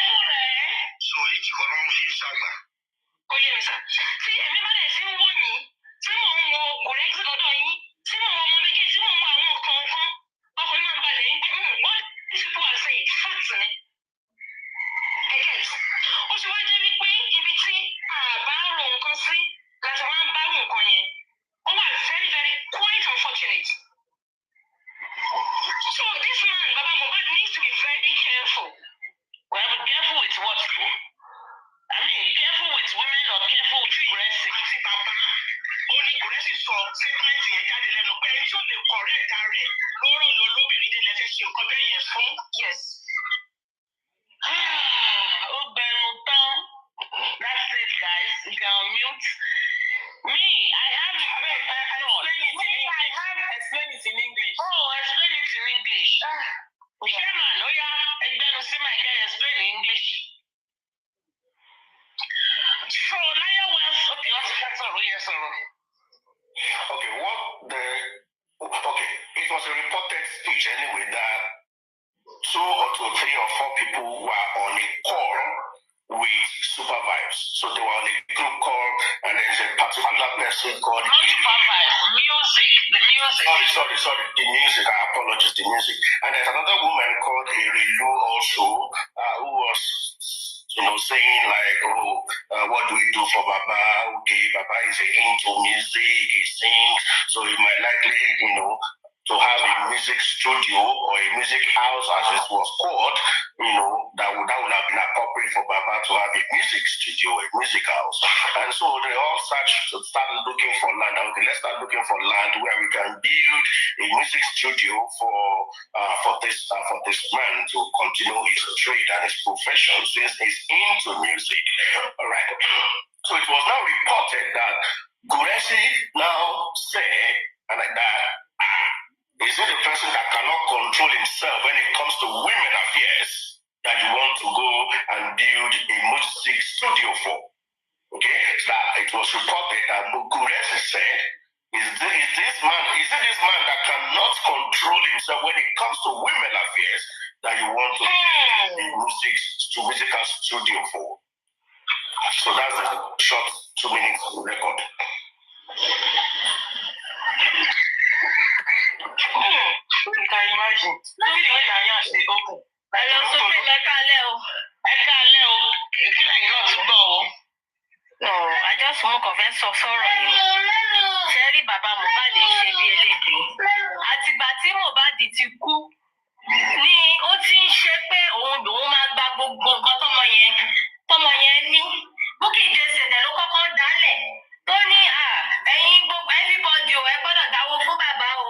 sọ, èjì kan ló ń fi ṣàgbà. Ó yé mi sà. Tí èmi bá lè sí ń wò yín, tí mò ń wo Guresi lọ́dọ̀ yín, tí mò ń wo ọmọ méjì, tí mò ń wo àwọn kọ̀ọ̀kan, ọkùnrin máa ń balẹ̀ yín pé what these people are saying facts ni. Ó ti wá jẹ́ wípé ibi tí àbá ń ro nǹkan sí láti wá ń bá nǹkan yẹn. Ó wà very very quite unfortunate. So this man, Baba Mohbad, needs to be very careful. Well, be careful with what? I mean, careful with women or careful with Guresi? Àti bàbá ó ní Guresi sọ statement yẹn jáde lẹ́nu pé ẹni tí ó lè correct rẹ̀ lọ́rọ̀ lọ lóbìnrin dé lẹ́fẹ́ ṣe nǹkan bẹ́ẹ̀ yẹn fún. Yes. Ó gbẹnu tán. That's it, guys. You can unmute. Me, I have Explain it in English. Oh, explain it in English. Chairman, oh yeah, ẹgbẹ́nu sí my guy, explain in English. So, Lion Wells, okay, what's the sọ̀rọ̀ yẹn sọ̀rọ̀? It was a reported speech anyway that 2 or 3 or 4 people were on a call with supervise. So they were on a group call, and there's a particular person called... Not supervise, music, the music. Sorry, the music, I apologize, the music. And there's another woman called Erilu also, who was, saying like, what do we do for Baba? Okay, Baba is into music, he sings, so he might likely, to have a music studio or a music house, as it was called, that would have been appropriate for Baba to have a music studio, a music house. And so they all started looking for land. Okay, let's start looking for land where we can build a music studio for this man to continue his trade and his profession since he's into music. All right. So it was now reported that Guresi now said, and like that, is it the person that cannot control himself when it comes to women affairs that you want to go and build a music studio for? Okay, that it was reported that Guresi said, is it this man that cannot control himself when it comes to women affairs that you want to build a musical studio for? So that's a short 2 minutes record. You can imagine. Maybe the way Nanya they open. Hello, Supreme, No, I just want to confess sorrow. Sherry Baba Mohbad ń ṣe bí elédè. Àtìgbà tí Mohbad ti kú ni ó ti ń ṣe pé òun lòun máa gba gbogbo nǹkan tọmọ yẹn ní. Bukky Jesse dẹ̀ ló kọ́kọ́ dálẹ̀. Tó ní ẹ̀yin gbogbo everybody ẹ gbọ́dọ̀ dáwó fún bàbá o.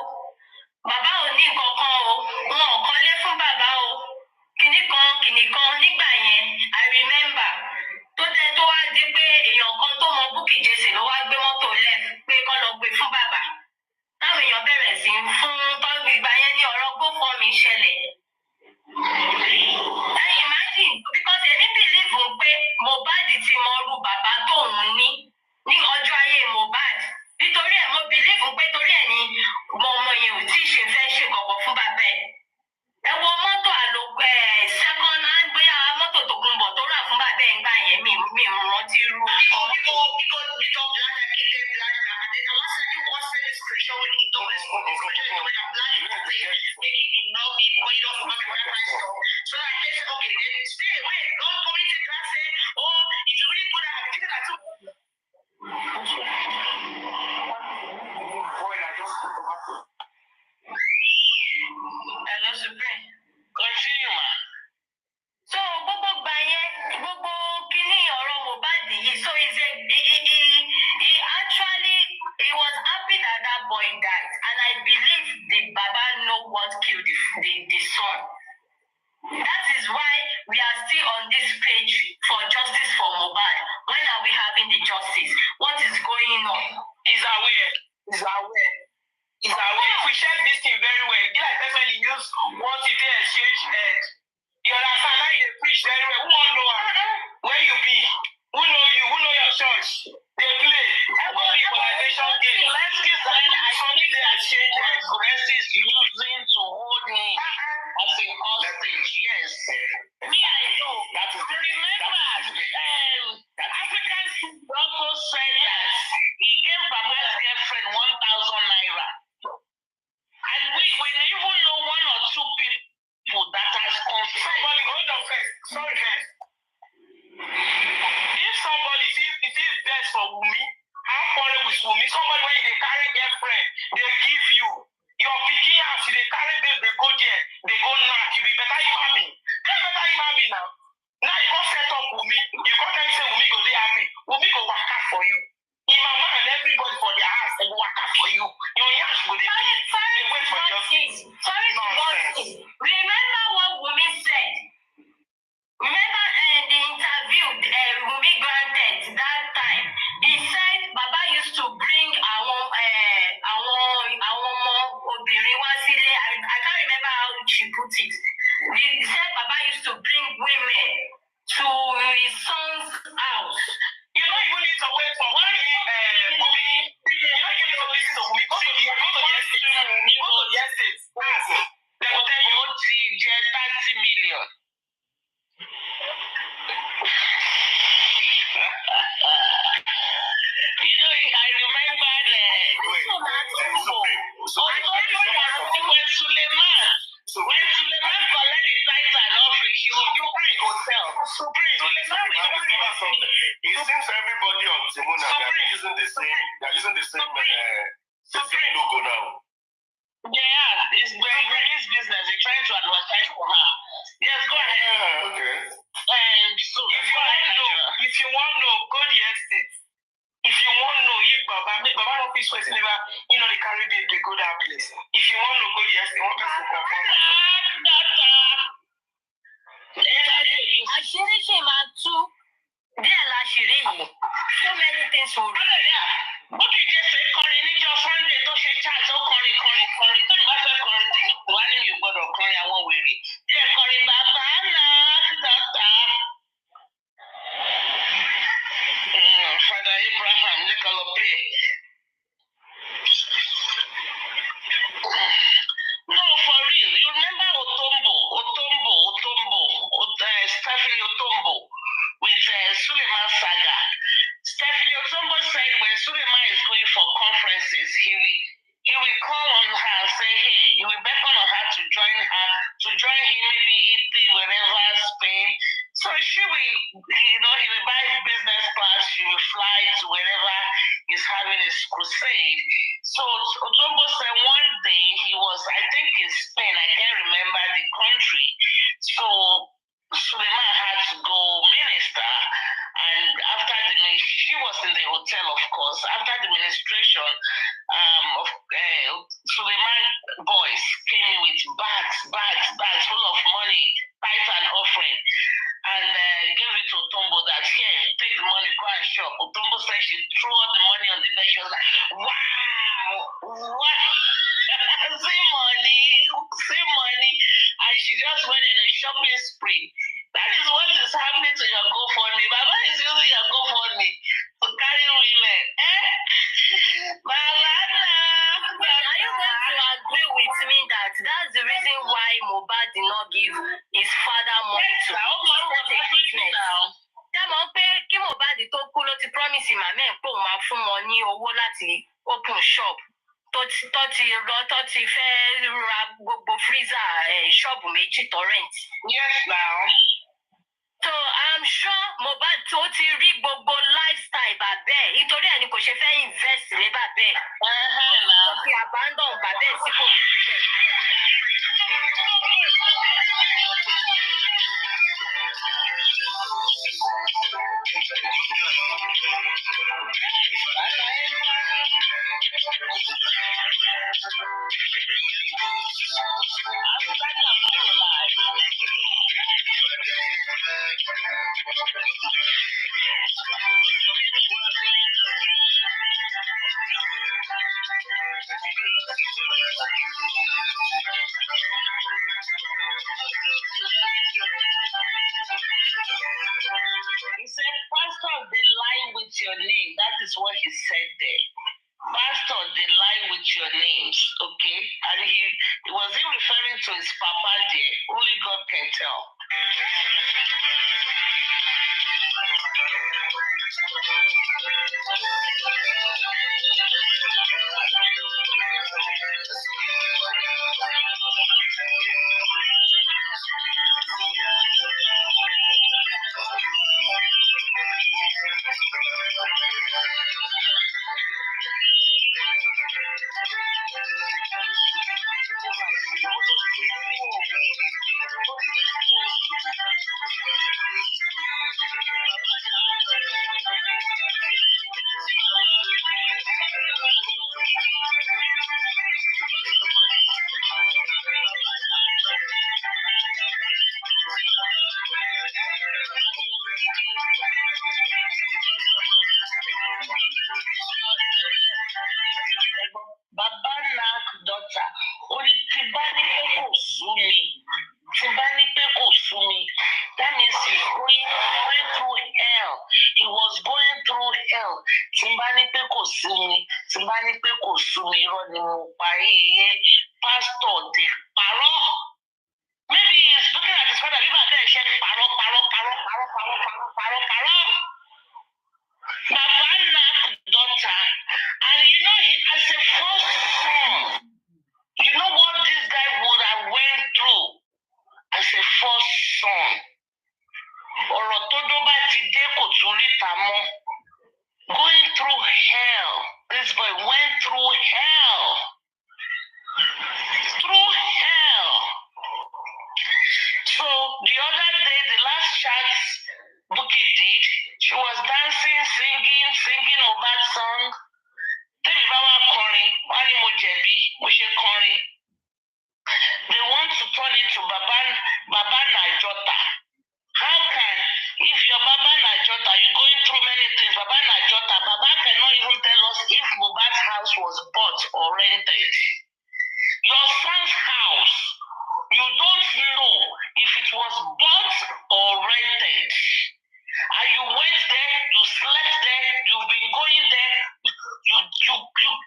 Bàbá ò ní nǹkan kan o. Wọn ò kọ́lé fún bàbá o. Kìnìkan nígbà yẹn I remember. Tó wá di pé èèyàn kan tó mọ Bukky Jesse ló wá gbé mọ́tò lẹ̀ pé kọ́ lọ gbé fún bàbá. Táwọn èèyàn bẹ̀rẹ̀ sí ń fún tọ́jú ìgbà yẹn ní ọ̀rọ̀ GoFundMe ṣẹlẹ̀. Imagine because èmi believe pé Mohbad ti mọ irú bàbá tóun ní ọjọ́ ayé Mohbad. Nítorí ẹ̀ mo believe pé torí ẹ̀ ni ọmọ yẹn ò tí ì ṣe fẹ́ ṣe kọ̀kọ̀ fún bàbá ẹ̀. Ẹ wo mọ́tò second hand bóyá mọ́tò tó kún bọ̀ tó rà fún bàbá ẹ̀ ń gbà yẹn mi rántí irú. Hello, Supreme. Continue, ma. So, gbogbo kini ọ̀rọ̀ Mohbad yìí, so he was happy that boy died, and I believe the Baba know what killed the son. That is why we are still on this page for justice for Mohbad. When are we having the justice? What is going on? He's aware. If we check this thing very well, it's like that's when he use what if they exchange head. You understand? Now they preach very well. Who won't know where you be? Who know you? Who know your church? They play. Every equalization game. Let's get something they exchange head. Guresi is using to hold him as a hostage. Yes. Me, I know. Remember, African also said that he gave Baba's girlfriend 1,000 naira. And we even know one or two people that has confessed. Somebody, hold on first. Sorry, first. If somebody, it is best for Wumi, how quarrel with Wumi, somebody when they carry girlfriend, they give you. Your picking house, they carry babe, they go there, they go knock. You be better human being. Better human being now. Now you go set up Wumi, you go tell me say Wumi go dey happy. Wumi go work out for you. In my mind and everybody for their house, they go work out for you. Your yash go dey pay. They wait for justice. Sorry to justice. Remember what Wumi said. Remember the interview Wumi granted that time. He said Baba used to bring àwọn ọmọ obìnrin wá sílé. I can't remember how she put it. He said Baba used to bring women to his son's house. You don't even need to wait for Wumi. You don't even need to listen to Wumi. Go to the estate. Ask. They will tell you. Ó ti jẹ 30 million. When Suleiman collect the tithes and offering, she will do bring hotel. It seems everybody on Timona they're using the same logo now. Yeah, it's Grace's business. They're trying to advertise for her. Yes, go ahead. Okay. And so if you want to know, go the estate. If you want to know, if Baba no peace person never, they carry they go that place. If you want to go the estate, one person confirm. Àṣírí ṣì máa tú díẹ̀ láṣìírí yìí. So many things will reveal. Bó kì í jẹ́ pé kọrin níjọ́ Sunday tó ṣe chat ó kọrin. Tó ní bá fẹ́ kọrin tèmi kò wá ní mi ò gbọ́dọ̀ kọrin àwọn wèrè. Díẹ̀ kọrin bàbá náà dọ́tà. Father Abraham ní kan lọ pray. No, for real. You remember Otombo, Stephanie Otombo with Suleiman Saga. Stephanie Otombo said when Suleiman is going for conferences, he will call on her and say, hey, he will beckon on her to join him, maybe Italy, wherever, Spain. So she will, he will buy business class, she will fly to wherever he's having his crusade. So Otombo said one day he was, I think in Spain, I can't remember the country. So Suleiman had to go minister. And after she was in the hotel, of course. After the ministration, of Suleiman boys came in with bags full of money, tithe and offering, and gave it to Otombo that here, take the money, go and shop. Otombo said she threw all the money on the bed. She was like, wow, what? See money. And she just went in a shopping spree. That is what is happening to your GoFundMe. Baba is using your GoFundMe to carry women. Baba, Are you going to agree with me that that's the reason why Mohbad did not give his father money to start a business? Tẹ́mọ̀ pé kí Mohbad tó kú ló ti promise màmá ẹ̀ pé òun máa fún wọn ní owó láti open shop tó ti fẹ́ ra gbogbo freezer ṣọ́ọ̀bù méjì tó rent. Yes, now. So I'm sure Mohbad tó ti rí gbogbo lifestyle bàbẹ́ nítorí ẹ̀ ni kò ṣe fẹ́ invest ní bàbẹ́. Ó ti abandon bàbẹ́ sí kò ní sílẹ̀. He said, Pastor, they lie with your name. That is what he said there. Pastor, they lie with your names, okay? And he wasn't referring to his papa there. Only God can tell. Baba Nak daughter, only Tibani Peko Sumi. Tibani Peko Sumi. That means he's going through hell. He was going through hell. Tibani Peko Sumi. Tibani Peko Sumi. Pastor de Paro. Maybe he's looking at his father. Maybe there said Paro. Baba Nak daughter. And he has a first son. first son. Ọ̀rọ̀ tó dó bá ti dé kò tún ríta mọ́. Going through hell. This boy went through hell. Through hell. So the other day, the last chat Bukky did, she was dancing, singing Mohbad song. Tẹ́mi bá wá kọrin, wá ní mo jẹ̀bi, mo ṣe kọrin. They want to turn it to Baba Najota. How can, if your Baba Najota, you're going through many things, Baba Najota, Baba cannot even tell us if Mohbad's house was bought or rented. Your son's house, you don't know if it was bought or rented. And you went there, you slept there, you've been going there, you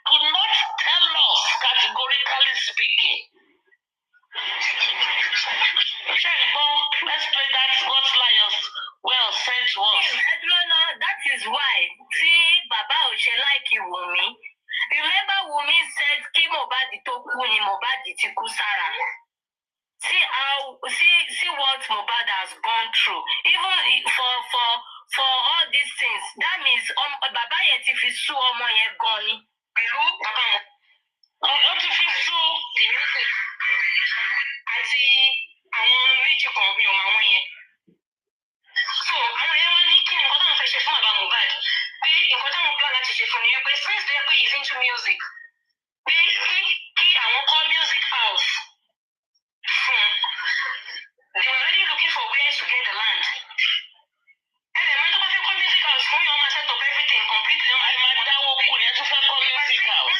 could not tell us, categorically speaking. Let's play that What Lions well sent to us. Edrona, that is why, see, Baba Oshe like you, Wumi. Remember Wumi said, Ki Mohbad tó kú ni Mohbad ti kú sára. See what Mohbad has gone through. Even for all these things, that means Baba yẹn ti fi sú ọmọ yẹn gan ni. Pẹ̀lú bàbá wọn. Ó ti fi sú the music. Àti àwọn méjì kan bí ọmọ àwọn yẹn. So àwọn yẹn wá ní kí nǹkan táwọn fẹ́ ṣe fún bàbá Mohbad. Pé nǹkan táwọn plan láti ṣe fún ni wípé since they are is into music. Pé kí àwọn kọ́ music house. They were already looking for ways to get the land. And then when they call music house, for me, I set up everything completely. I'm a dawo kunya to call music house.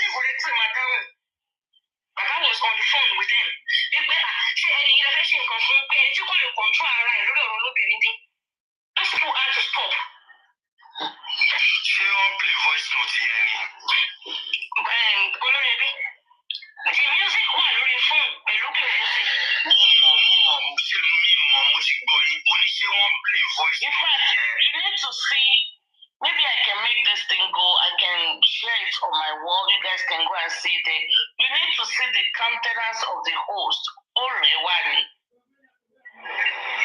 Baba was on the phone with them. Ṣé ẹni ilé fẹ́ ṣe nǹkan fún pé ẹni tí kò lè control ara ẹ̀ lórí ọ̀rọ̀ lóbìnrin dín? Those people had to stop. Ṣé wọ́n play voice note yẹn ni? Olórí ẹbí. The music wà lórí phone pẹ̀lú kí o ṣe. Mo ṣe mo ti gbọ́ yín. Mo ní ṣé wọ́n play voice In note fact, yẹn? you need to see, maybe I can make this thing go, I can share it on my wall, you guys can go and see it. You need to see the countenance of the host, Orewani.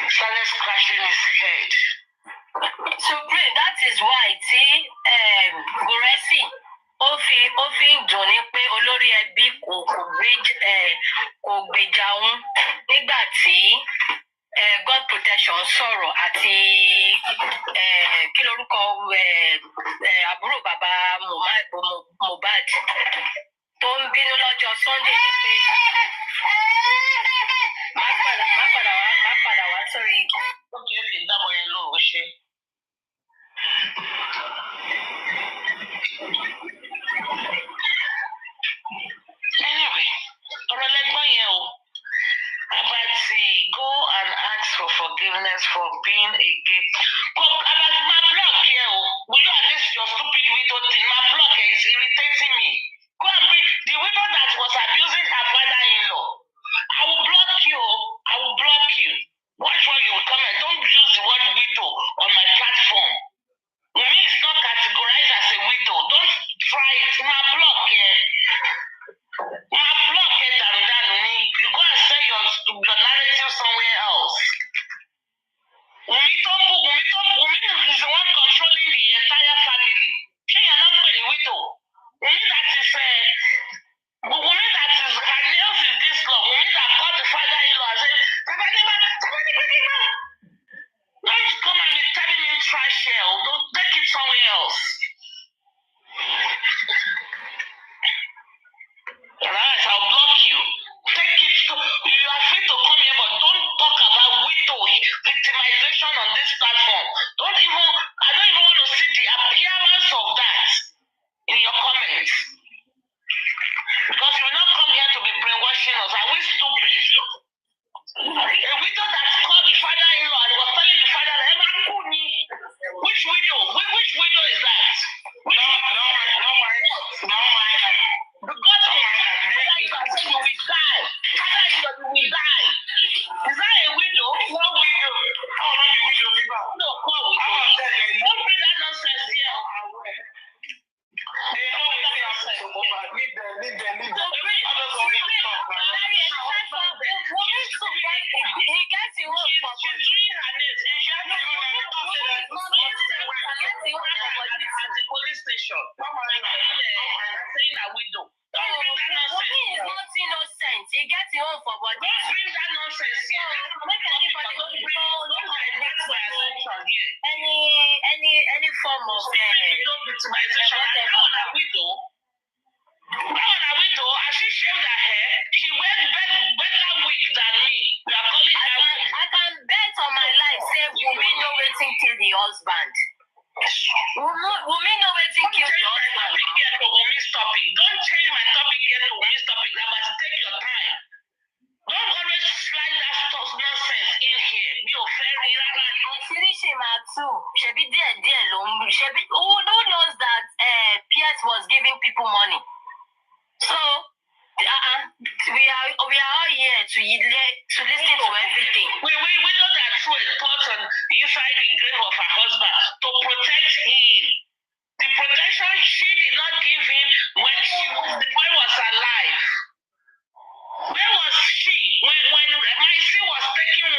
Started scratching his head. So that is why Guresi ó fi ń dùn ní pé olórí ẹbí kò gbèjà òun nígbà tí God protection sọ̀rọ̀ àti kí lorúkọ àbúrò bàbá Mohbad tó ń bínú lọ́jọ́ Sunday ní pé má padà wá sórí. Ó kì í fi dábọ̀ yẹn lóòó ṣe. Anyway, ọ̀rọ̀ lẹ́gbọ́n yẹn o. Abati, go and ask for forgiveness for being a gay. Abati, my block here o. Will you at least your stupid widow thing? My block here is irritating me. Go and bring the widow that was abusing her father-in-law. I will block you. I will block you. Watch where you will come and don't use the word widow on my platform. Wumi is not categorized as a widow. Don't try it. My block here. My block here, Dan. You go and sell your narrative somewhere else. Wumi is the one controlling the entire family. She is not a widow. Wumi that is her nails is this long. Wumi that called the father-in-law and said, don't come and be telling me trash here. Don't take it somewhere else. Alright, I'll block you. Take it. You are free to come here, but don't talk about widow victimization on this platform. I don't even want to see the appearance of that in your comments. Because you will not come here to be brainwashing us. Are we stupid? A widow that called the father-in-law and was telling the father that which widow? Which widow is that? No mind. Because father-in-law said you will die. Father-in-law, you will die. Is that a widow? No widow. How about the widow? No, call getting one for body. She's doing her nails. She's getting one for body at the police station. Saying a widow. Don't bring that nonsense. Wumi is not innocent. He gets his own for body. Don't bring that nonsense here. Make anybody don't divert my attention here. any form of victimization. That one a widow. As she shaved her hair, she wears better wig than me. We are calling her. I can bet on my life say Wumi know wetin kill the husband. Wumi know wetin kill the husband. Don't change my topic here to Wumi's topic. That must take your time. Don't always slide that stuff nonsense in here. Be offering. Finish him at two. Shebi there long. Who knows that PS was giving people money? So we are all here to listen to everything. We know that through a person inside the grave of her husband to protect him. The protection she did not give him when the boy was alive. Where was she when my son was taking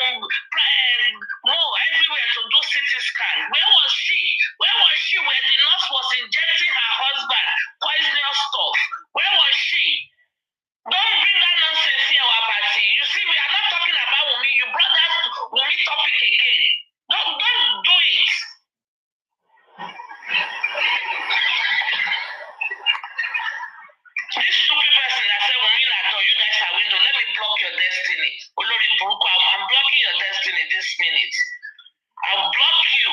more everywhere to do CT scan? Where was she? Where was she when the nurse was injecting her husband poisonous stuff? Where was she? Don't bring that nonsense here, Wabati. You see, we are not talking about Wumi. You brought that Wumi topic again. Don't do it. This stupid person that said Wumi Nato, you guys are window. Let me block your destiny. Olori Buruku, I'm blocking your destiny this minute. I'll block you.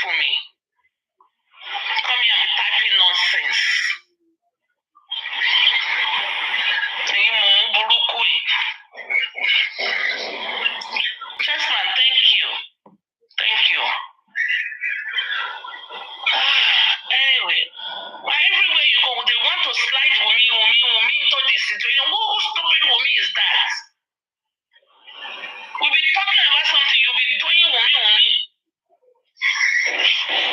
For me. Come here and typing nonsense. Chessman, thank you. Anyway, everywhere you go, they want to slide Wumi into this situation. Who stupid Wumi is that? We'll be talking about something, you'll be doing Wumi.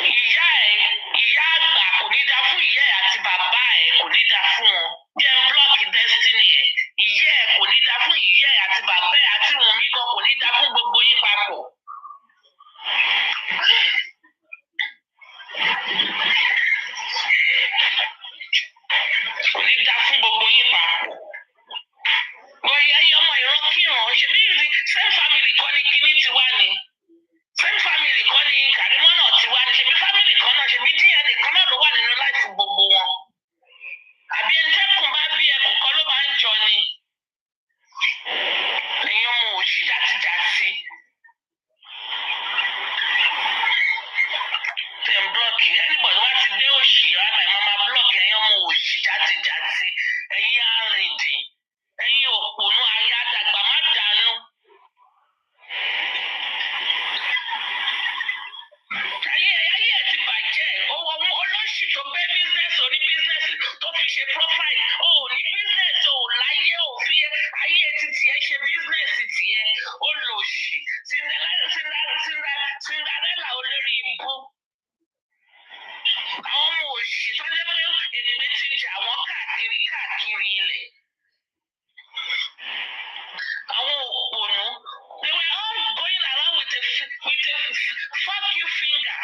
Ìyá àgbà kò ní dá fún ìyá ẹ̀ àti bàbá ẹ̀ kò ní dá fún wọn. Jẹ́ ń blọ́ọ̀kì destiny ẹ̀. Ìyá ẹ̀ kò ní dá fún ìyá ẹ̀ àti bàbá ẹ̀ àti Wùmí gan kò ní dá fún gbogbo yín papọ̀. Kò ní dá fún gbogbo yín papọ̀. Bọ̀yá ẹ̀yin ọmọ ìran kíran ṣe bí same family kọ́ ni kíní tiwa ni. Same family kọ́ ni Kàrímọ́ náà tiwa ni. Ṣebí family kan náà ṣebí DNA kan náà ló wà nínú láìfù gbogbo wọn. Àbí ẹni tẹ́kùn bá bí ẹkùn kan ló máa ń jọ ni. Ẹ̀yin ọmọ òṣì játijàti. Dem block anybody wá ti dé òṣì ọ̀nà ìmọ̀má block ẹ̀yin ọmọ òṣì játijàti. Ẹ̀yin arìndìn. Ẹ̀yin òpònú ayé àdàgbà má dànù. Ayé ẹ̀ ti bàjẹ́. Olóṣì tó gbé bísínẹ́sì oní bísínẹ́sì tó fi ṣe profile. O ò ní bísínẹ́sì o láyé ò fi ayé ti tiẹ̀ ṣe bísínẹ́sì tiẹ̀. Olóṣì. Cinderella olórí ìbú. Àwọn ọmọ òṣì tó jẹ́ pé èpè ti jà wọ́n káàkiri ilẹ̀. Àwọn òpònú. They were all going around with a fuck you finger.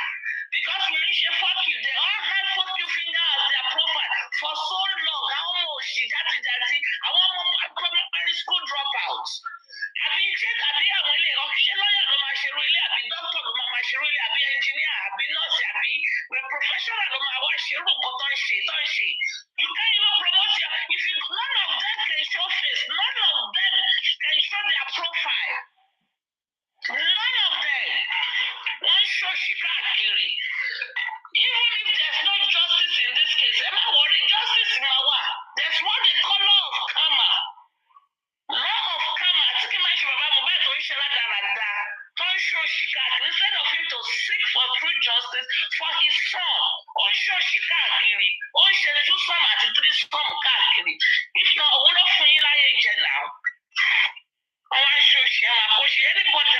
Because when they say fuck you, they all had fuck you finger as their profile for so long. Àwọn ọmọ òṣì játijàti. Àwọn ọmọ primary school dropouts. Àbí àwọn ilé ọ̀ṣẹ́ lọ́yà ló máa ṣerú ilé àbí dókítà ló máa ṣerú ilé àbí ẹnjìníà àbí nọ́ọ̀sì àbí professional ló máa wá ṣerú nǹkan tó ń ṣe. You can't even promote none of them can show face. None of them can show their profile. None of them. Wọ́n ṣòṣì káàkiri. Even if there's no justice in this case, ẹ má worry, justice máa wà. There's what they call law of karma. Law of karma, tí kì í máa ṣe bàbá Mohbad tó ń ṣe rádaràda, tó ń ṣòṣì káàkiri. Instead of him to seek for true justice for his son, ó ń ṣòṣì káàkiri. Ó ń ṣe 2 àti 3 káàkiri. If not, òun ló fún yín láyé jẹ náà. Anybody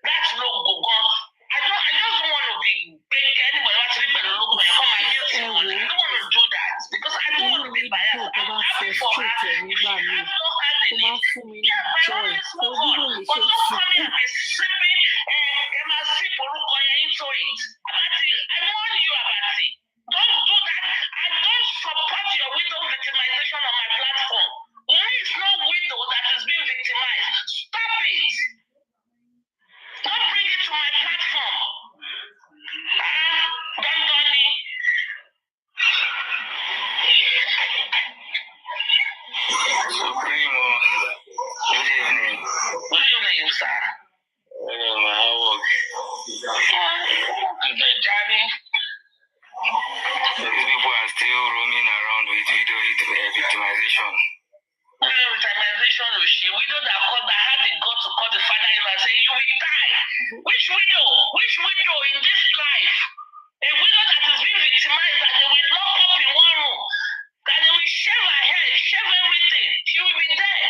that's no go I just don't want to be big. Anybody wants to be come and mute someone. I don't want to do that because I don't want to be biased. I'm happy for her. She has no hand in it. Yeah, by all means, move on. But don't come here and be sipping into it. I warn you, Abati. Don't do that. I don't support your widow victimization on my platform. Wumi is no widow that is being victimized. Stop it. Don't bring it to my platform. Dondoni. Supremo. Good evening. Good evening, sir. How work? Good Johnny. People are still roaming around with widow victimization. Victimization of she widow that had the guts to call the father-in-law and say, you will die. Which widow? Which widow in this life? A widow that is being victimized, that they will lock up in one room, that they will shave her hair, shave everything. She will be dead.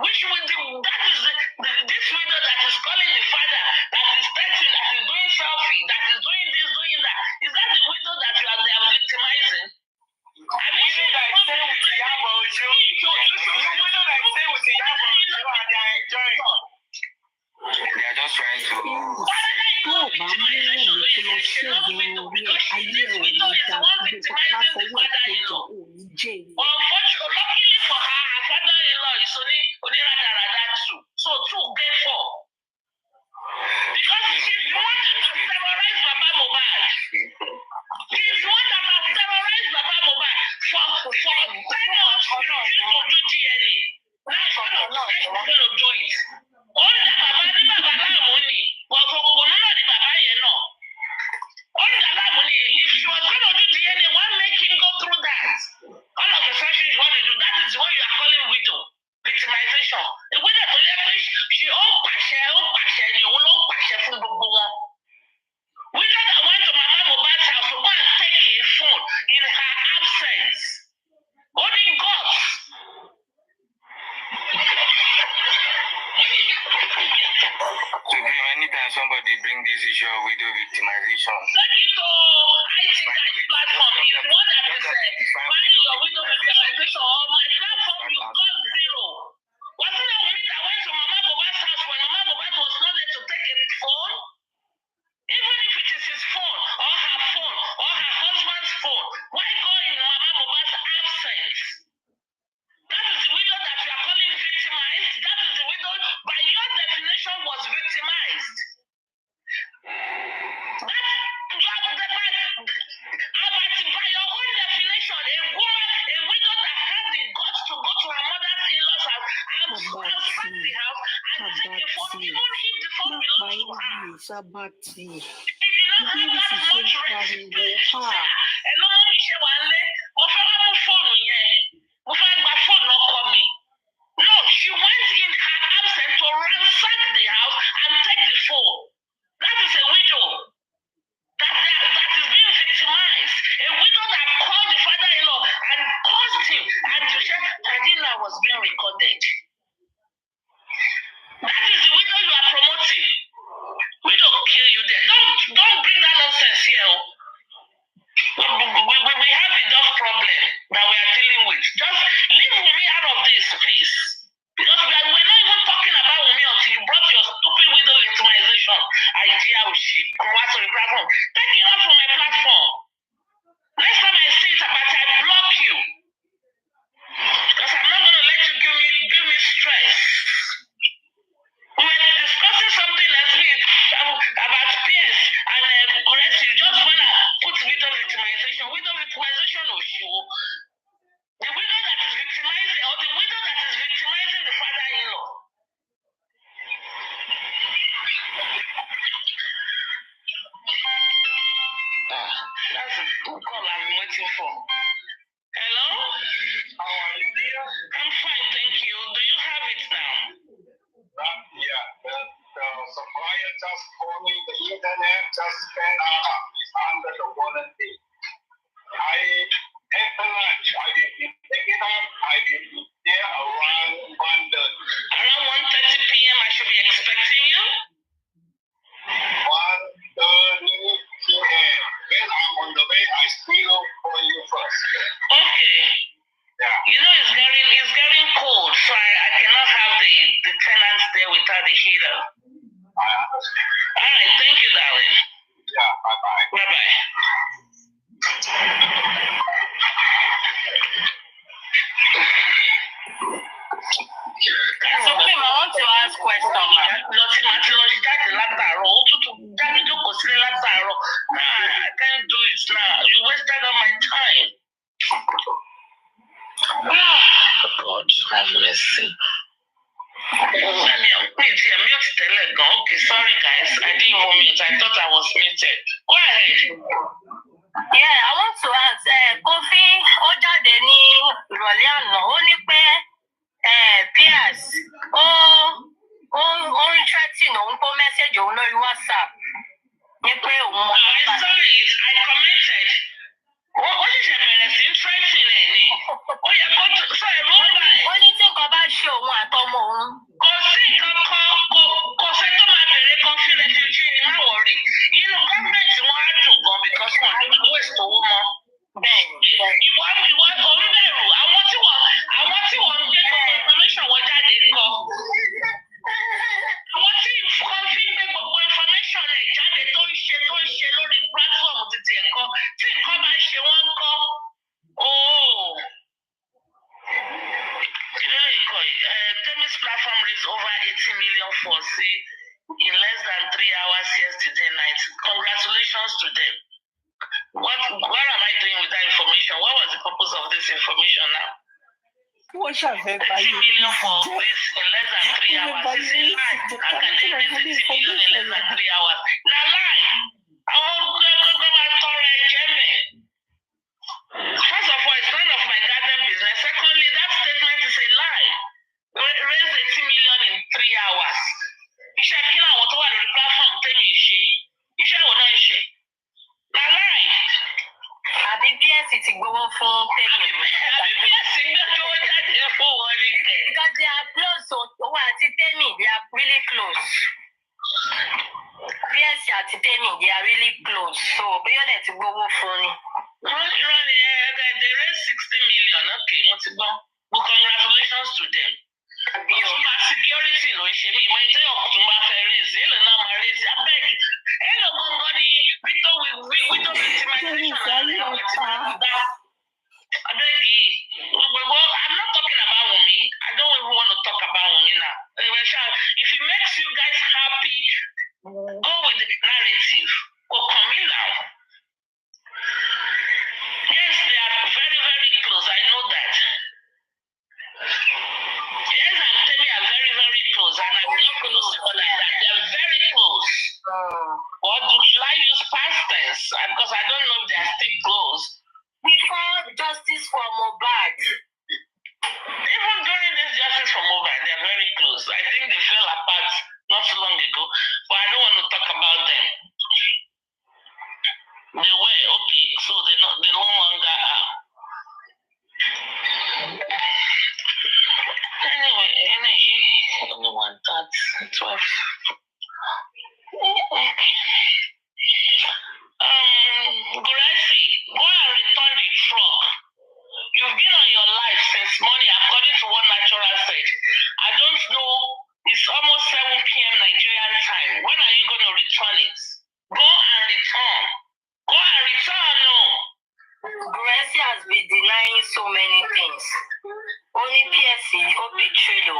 Which widow? That is this widow that is calling the father, that is texting, that is doing selfie, that is doing this, doing that. Is that the widow that they are victimizing? I mean, you know that I stay with the Yabo, They are just trying to. Luckily for her, her father-in-law is only rada too. So two get four. Because she's the one that has terrorized Baba Mohbad. She's the one that has terrorized Baba Mohbad for 10 months to do DNA. That's how she's going to do it. Only Baba ni Baba Lamoni, but for Konuno ni Baba Yeno. Only Lamoni, if she was going to do DNA, why make him go through that? All of a sudden, she's going to do that. Is what you are calling widow victimization. The widow to let she own passion, you own passion from the woman. Widow that went to Mama Mohbad's house to go and take his phone in her absence. Only God. Today, anytime somebody bring this issue of widow victimization, Take it to IT platform. Is one that is finding your widow victimization or my platform you got zero. Wasn't that woman that went to Mama Mohbad's house when Mama Mohbad was not there to take a phone? Even if it is his phone or her phone or her husband's phone, why go in Mama Mohbad's absence? That is the widow that you are calling victimized. That is the widow, by your definition, was victimized. By your own definition, a widow that has the guts to go to her mother's in-laws house and pack the house and take the phone, even if the phone belongs to her. She did not have that much respect. And no one is here one day. No, she went in her absence to ransack the house and take the phone. That is a widow that is being victimized. A widow that called the father-in-law and caused him and to say, Adina was being recorded. That is the widow you are promoting. We don't kill you there. Don't bring that nonsense here. We have enough problem that we are dealing with. Just leave me out of this, please. Because we're not even talking about me until you brought your stupid widow victimization idea of shit. Take it off from my platform. Next time I see it about I block you. Because I'm not going to let you give me stress. We were discussing something else about peers and you just want to put widow victimization. Widow victimization of you. The widow that is victimizing or the widow that is victimizing the father-in-law. That's the call I'm waiting for. Hello? How are you? I'm fine, thank you. Do you have it now? Yeah, the supplier just told me the internet just went out. It's under the warranty. I ate lunch. I didn't pick it up. I didn't there around 1:30. Around the heater. All right, thank you, darling. Yeah, bye-bye. Bye-bye. So, Kim, I want to ask question. Lọ sí màá ti lọ jáde látàárọ̀, ó tútù jáde jókòó sílé látàárọ̀. I can't do it now. You wasted all my time. God, have mercy. Okay, sorry guys. I didn't want mute. I thought I was muted. Go ahead. Yeah, I want to ask. Kofi, ó jáde ní ìrọ̀lẹ́ àná, ó ní pé Piers, ó ń threaten òun kó message òun lórí WhatsApp ní pé òun mọ̀. I saw it. I commented. Ó ṣẹ̀ṣẹ̀ bẹ̀rẹ̀ sí threatening ẹ̀ ni. Ó yẹ kó sọ ẹ̀rọ ọ̀gá ẹ̀. Ó ní tí nǹkan bá ṣe òun àtọmọ òun. Kò sí nǹkan kan, kò fẹ́ tó máa bèrè kan fún refugee ni má wọ̀rí. Inú gọ́ọ̀mẹ̀ntì wọn á dùn gan because wọn ló ń waste owó mọ́. Ìwọ òun bẹ̀rù àwọn tí wọ́n ń gbé gbogbo information wọn jáde kọ. Àwọn tí nǹkan fi ń gbé gbogbo information ẹ̀ jáde tó ń ṣe lórí platform títí ẹ̀kọ́ tí nǹkan bá ṣe wọ́n ń kọ́. Temi's platform raised over 80 million for C in less than 3 hours yesterday night. Congratulations to them. What am I doing with that information? What was the purpose of this information now? 80 million for this in less than 3 hours. It's a lie. How can they raise 80 million in less than 3 hours? Now lie. First of all, it's none of my goddamn business. Secondly, that statement is a lie. Raise 80 million in 3 hours. Iṣẹ́ kí làwọn tó wà lórí platform tẹ́mi ṣe? Iṣẹ́ wo náà ń ṣe? Na lie. Àbí PS ti gbowó fún Tẹ́mi. Àbí PS gbẹ́jọ́ jáde fún wọn ni kẹ̀. Because they are close, so òun àti Tẹ́mi, they are really close. PS àti Tẹ́mi, they are really close. So bí ó dẹ̀ ti gbowó fún ni. Wọ́n ti rán ni they raise 60 million. Okay, wọ́n ti gbọ́. But congratulations to them. Ọ̀túnba security ló ń ṣe mí. Ìmọ̀ ìtẹ́ ọ̀túnba fẹ́ raise. Èlò náà máa raise. Abeg, èlò gangan ni Victor victimization rẹ̀ àwọn ti máa dá. Abeg yìí, I'm not talking about Wunmi. I don't even want to talk about Wunmi now. If it makes you guys happy, go with the narrative. Go come in now. Yes, they are very, very close. I know that. Yes, and Temi are very, very close, and I'm not going to say like that. They're very close. Or should I use past tense? Because I don't know if they are still close. Before justice for Mohbad. Even during this justice for Mohbad, they are very close. I think they fell apart not so long ago, but I don't want to talk about them. They were okay, so they no longer are. Anyway, only 1:12. Okay. Gracie, go and return the truck. You've been on your life since morning, according to what Natural said. I don't know. It's almost 7 p.m. Nigerian time. When are you going to return it? Go and return. Go and return, no. Gracie has been denying so many things. Only PSC, ó betray o.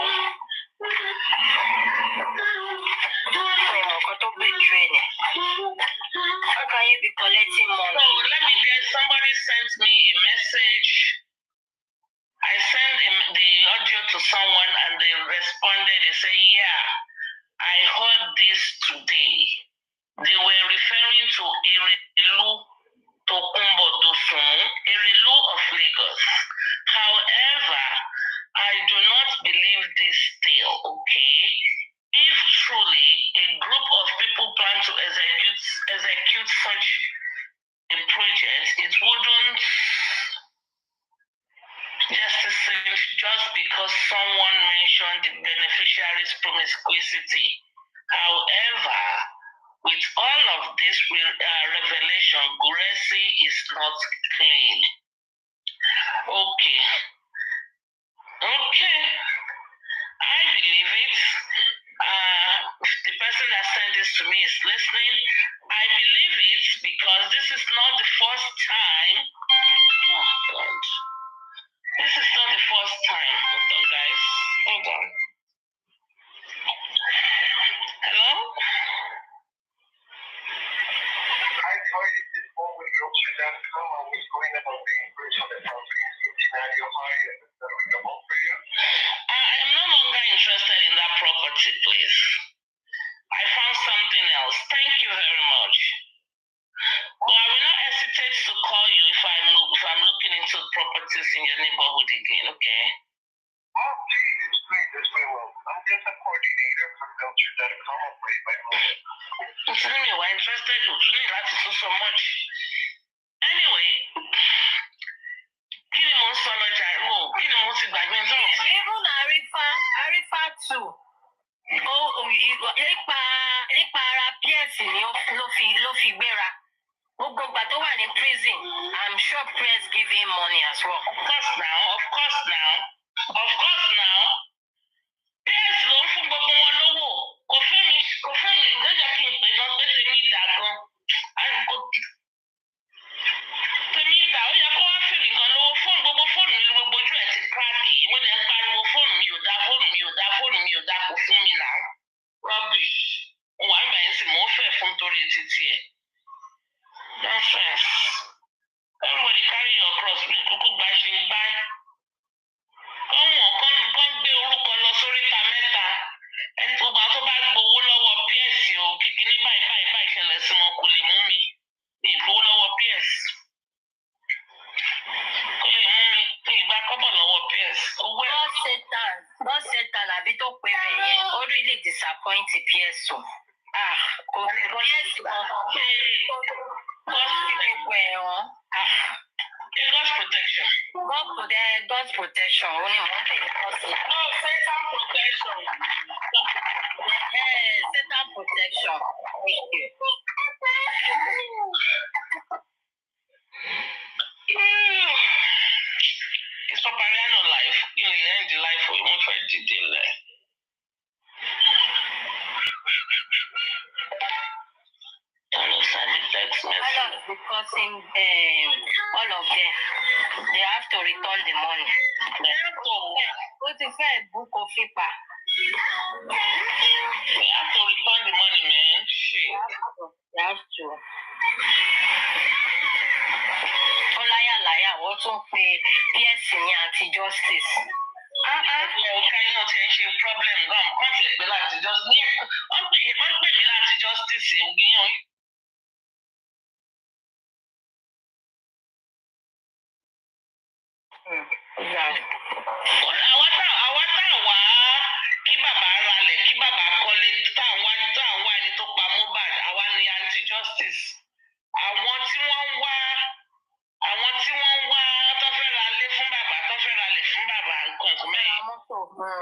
How can you be collecting money? So let me guess, somebody sent me a message. I sent the audio to someone and they responded. They say, yeah, I heard this today. They were referring to Erelu Tokumbo Dosun, Erelu of Lagos. However, I do not believe this tale, okay? If truly a group of people plan to execute such a project, it wouldn't just because someone mentioned the beneficiary's promiscuity. However, with all of this revelation, Gracie is not clean. Okay. I believe it. if the person that sent this to me is listening, I believe it because this is not the first time. Oh, God. This is not the first time. Hold on, guys. Hold on. Hello? I targeted this one with Realtor.com. I was going about the increase on the property scenario high and the home for you. I am no longer interested in that property, please. I found something else. Thank you very much. Well, I will not hesitate to call you if I'm looking into properties in your neighborhood again, okay? Oh, geez, it's great. That's very well. I'm just a coordinator for Realtor.com. I'll break my home. Considering you were interested, you really like to do so much. Anyway, kí ni mo ń sọ lọ́jà ìwò? Kí ni mo ti gbàgbé náà? Even Arifa too. Nípa ara PS ni ló fi gbéra. Gbogbo ìgbà tó wà ní prison, I'm sure PS give him money as well. Of course now. PS ló ń fún gbogbo wọn lówó. Kò fẹ́ mi lọ́jọ́ kí n pè gan pé tèmi dà gan. Tèmi dà ó yẹ kó wá fèmí gan lówó fóònù gbogbo fóònù mi gbogbo ojú ẹ̀ ti kíráàkì. Mo dẹ̀ ń pariwo fóònù mi ò dá kò fún mi náà. Rubbish. Wà á bẹ̀rẹ̀ sí mò ń fẹ́ fún torí títí ẹ̀. Nonsense. Everybody carry your cross bí kúkú gba ṣe ń gbá. Kán gbé orúkọ lọ sórí ìta mẹ́ta. Ẹni tó bá gbowó lọ́wọ́ PS o kíkiní báyìí ṣẹlẹ̀ sí wọn kò lè mú mi. Ní ìgbowó lọ́wọ́ PS. Kò lè mú mi. Ní ìgbà kọ́bọ̀ lọ́wọ́ PS. Owó ẹ̀. God Satan àbí tó pé rẹ̀ yẹn, ó really disappoint PS o. Kò ní PS kan. God's protection. God's protection. Ó ní mò ń pè ní kọ́sì. No, Satan protection. Satan protection. Thank you. It's Papariano life. In the end, the life we won't find detail there. Understand the text message. Because all of them, they have to return the money. They have to. Ó ti fẹ́ book coffee pa. They have to return the money, man. Shit. They have to. Ó láyà wọ́n tún pe PS ní anti-justice. Káyọ̀ ti ń ṣe problem gan. Wọ́n ti pè láti justice. Wọ́n pè mí láti justice ògìyàn. Àwa tá wá kí bàbá ralẹ̀ kí bàbá kọ́lé tá wá ẹni tó pa Mohbad àwa ni anti-justice. Àwọn tí wọ́n ń wá tó fẹ́ ralé fún bàbá nǹkan kò mẹ́rin.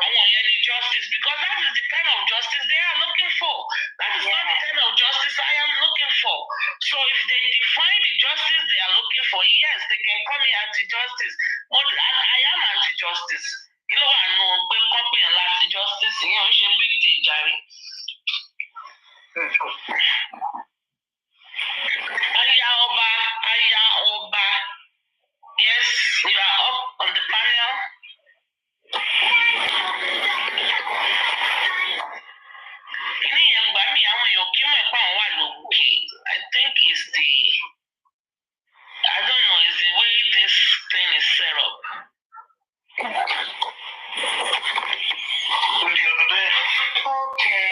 Àwọn yẹn ni justice because that is the kind of justice they are looking for. That is not the kind of justice I am looking for. So if they define the justice they are looking for, yes, they can call me anti-justice. But I am anti-justice. Kí ló wà nù pé kọ́pìyàn láti justice yẹn ó ṣe big deal jàre. Aya ọba. Yes, you are up on the panel. Kìnìún yẹn gbà mí àwọn èèyàn kí mọ̀ ẹ̀pọ̀ àwọn wà lókè. I think it's I don't know, it's the way this thing is set up. The other day. Okay.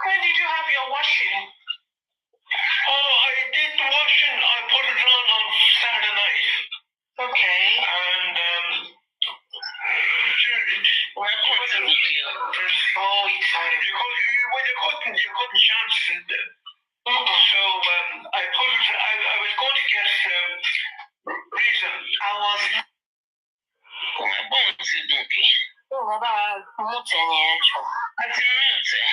When did you have your washing? Oh, I did the washing. I put it on Saturday night. Okay. And We're putting it here. Oh, it's fine. when you couldn't chance it. So I put it. I was going to get reason. I was. My bones is okay. Wọ́n bá mú tẹ̀yìn ẹ̀ jọ. I didn't mute it.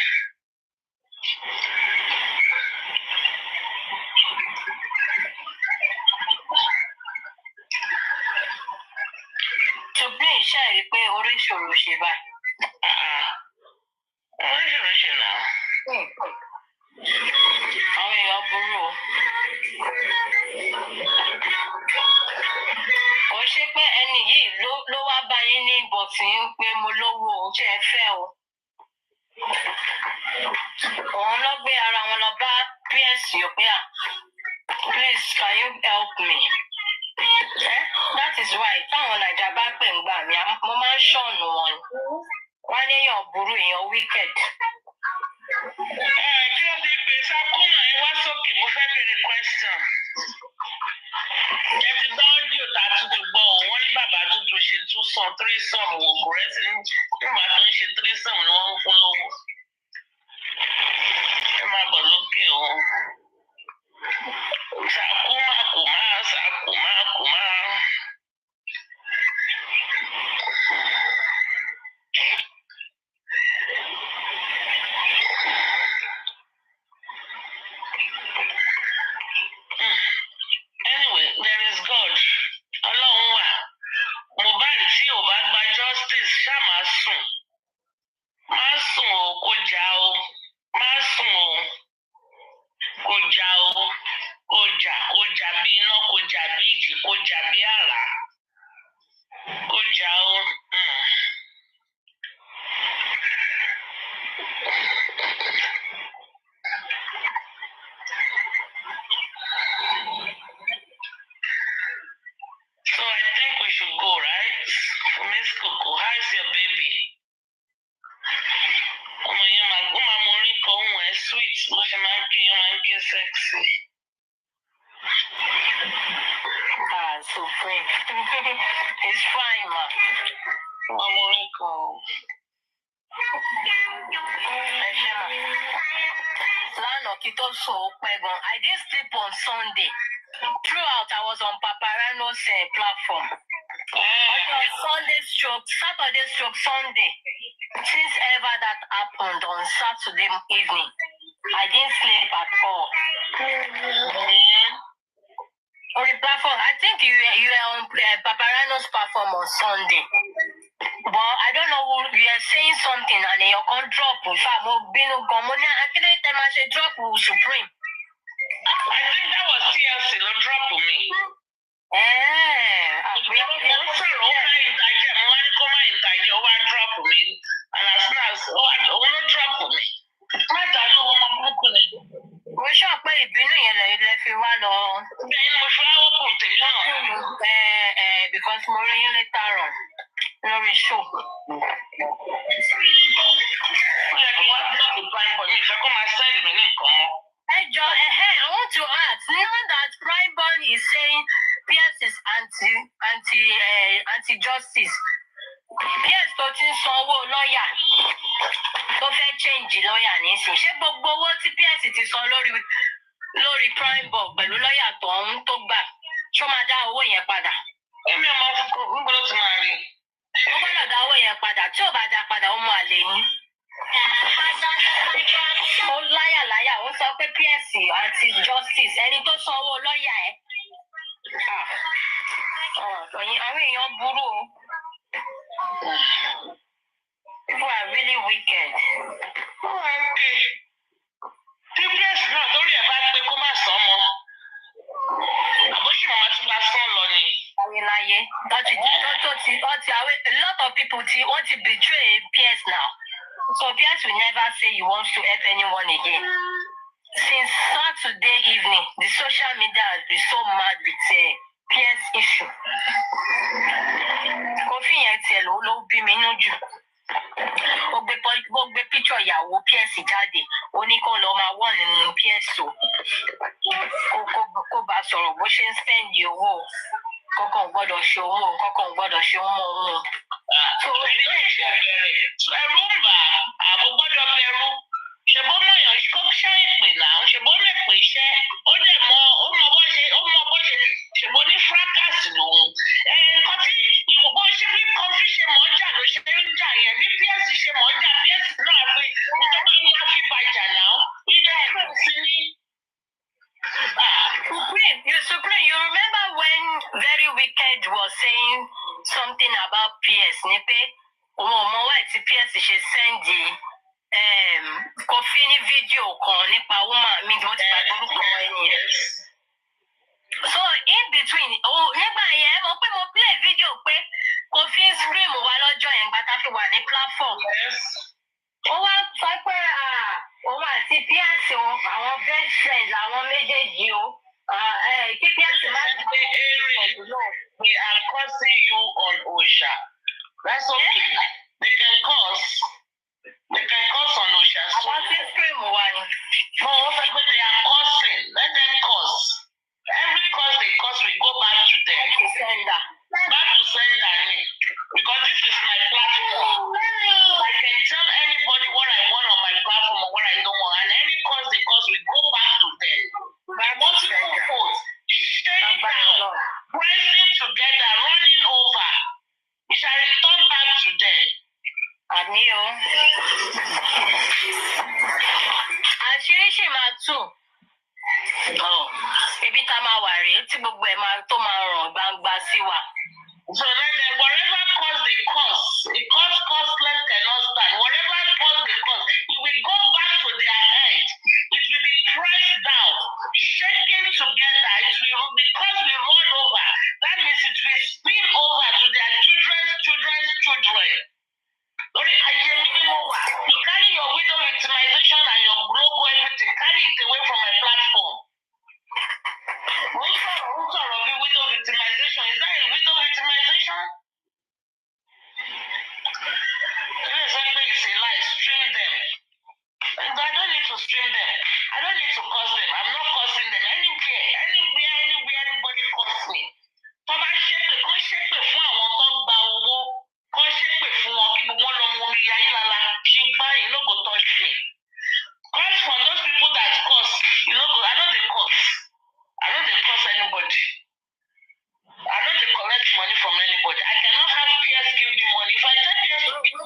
Ṣùgbọ́n iṣẹ́ rí pé oríṣiríṣi ṣe báyìí. Oríṣiríṣi Àwọn èèyàn burú o. Kò ṣe pé ẹni yìí ló wá bá yín ní bọ̀tì ń pé mo lówó o, ṣe é fẹ́ o. Òun ló gbé ara wọn lọ bá PS yóò pé please can you help me? That is why táwọn Naija bá pè ń gbà mí, mo máa ń ṣọ̀nù wọn. Wọ́n ní èèyàn burú, èèyàn wicked. Kí ló dé pé Sakuma ẹ wá sókè mo fẹ́ bèrè question. Ẹ ti gbọ́ ọ́díò tá a tutù gbọ́ o, wọ́n ní bàbá tuntun ṣe threesome wò kò rẹ́sì ní ìgbà tó ń ṣe threesome ni wọ́n ń fún lówó. Ẹ máa bọ̀ lókè o. Sakuma Kuma. Anyway, there is God. Ọlọ́run wà. Mohbad tí ò bá gba justice ṣá máa sùn. Má sùn o, kò jà o. Má sùn o. Kò jà o. Kò jà bí iná, kò jà bí ìjì, kò jà bí àrá. Kò jà o. So I think we should go, right? Miss Coco, how is your baby? Ọmọ yẹn máa mọ orin kan ohun ẹ̀ sweet, bó ṣe máa ń ké sexy. Supreme. It's fine, ma. Ọmọ mọ orin kan o. Ẹ ṣe mà. Lánàá kí tó sùn ó pẹ́ gan. I didn't sleep on Sunday. Throughout, I was on Paparano's platform. Saturday stroke Sunday. Since ever that happened on Saturday evening, I didn't sleep at all. On the platform, I think you were on Paparano's platform on Sunday. But I don't know who you are saying something and you can't drop. If I'm being gone, I can't drop Supreme. I think that was TLC, no drop for me. And as soon as no drop for me. Mo sọ pé ìbínú yẹn lè fi wá lọ. Bẹ́ẹ̀ni mo fẹ́ wọ́n kò tẹ̀lé náà. Because mo rí yín later on lórí show. Ó yẹ kí wọ́n block the prime boy mi ìfẹ́ kó máa send mi ní nǹkan mọ́. I want to ask, now that Prime Boy is saying PS is anti-justice, PS tó ti ń sanwó lọ́ọ̀yà tó fẹ́ change lọ́ọ̀yà nísìnyí, ṣé gbogbo owó tí PS ti san lórí Prime Boy pẹ̀lú lọ́ọ̀yà tó gbà ṣó máa dá owó yẹn padà? Èmi ò mọ níbo ló ti máa rí. Ó gbọ́dọ̀ dá owó yẹn padà, tí ò bá dá padà ó mọ àlè ní. Ó láyà ó sọ pé PS àti justice ẹni tó sanwó lọ́ọ̀yà ẹ̀. Àwọn èèyàn burú o. People are really wicked. Okay. Tí PS náà lórí ẹ̀ bá pé kó má sọ mọ́. Àbóṣì màmá tún bá sán lọ ni. Láyé a lot of people want to betray PS now. So PS will never say he wants to help anyone again. Since Saturday evening, the social media has been so mad with PS issue. Kofi yẹn tiẹ̀ ló bí mi nínú jù. Ó gbé picture ìyàwó PS jáde. Ó ní kó lọ máa wọ̀ nínú PS o. Kó bá sọ̀rọ̀ bó ṣe ń spend owó. Kọ́kọ́ gbọ́dọ̀ ṣe owó, kọ́kọ́ gbọ́dọ̀ ṣe owó òun. So èyí ló ṣe bẹ̀rẹ̀. Ẹ̀rù ń bà àbò gbọ́dọ̀ bẹ̀rù. Ṣèbó mọ̀yàn kó ṣẹ́ ìpè náà, ṣèbó lè pè iṣẹ́, ó dẹ̀ mọ bó ṣe, ṣèbó ní fracas lòun. Nǹkan tí ìwòbó ṣe bí kọfí ṣe mọ̀ ọ́jà ló ṣe ń jà yẹn, bí PS ṣe mọ̀ ọ́jà, PS náà fi nítorí ní a fi bàjà náà, ilé ẹ̀rọ sí ní. Supreme, you remember when Very Wicked was saying something about PS, ní pé òun ò mọ why tí PS ṣe send Kofi ní fídíò kan nípa woman mi tí wọ́n ti gbàgbé orúkọ ẹni yẹn. So in between, nígbà yẹn mo pé mo play video pé Kofi scream wa lọ́jọ́ yẹn gbàtà fi wà ní platform. Ó wá sọ pé òun àti Pierce àwọn best friends àwọn méjèèjì o. Kí Pierce má ti pé we are cursing you on Osha. That's okay. They can curse. They can curse on Osha. Àwọn tí scream wa ni. No, they are cursing. Let them curse. Every curse they curse, we go back to them. To sender. Back to sender. Because this is my platform. I can tell anybody what I want on my platform or what I don't want. And any curse they curse, we go back to them. My multiple codes, shaking down, pressing together, running over. We shall return back to them. Àníyó. Àṣírí ṣì máa tú. Ibi tá máa wà rèé tí gbogbo ẹ̀ máa tó máa ràn gbangba sí wa. So let them, whatever cause they cause, a causeless cannot stand. Whatever cause they cause, it will go back to their head. It will be pressed down, shaking together. It will, because we run over, that means it will spill over to their children's children. You carry your widow victimization and your global everything, carry it away from my platform. Who's of widow victimization? Is that a widow victimization? It's a lie. Stream them. I don't need to stream them. I don't need to curse them. I'm not cursing them. Anywhere, anybody curse me. Tó bá ṣépè, kó ṣépè fún àwọn tó gba owó. Kó ṣépè fún wọn kí gbogbo lọ mú omi yayé lala. Ṣé báyìí no go touch me. Curse for those people that curse. I know they curse. I know they curse anybody. I know they collect money from anybody. I cannot have peers give me money. If I tell peers to give me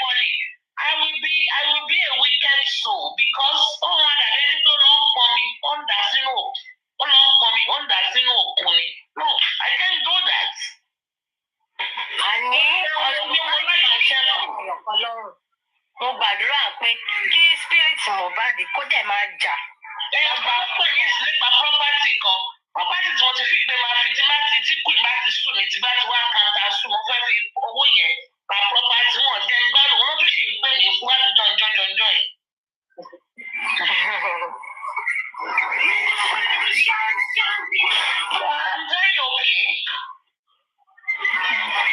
money, I will be a wicked soul because no, I can't do that. Mo gbàdúrà pé kí spirit Mohbad kó dẹ̀ máa jà. Nípa property kan. Property tí mo ti fi gbé máa fi tí kù bá ti sùn mi tí bá ti wá kàńtà sùn mo fẹ́ fi owó yẹn ra property wọn jẹ́ ń gbádùn wọn tún ṣe ń pè mí fún wájú jọjọjọjọ yìí. I'm very okay.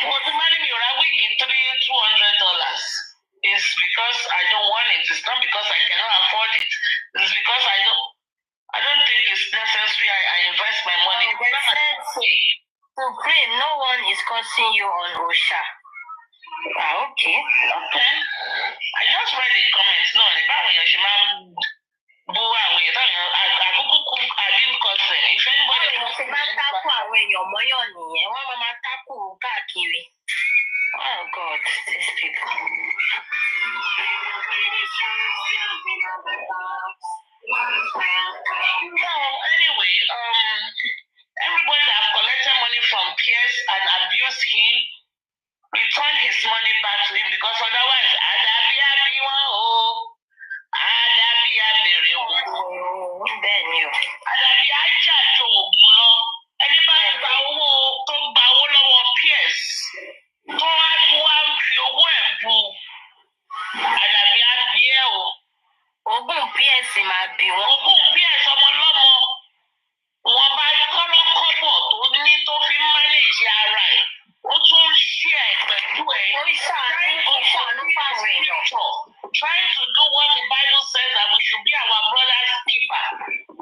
Mo ti máa ní mi ò ra wíìgì $200. It's because I don't want it. It's not because I cannot afford it. It's because I don't think it's necessary. I invest my money. To pray, no one is cursing you on Osha. Okay. I just read the comments. No, báwo yẹn ṣe máa ń bú àwọn èèyàn àkókò I didn't curse them. If anybody wants to máa tákù àwọn èèyàn mọ́yàn nìyẹn, wọ́n máa tákù káàkiri. Oh God, these people. So anyway, everybody that have collected money from Pierce and abused him, return his money back to him because otherwise, Adabi Abiwa Adabi Abere Adabi Ajajo Ogulo. Anybody gba owó lọ́wọ́ Pierce tó wá fi owó ẹ̀ bu Adabi Abie o. Ogún Pierce máa bí wọn. Ogún Pierce ọmọ lọ́mọ. Wọ́n bá kọ́lọ́kọ́bọ̀ tó fi ń manage ara ẹ̀. Ó tún share pẹ̀lú ẹ̀. Trying to do what the Bible says that we should be our brother's keeper.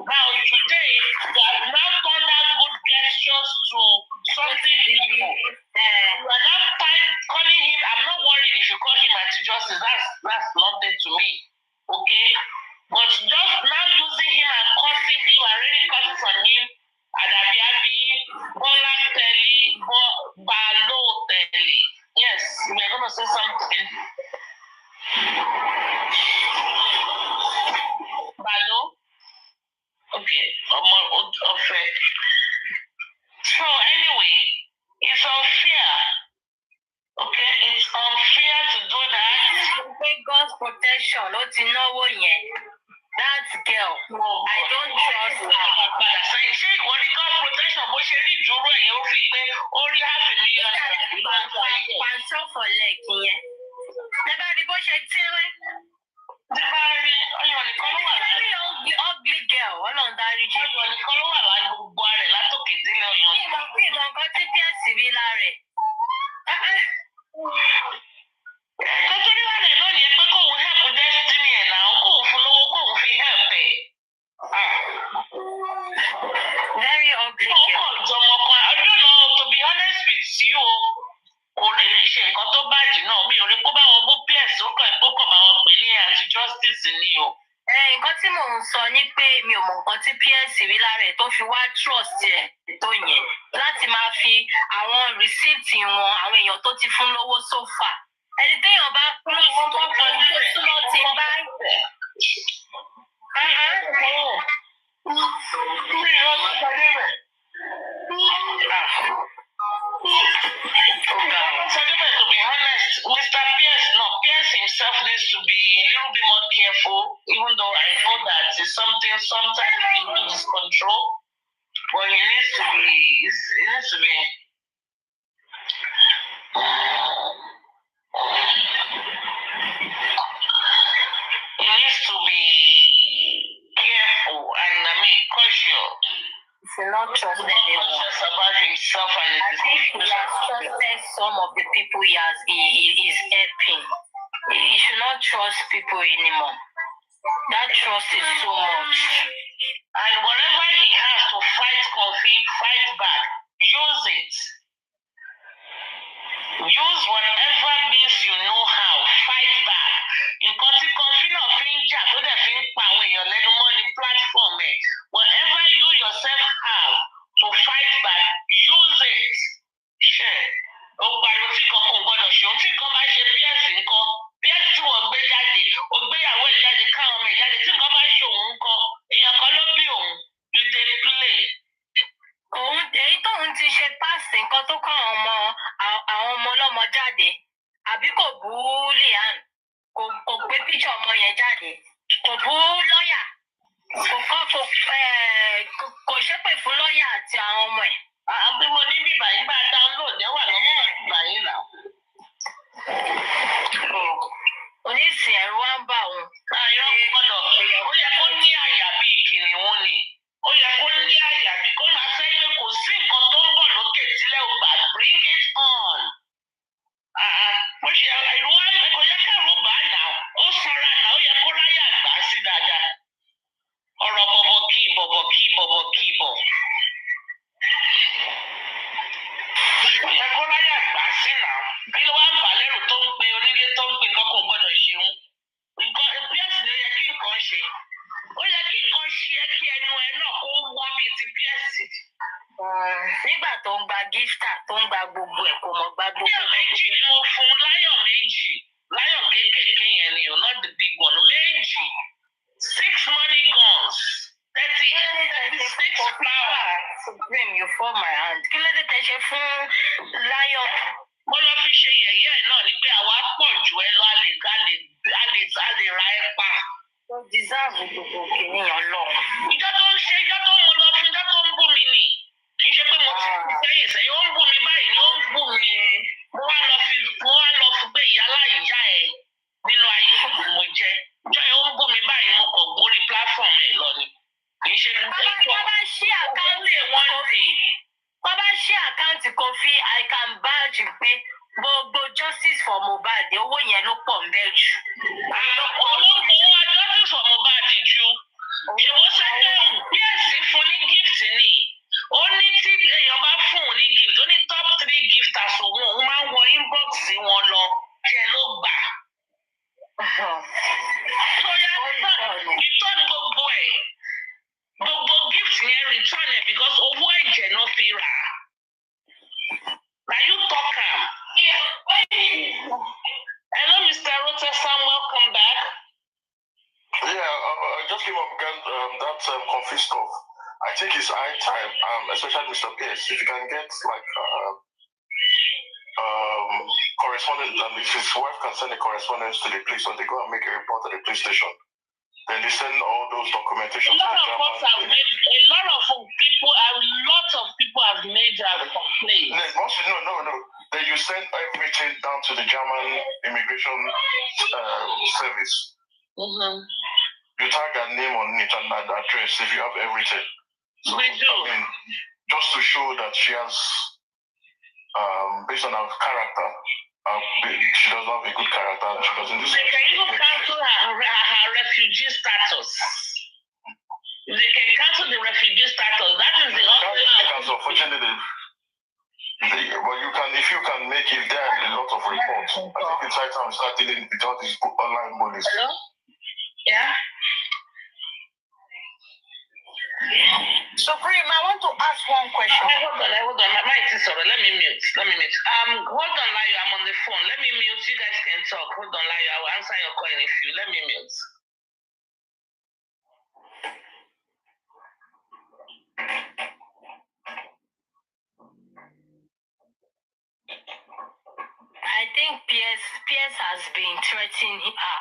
Now today, they have now turned that good gestures to something evil. You are now calling him. I'm not worried if you call him anti-justice. That's nothing to me. Okay? But just now using him and cursing him and really cursing on him, Adabiabi, Bola Teli, Balo Teli. Yes, we're going to say something. ló ti náwó yẹn. That girl, I don't trust her. Padà sẹ́yìn ṣé ìwọ ní God protection bó ṣe rí ìdúró ẹ̀yẹ ó fi pé ó rí $500,000. Pàṣọ for leg yẹn. Ẹ bá rí bó ṣe tẹ́rẹ́. Tí bá rí ọyàn nìkan ló wà lára. Very ugly girl, ọlọ́run dárí jù. Ọyàn nìkan ló wà lára gbogbo rẹ̀ látòkè délé ọyàn. Bí ìmọ̀ nǹkan tí PS rí lára ẹ̀. Ẹ̀kọ́ tó rí lálẹ́ náà nìyẹn pé kóun help destiny ẹ̀ náà kóun fún lówó kóun fi help ẹ̀. Very ugly girl. Ọkọ̀ ìjọmọ kan, I don't know, to be honest with you, kò rí lè ṣe nǹkan tó bàjẹ́ náà mi ò rí kó bá wọn bó PS ó kàn ìpókọ̀ bá wọn pè ní anti-justice ni o. Nǹkan tí mò ń sọ ni pé mi ò mọ nǹkan tí PS rí lára ẹ̀ tó fi wá trust ẹ̀ tó yẹn láti máa fi àwọn rìsíìtì wọn àwọn èèyàn tó ti fún lówó sófà. Ẹni téèyàn bá close tó súnmọ́ ti bá. To be honest, Mr. Pierce, no, Pierce himself needs to be a little bit more careful, even though I know that it's something sometimes he loses control, but he needs to be, careful and cautious. He should not trust anyone. Conscious about himself and his I think he has trusted some of the people he is helping. He should not trust people anymore. That trust is so much. And whatever he has to fight conflict, fight back. Use it. Use whatever means you know how. Fight back. Nǹkan tí Confino fi ń jà tó dẹ̀ fi ń pa àwọn èèyàn lẹ́nu mọ́ ní platform ẹ̀. Whatever you yourself have to fight back, use it. Ṣé o pariwo tí kan kò gbọdọ̀ ṣe ohun tí kan bá ṣe PS nǹkan PS tí wọ́n gbé jáde o gbéyàwó ẹ̀ jáde káwọn ọmọ ẹ̀ jáde tí kan bá ṣe òun nǹkan èèyàn kan ló bí òun you dey play. Èyí tóun ti ṣe páàsì nǹkan tó kọ́ àwọn ọmọ ọlọ́mọ jáde àbí kò bú Liam kò gbé píṣọ ọmọ yẹn jáde kò bú lọ́ọ̀yà kò ṣépè fún lọ́ọ̀yà àti àwọn ọmọ ẹ̀. Àbí mo ní bíbá yìí bá download ẹ wà lọ́wọ́ bíbá yìí náà. Onísìn ẹ̀rù wá ń bà òun. Ayọ̀ gbọ́dọ̀ ó yẹ kó ní àyà bíi kìnìún ni. Ó yẹ kó ní àyà bíi kó máa fẹ́ pé kò sí nǹkan tó ń bọ̀ lókè sílẹ̀ ò bá bring it on. Mo ṣe ìlú wa kò yẹ kẹ́rù bá nà ó sanra nà ó yẹ kó ráyà gbà sí dáadáa. Ọ̀rọ̀ bọ̀bọ̀ kì í bọ̀bọ̀ kì í bọ̀bọ̀ kì í bọ̀. Ó yẹ kó ráyà gbà sí nà. Kí ló wá ń bà lẹ́rù tó ń pe onílé tó ń pe nǹkan kò gbọ́dọ̀ ṣeun? Nǹkan PS ló yẹ kí nǹkan ṣe. Ó yẹ kí nǹkan ṣe é kí ẹnu ẹ náà kó wọ́ bíi ti PS. Nígbà tó ń gba gíftà tó ń gba gbogbo ẹ̀ kò mọ̀ gba gbogbo ẹ̀. Méjì ni mo fún láyọ̀ méjì. Láyọ̀ kéékèèké yẹn ni o, not the big one. Méjì. 6 money guns. 36 flower. Supreme, you fall my hand. Kí ló dé tẹ ṣe fún Lion? Mo lọ fi ṣe yẹ̀yẹ́ ẹ̀ náà ni pé àwa pọ̀ jù ẹ lọ a lè ra ẹ pa. Ó deserve gbogbo kìnìyàn lọ. Ìjọ tó ń ṣe ìjọ tó ń mo lọ fún ìjọ tó ń bù mí nì. Kì í ṣe pé mo ti fi sẹ́yìn ó ń bù mí báyìí ni ó ń bù mí. Mo wá lọ fi pé ìyálà ìyá ẹ nínú ayé mo jẹ. Ìjọ yẹn ó ń bù mí báyìí mo kàn gbórí platform ẹ̀ lọ ni. Kì í ṣe Bàbá ṣí àkáǹtì Kofi. Bàbá ṣí àkáǹtì Kofi, I can vouch pé gbogbo justice for Mohbad owó yẹn ló pọ̀ ń bẹ́ jù. Olóògbé wa justice for Mohbad ju. Ṣùgbọ́n sẹ́kẹ̀ PS fún ní gift ni. Ó ní tí èèyàn bá fún òun ní gift, ó ní top 3 gifters òun máa ń wọ inbox wọn lọ. Jẹ ló gbà. Return gbogbo ẹ̀. Gbogbo gift yẹn return ẹ̀ because owó ẹ̀jẹ̀ náà fi rà á. Na you talk am. Hello, Mr. Rotesan, welcome back. Yeah, I just came up again that coffee stuff. I think it's high time, especially Mr. Pierce, if you can get like correspondence, if his wife can send a correspondence to the police, or they go and make a report at the police station, then they send all those documentation to the German. A lot of people have made a complaint. No. Then you send everything down to the German immigration service. Mm-hmm. You tag her name on it and that address if you have everything. So, we do. I mean, just to show that she has, based on her character, she doesn't have a good character and she doesn't deserve. They can even cancel her refugee status. They can cancel the refugee status. That is the option. Unfortunately, but you can, if you can make it, there are a lot of reports. I think it's right time we start dealing with all these online bullies. Hello? Yeah? Supreme, I want to ask one question. Hold on. Sorry, let me mute. Hold on, Layo, I'm on the phone. Let me mute. You guys can talk. Hold on, Layo. I will answer your call in a few. Let me mute. I think PS has been threatening her.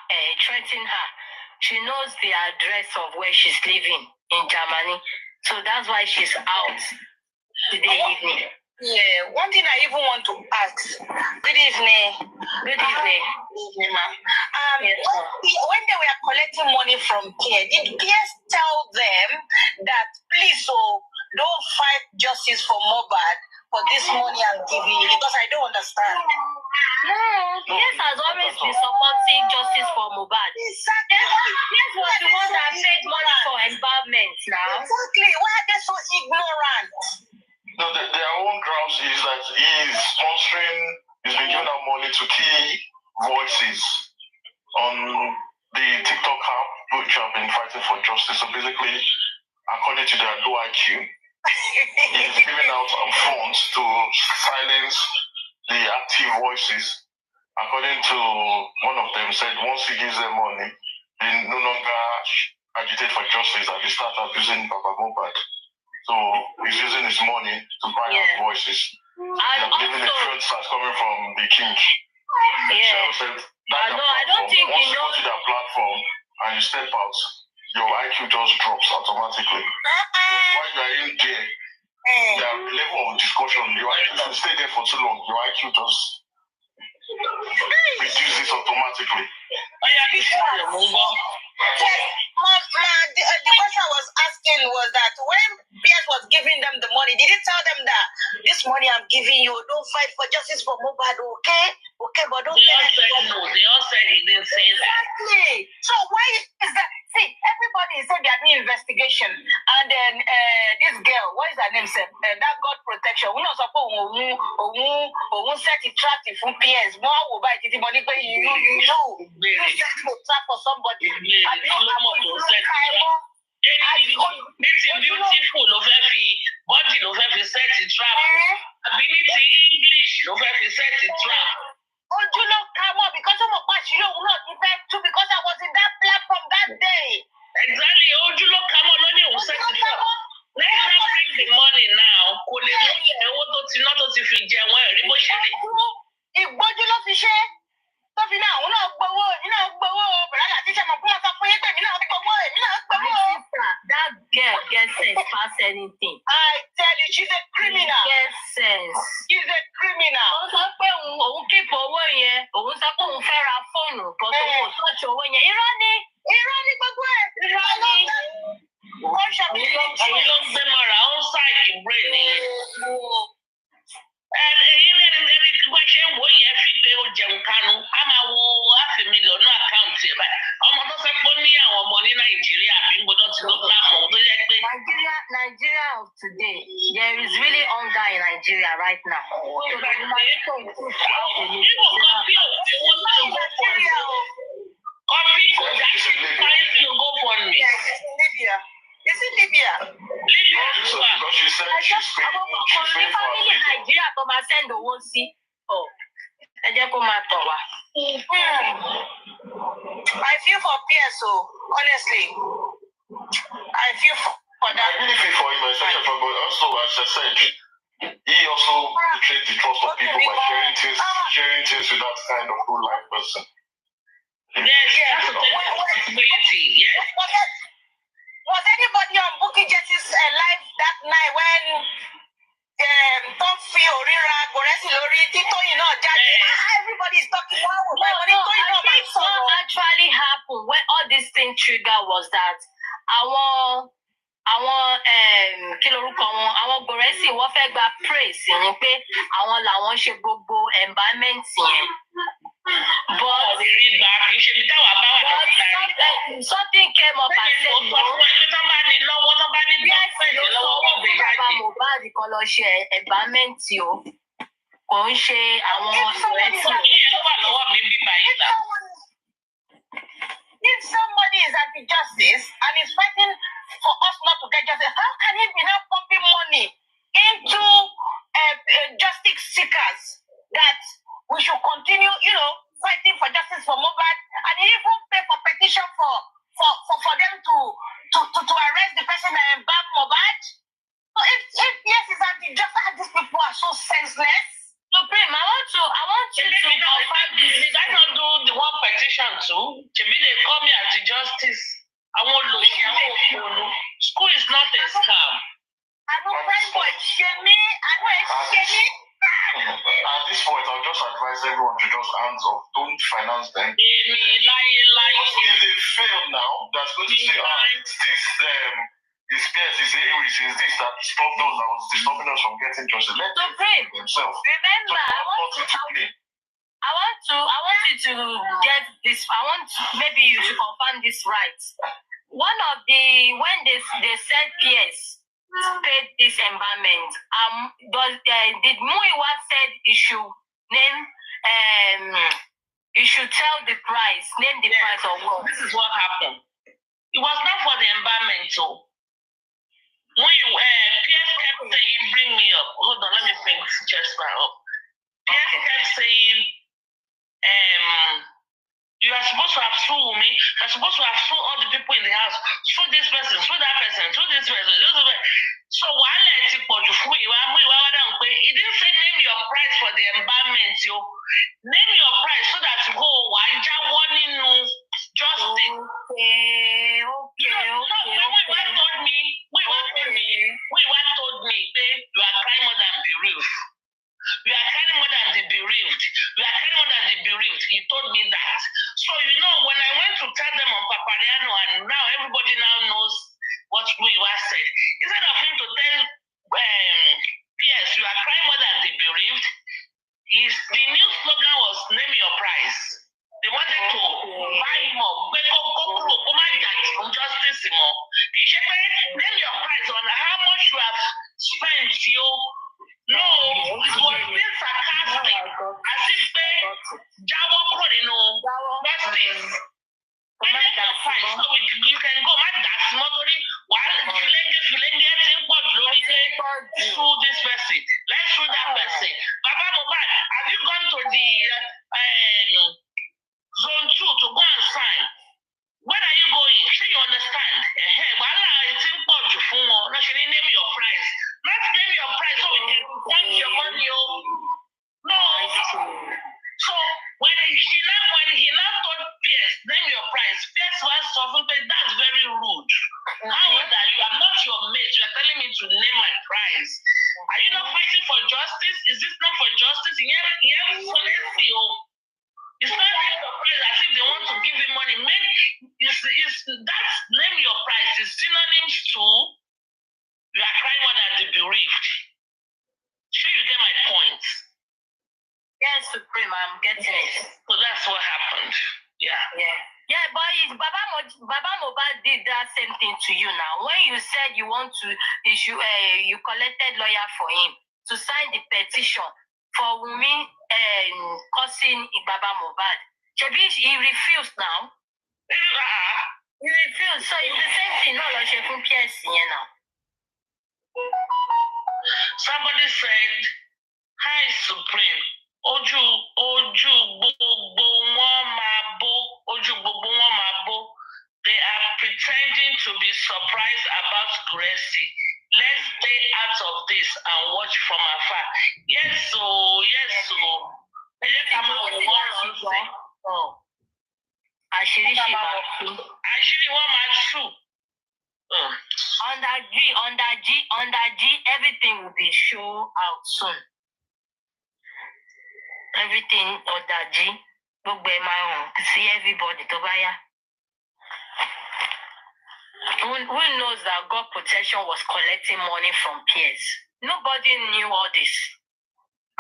She knows the address of where she's living in Germany. So that's why she's out today evening. Yeah, one thing I even want to ask. Good evening. Good evening. Ma'am. Yes, when they were collecting money from Pierre, did PS tell them that please, don't fight justice for Mohbad for this money I'm giving you? Because I don't understand. No, PS has always been supporting justice for Mohbad. Exactly. PS was the one that paid money for empowerment now. Exactly. Why are they so ignorant? No, their own grounds is that he's been giving out money to key voices on the TikTok app, which have been fighting for justice. So basically, according to their low IQ, he's giving out funds to silence the active voices. According to one of them, said once he gives them money, they no longer agitate for justice, and they start abusing Baba Mohbad. So he's using his money to buy out voices. They're believing the threats that's coming from the king. Yeah. I don't think once you go to that platform and you step out, your IQ just drops automatically. While you're in there, the level of discussion, your IQ, if you stay there for too long, your IQ just reduces automatically. The question I was asking was that when PS was giving them the money, did he tell them that this money I'm giving you, don't fight for justice for Mohbad, okay? Okay, but don't. They all said no. They all said he didn't say that. Exactly. So why is that? See, everybody said they're doing investigation, and then this girl, what is her name? That God protection. We not supposed to set a trap for PS. More will buy it, but you set a trap for somebody. Anything beautiful ló fẹ́ fi bọ́dì ló fẹ́ fi set the trap. Àbí ní ti English ló fẹ́ fi set the trap. Ojú ló ka mọ́ because ọmọ pàṣẹ òun náà ti fẹ́ tú because I was in that platform that day. Exactly, ojú ló ka mọ́ lóní òun set the trap. Let her bring the money now. Kò lè mú ilẹ̀ owó tó ti ná tó ti fi jẹun ẹ̀rí bó ṣe lè. Ìgbójú ló fi ṣe. Tó fi náà òun náà gbowó, èmi náà gbowó, bẹ̀rẹ̀ àti ṣe mọ̀ fún wọn sọ fún yín pé èmi náà gbowó, èmi náà gbowó. That girl gets sense past anything. I tell you, she's a criminal. Gets sense. She's a criminal. Òun sọ pé òun kíkọ owó yẹn, òun sọ pé òun fẹ́ ra fóònù, but òun ò tọ́jú owó yẹn. Irọ́ ni gbogbo ẹ̀. Irọ́ ni. Ẹ̀yin ló ń gbé mọ́ra, ó ń ṣáìkì brain ni. Ẹ̀yin lẹ́ni tí wọ́n ṣe ń wò yẹn fi pé ó jẹun kánú. A máa wo $500,000 àkáǹtì ẹ̀ báyìí. Ọmọ tó fẹ́ pọ́ ní àwọn ọmọ ní Nàìjíríà bí ń gbọdọ̀ ti ló platform tó yẹ pé. Nigeria of today, there is really hunger in Nigeria right now. Is it Libya? Because she said she's paying for Nigeria tó máa send owó sí. Ẹ jẹ́ kó máa tọ̀ wá. I feel for PSO, honestly. I feel for that. I really feel for him, especially but also as I said, he also betrayed the trust of people by sharing things with that kind of whole life person. Yes, he has to take responsibility. Yes. Was anybody on Bukky Jetty's live that night when don't feel Rira Goresi Lori Titoyin not judging? Everybody is talking. What actually happened when all this thing trigger was that àwọn kí lorúkọ wọn àwọn Goresi wọ́n fẹ́ gba praise ní pé àwọn làwọn ṣe gbogbo environment yẹn. But something came up and said no. Bàbá Mohbad kan lọ ṣe environment o kò ń ṣe àwọn If somebody is anti-justice and is fighting for us not to get justice, how can he be now pumping money into justice seekers that we should continue, fighting for justice for Mohbad, and even pay for petition for them to arrest the person and ban Mohbad? So if yes, it's anti-justice, these people are so senseless. Supreme, I want you to confirm this. Did I not do the one petition too? Maybe they call me anti-justice. I won't lose. School is not a scam. I know friend boy, Shemi. At this point, I'll just advise everyone to just hands off. Don't finance them. If they fail now, that's going to say, this PS is this that stopped us, that was stopping us from getting justice. Let them pray themselves. Remember, I want you to get this. Maybe you should confirm this right. One of when they said PS paid this environment, did Muiwa said you should name you should tell the price, name the price of what? This is what happened. It was not for the environment, so when PS kept saying, bring me up. Hold on, let me bring Jasper up. PS kept saying, you are supposed to have sued me. You are supposed to have sued all the people in the house. Sue this person, sue that person, sue this person. So while he didn't say name your price for the environment, yo. Name your price so that you go, why warning no justice. Okay. We told me, you are crying more than bereaved. You are carrying more than the bereaved. You are carrying more than the bereaved. He told me that. So, when I went to tell them on Papariano, and now everybody now knows what Muiwa said. Instead of him to tell PS, you are crying more than the bereaved, the new slogan was name your price. They wanted to buy him up. Justice him up. You should name your price on how much you have spent, No, it was being sarcastic. As if Jawa justice. And then your price, so you can go, that's motory, while sue this person. Let's sue that person. Baba Mohbad, have you gone to the zone 2 to go and sign? When are you going? So you understand? It's important. Not should name your price. Not name your price so we can thank your money. No. So when he now told PS, name your price, PS was something that's very rude. How old are you? I'm not your mate. You are telling me to name my price. Are you not fighting for justice? Is this not for justice? It's not name your price as if they want to give you money. That's name your price. It's synonyms to you are crying more than the bereaved. Sure, you get my point. Yes, Supreme, I'm getting it. So that's what happened. Yeah, but Baba Mohbad did that same thing to you now. When you said you want to issue, you collected lawyer for him to sign the petition for women causing Baba Mohbad. He refused now. He refused. So it's the same thing. No, now. Somebody said, "Hi, Supreme. Oju gbogbo wọn ma bo. They are pretending to be surprised about Gracie. let's stay out of this and watch from afar. Yes, so. Àṣírí ṣì máa tú. Àṣírí wọn máa tú. Under G, everything will be show out soon. Everything under G, gbogbo ẹ̀ máa hàn sí everybody tó bá yá. Who knows that God protection was collecting money from peers? Nobody knew all this.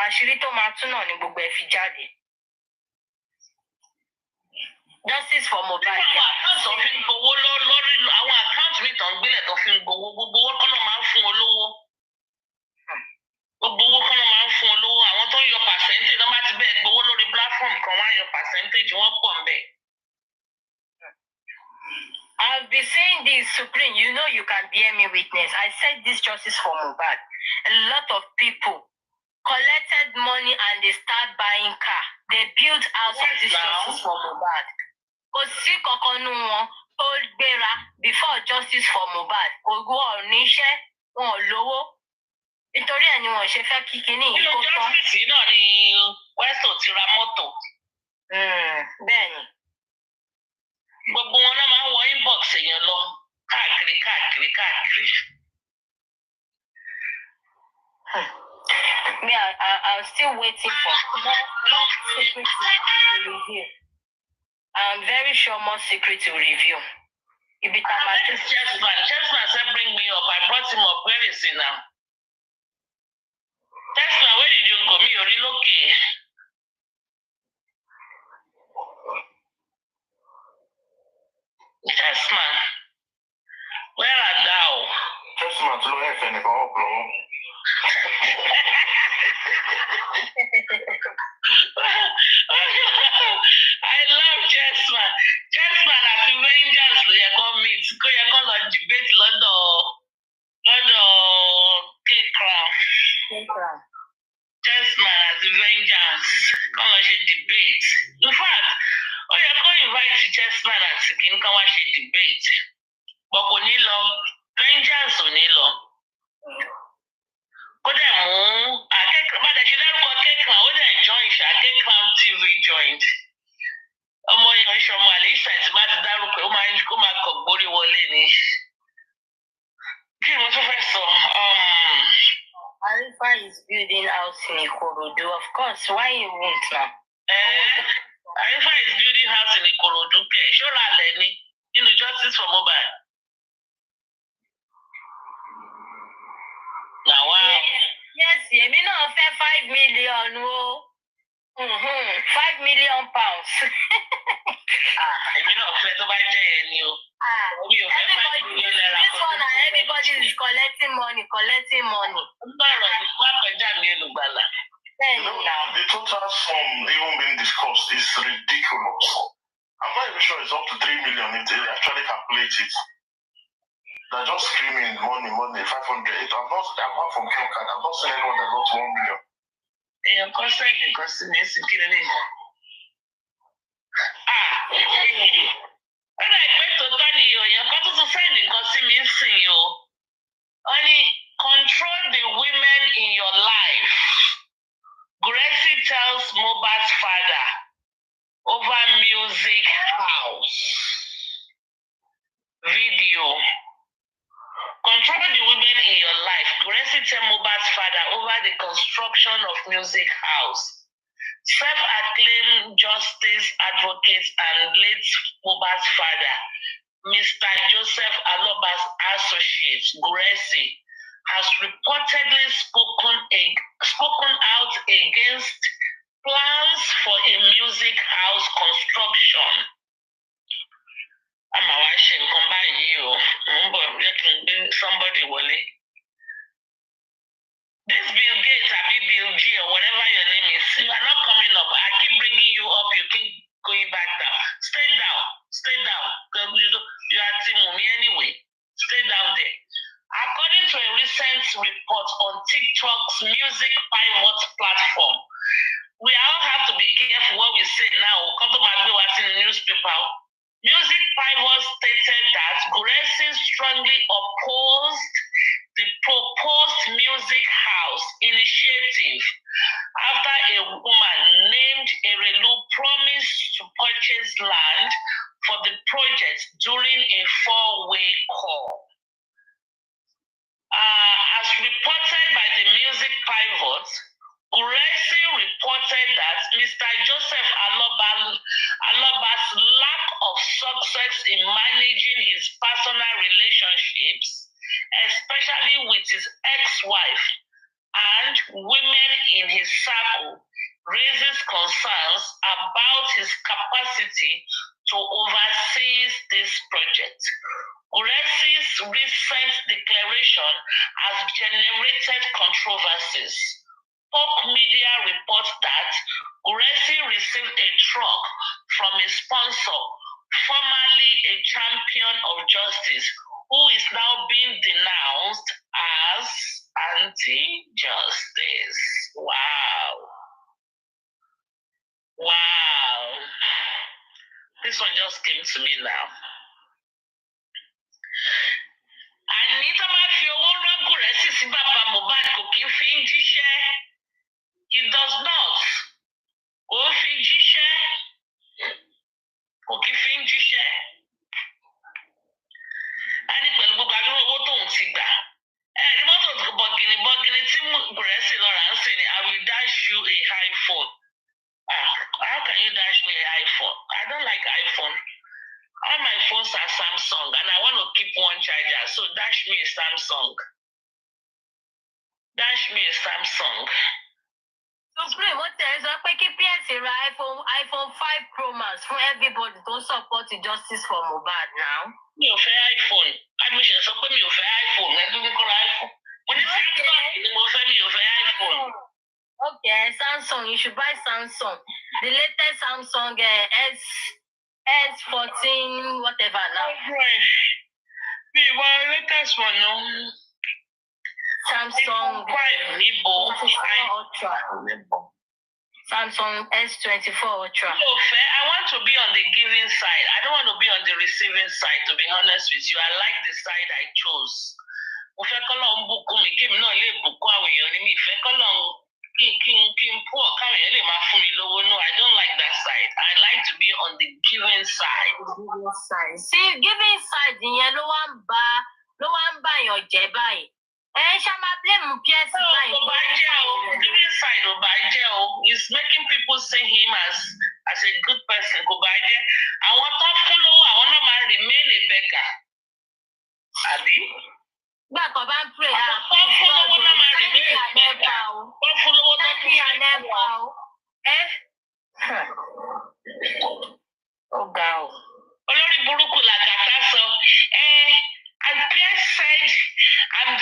Àṣírí tó máa tú náà ni gbogbo ẹ̀ fi jáde. Justice for Mohbad. Àwọn àkáǹtì tó fi ń gbowó lórí àwọn àkáǹtì mi tó ń gbélé tó fi ń gbowó gbogbo owó kan náà máa ń fún olówó. Gbogbo owó kan náà máa ń fún olówó. Àwọn tó ń yọ percentage tó bá ti bẹ́ẹ̀ gbowó lórí platform kan wọ́n á yọ percentage wọ́n pọ̀ ń bẹ̀. I've been saying this, Supreme, you know you can bear me witness. I said this justice for Mohbad. A lot of people collected money and they start buying car. They built house of this justice for Mohbad. Kò sí kankan nínú wọn tó gbéra before justice for Mohbad. Kò wọ́n níṣẹ́, wọn ò lówó. Nítorí ẹ̀ ni wọ́n ṣe fẹ́ kí kinní yìí kó tán. Inú justice náà ni Westo ti ra mọ́tò. Bẹ́ẹ̀ ni. Gbogbo wọn náà máa ń wọ inbox èèyàn lọ káàkiri. Me, I'm still waiting for more secret to reveal. I'm very sure more secret to reveal. If it Chessman said, bring me up. I brought him up. Where is he now? Chessman, where did you go? Me, you're relocate. Chessman, where are thou? Chessman, to look at any ball, bro. I love Chessman. Chessman àti Rangers ló yẹ kó meet. Kó yẹ kó lọ debate lọ́dọ̀ K-Crown. Chessman àti Rangers kó lọ ṣe debate. In fact, ó yẹ kó invite Chessman àti kí n kó wá ṣe debate. But kò ní lọ. Rangers ò ní lọ. Ó dẹ̀ mú akẹ́kọ̀ọ́ bá dẹ̀ ṣe dárúkọ K-Crown ó dẹ̀ join K-Crown TV joined. Ọmọ yẹn ń ṣọmọ àlè ìṣàìsí bá ti dárúkọ ó máa kọ̀ gbórí wọlé ni. Kí ni mo tún fẹ́ sọ? Arifa is building house in Ikorodu. Of course, why you won't now? Arifa is building house in Ikorodu. Ṣọ́ra alẹ̀ ni nínú justice for Mohbad. Yes, èmi náà fẹ́ 5 million o. 5 million pounds. Èmi náà fẹ́ tó bá jẹ́ yẹn ni o. This one and everybody is collecting money. The total sum even being discussed is ridiculous. I'm not even sure it's up to 3 million if they actually calculate it. They're just screaming money, 500. Apart from Kelkan, I've not seen anyone that got 1 million. Èèyàn kan sẹ́yìn nǹkan sí ní sí kí lè. Ó dà pé tòótọ́ ni èèyàn kan tuntun sẹ́yìn nǹkan sí mi ń sìn o. Wọ́n ní control the women in your life. Gracie tells Mohbad's father over music house. Video. Control the women in your life. Gracie tells Mohbad's father over the construction of music house. Self-acclaimed justice advocate and late Mohbad's father, Mr. Joseph Aloba's associate, Gracie, has reportedly spoken out against plans for a music house construction. I'm watching come by you. Somebody will. This Bill Gates, Bill G, or whatever your name is, you are not coming up. I keep bringing you up. You keep going back down. Stay down. You are Team me anyway. Stay down there. According to a recent report on TikTok's Music Pivot platform, we all have to be careful what we say now. Come to my viewers in the newspaper. Music Pivot stated that Gracie strongly opposed the proposed music house initiative after a woman named Erelu promised to purchase land for the project during a four-way call. As reported by the music pivot, Uresi reported that Mr. Joseph Aloba's lack of success in managing his personal relationships, especially with his ex-wife and women in his circle, raises concerns about his capacity to oversee this project. Uresi's recent declaration has generated controversies. Folk media reports that Uresi received a truck from a sponsor, formerly a champion of justice, who is now being denounced as anti-justice. Wow. Wow. This one just came to me now. Anita Mafiowo Raguresi si baba Mohbad kò kí fi ń jíṣẹ́. He does not. Kò fi jíṣẹ́. Kò kí fi ń jíṣẹ́. A ní pẹ̀lú gbogbo àdúrà owó tóun ti gbà. Ní mọ́tò bọ̀gìnì tí Gùrẹ́sì lọ́ra ń sìn ni I will dash you a iPhone. How can you dash me an iPhone? I don't like iPhone. All my phones are Samsung and I want to keep one charger, so dash me a Samsung. Dash me a Samsung. Supreme, what is up? I keep iPhone 5 Pro Max for everybody to support the justice for Mohbad now. Mi ò fẹ́ iPhone. Admission sọ pé mi ò fẹ́ iPhone. Ẹ̀dùn ní kò ra iPhone. Mo ní Samsung ni mo fẹ́, mi ò fẹ́ iPhone. Okay, Samsung. You should buy Samsung. The latest Samsung S14 whatever now. Right. Mi ò wá latest one no. Samsung Ultra. Samsung S24 Ultra. Mi ò fẹ́. I want to be on the giving side. I don't want to be on the receiving side, to be honest with you. I like the side I chose. Mo fẹ́ k'Ọlọ́run bùkún mi, kí èmi náà lè bùkún àwọn èèyàn ní mi. Ìfẹ́ k'Ọlọ́run kí n pọ̀ káwọn èèyàn lè máa fún mi lówó. No, I don't like that side. I like to be on the giving side. Giving side. See, giving side ìyẹn ló wá ń bá èèyàn jẹ́ báyìí. Ṣá máa blame PS báyìí. Kò bá jẹ́ o, giving side ò bá jẹ́ o. It's making people see him as a good person. Kò bá jẹ́. Àwọn tó fún lówó, àwọn náà máa remain a beggar. Àbí? Gbà kan bá ń pray àwọn tó fún lówó náà máa remain a beggar. Wọ́n fún lówó tó fún lówó. Ó ga o. Olórí burúkú làgàtà sọ, and Pierre said, I'm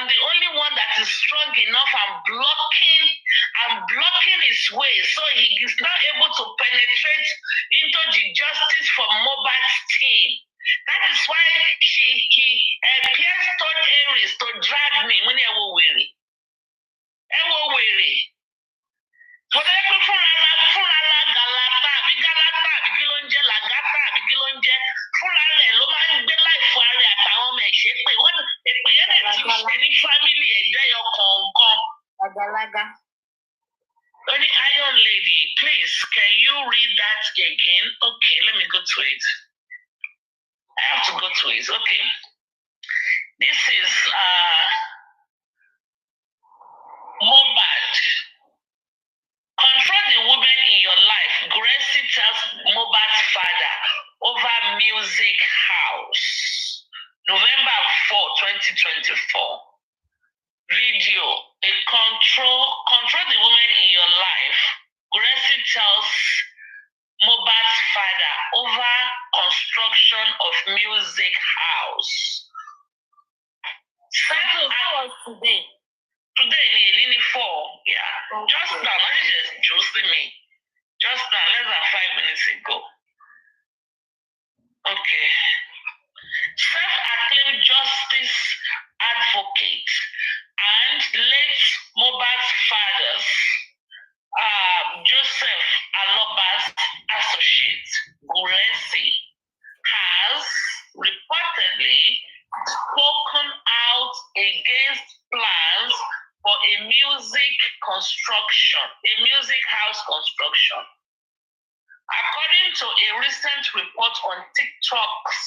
the only one that is strong enough and blocking his way, so he is not able to penetrate into the justice for Mohbad's team. That is why Pierre told Aries to drag me. Mo ní ẹ wo wèrè. Mo lè pín fúnra la Galata àbí kí ló ń jẹ́ Lagata àbí kí ló ń jẹ́ fúnra rẹ̀ ló máa ń gbé láìfọ ara rẹ̀ àtàwọn ọmọ ẹ̀ṣẹ́ pé wọ́n èpè yẹn lè ti ṣe ní fámìlì ẹ̀jẹ̀ ọkọ̀ọ̀kan. Àgbàlagbà. Only Iron Lady, please, can you read that again? Okay, let me go to it. I have to go to it. Okay. This is Mohbad. Control the women in your life. Gracie tells Mohbad's father over music house. November 4, 2024. Video. Control the women in your life. Gracie tells Mohbad's father over construction of music house. That was today. Today, nearly 4. Yeah. Okay. Just now, not just josting me. Just now, less than 5 minutes ago. Okay. Self-acclaimed justice advocate and late Mohbad's father's Joseph Aloba's associate, Guresi, has reportedly spoken out out against plans for a music house construction. According to a recent report on TikTok's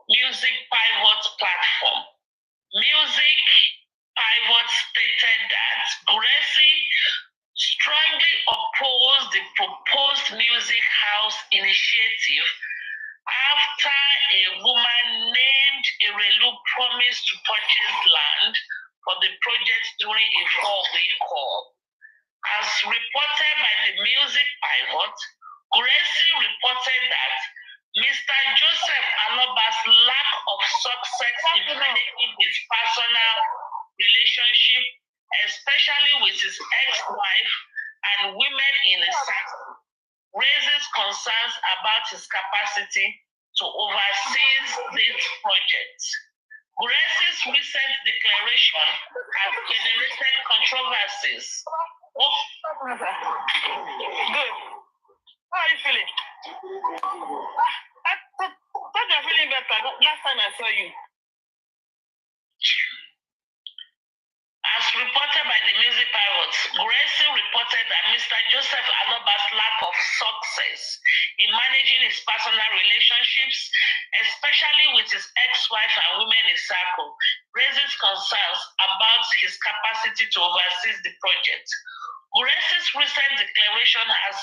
Music Pivot platform, Music Pivot stated that Gracie strongly opposed the proposed music house initiative after a woman named Irelu promised to purchase land for the project during a four-way call. As reported by the Music Pivot, Gracie reported that Mr. Joseph Aloba's lack of success in managing his personal relationship, especially with his ex-wife and women in his circle, raises concerns about his capacity to oversee this project. Gracie's recent declaration has generated controversies. Good. How are you feeling? I thought you're feeling better last time I saw you. As reported by the Music Pivot, Gracie reported that Mr. Joseph Aloba's lack of success in managing his personal relationships, especially with his ex-wife and women in his circle, raises concerns about his capacity to oversee the project. Gracie's recent declaration has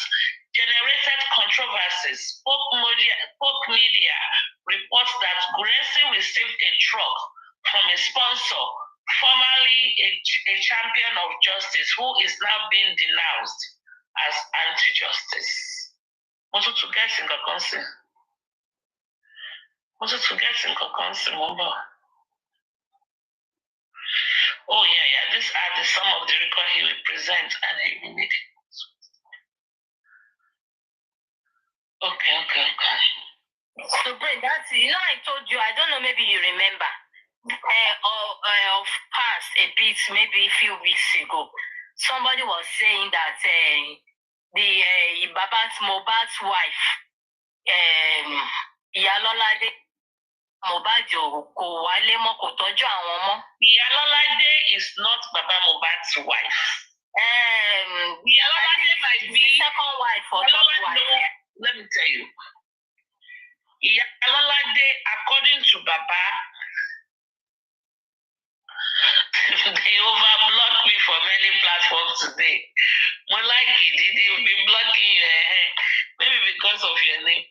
generated controversies. Folk media reports that Gracie received a truck from a sponsor, formerly a champion of justice, who is now being denounced as anti-justice. Want to get in the council? Oh, yeah. These are some of the records he will present and he will need. Okay. So, Brent, that's it. I told you, I don't know, maybe you remember, of past a bit, maybe a few weeks ago, somebody was saying that the Mohbad's wife, Iyalolade, Mohbad kò wálé mọ́, kò tọ́jú àwọn ọmọ. Iyalolade is not Baba Mohbad's wife. Iyalolade might be second wife or third wife. Let me tell you. Iyalolade, according to Baba, they overblocked me for many platforms today. More like it, they will be blocking you. Maybe because of your name.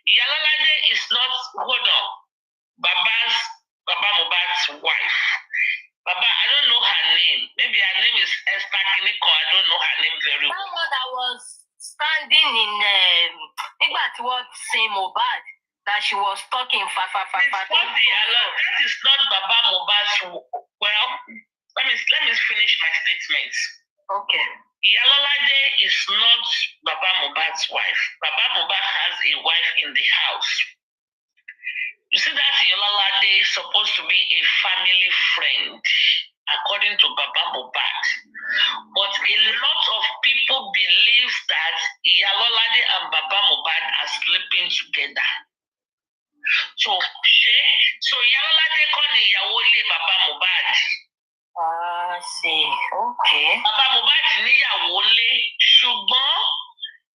Iyalolade is not, hold on, Baba Mohbad's wife. Baba, I don't know her name. Maybe her name is Esther Kiniko. I don't know her name very well. That one that was standing in, nígbà tí wọ́n sin Mohbad, that she was talking fa. That is not Baba Mohbad's. Well, let me finish my statement. Okay. Iyalolade is not Baba Mohbad's wife. Baba Mohbad has a wife in the house. You see that Iyalolade is supposed to be a family friend, according to Baba Mohbad. But a lot of people believe that Iyalolade and Baba Mohbad are sleeping together. So Iyalolade called ìyàwó ilé Baba Mohbad. See, okay. Baba Mohbad níyàwó ilé, ṣùgbọ́n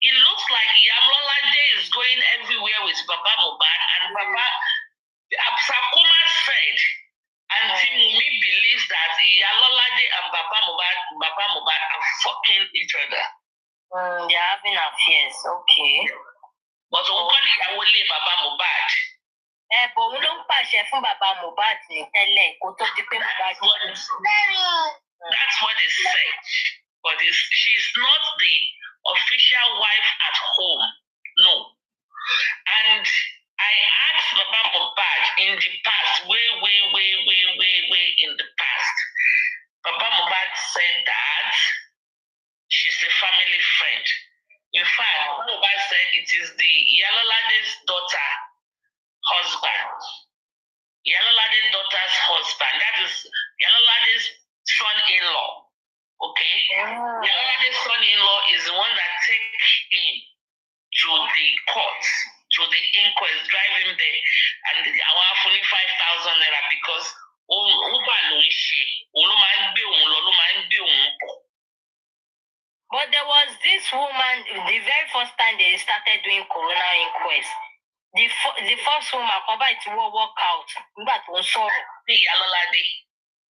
it looks like Iyalolade is going everywhere with Baba Mohbad, and Baba Sakuma said, and Timmy believes that Iyalolade and Baba Mohbad are fucking each other. They're having affairs, okay. But òun kọ́ níyàwó ilé Baba Mohbad. But òun ló ń pàṣẹ fún Baba Mohbad ní tẹ́lẹ̀ kó tó di pé Mohbad. That's what they say. But she's not the official wife at home. No. And I asked Baba Mohbad in the past, way in the past. Baba Mohbad said that she's a family friend. In fact, Baba Mohbad said it is the Iyalolade's daughter husband. Iyalolade's daughter's husband. That is Iyalolade's son-in-law. Okay? Iyalolade's son-in-law is the one that takes him to the court to the inquest, drive him there, and our only 5,000 naira because but there was this woman, the very first time they started doing corona inquest. The first woman come back to work out. Nígbà tó ń sọ̀rọ̀. Ìyálọ́ládé.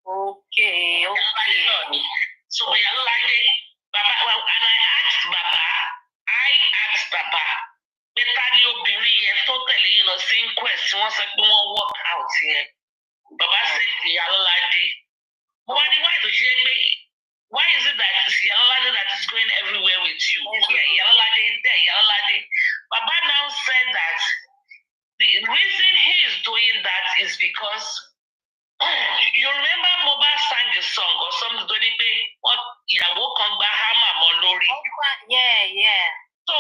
Okay. So Ìyálọ́ládé, Baba, well, and I asked Baba, better ni obìnrin yẹn tó tẹ̀lé yín lọ sí inquest wọ́n sọ pé wọ́n work out yẹn. Baba said Ìyálọ́ládé. But why is it that it's Ìyálọ́ládé that is going everywhere with you? Yeah, Ìyálọ́ládé is there, Ìyálọ́ládé. Baba now said that the reason he is doing that is because you remember Mohbad sang a song or something to what ìyàwó kan gba hammer mọ́ lórí. Yeah. So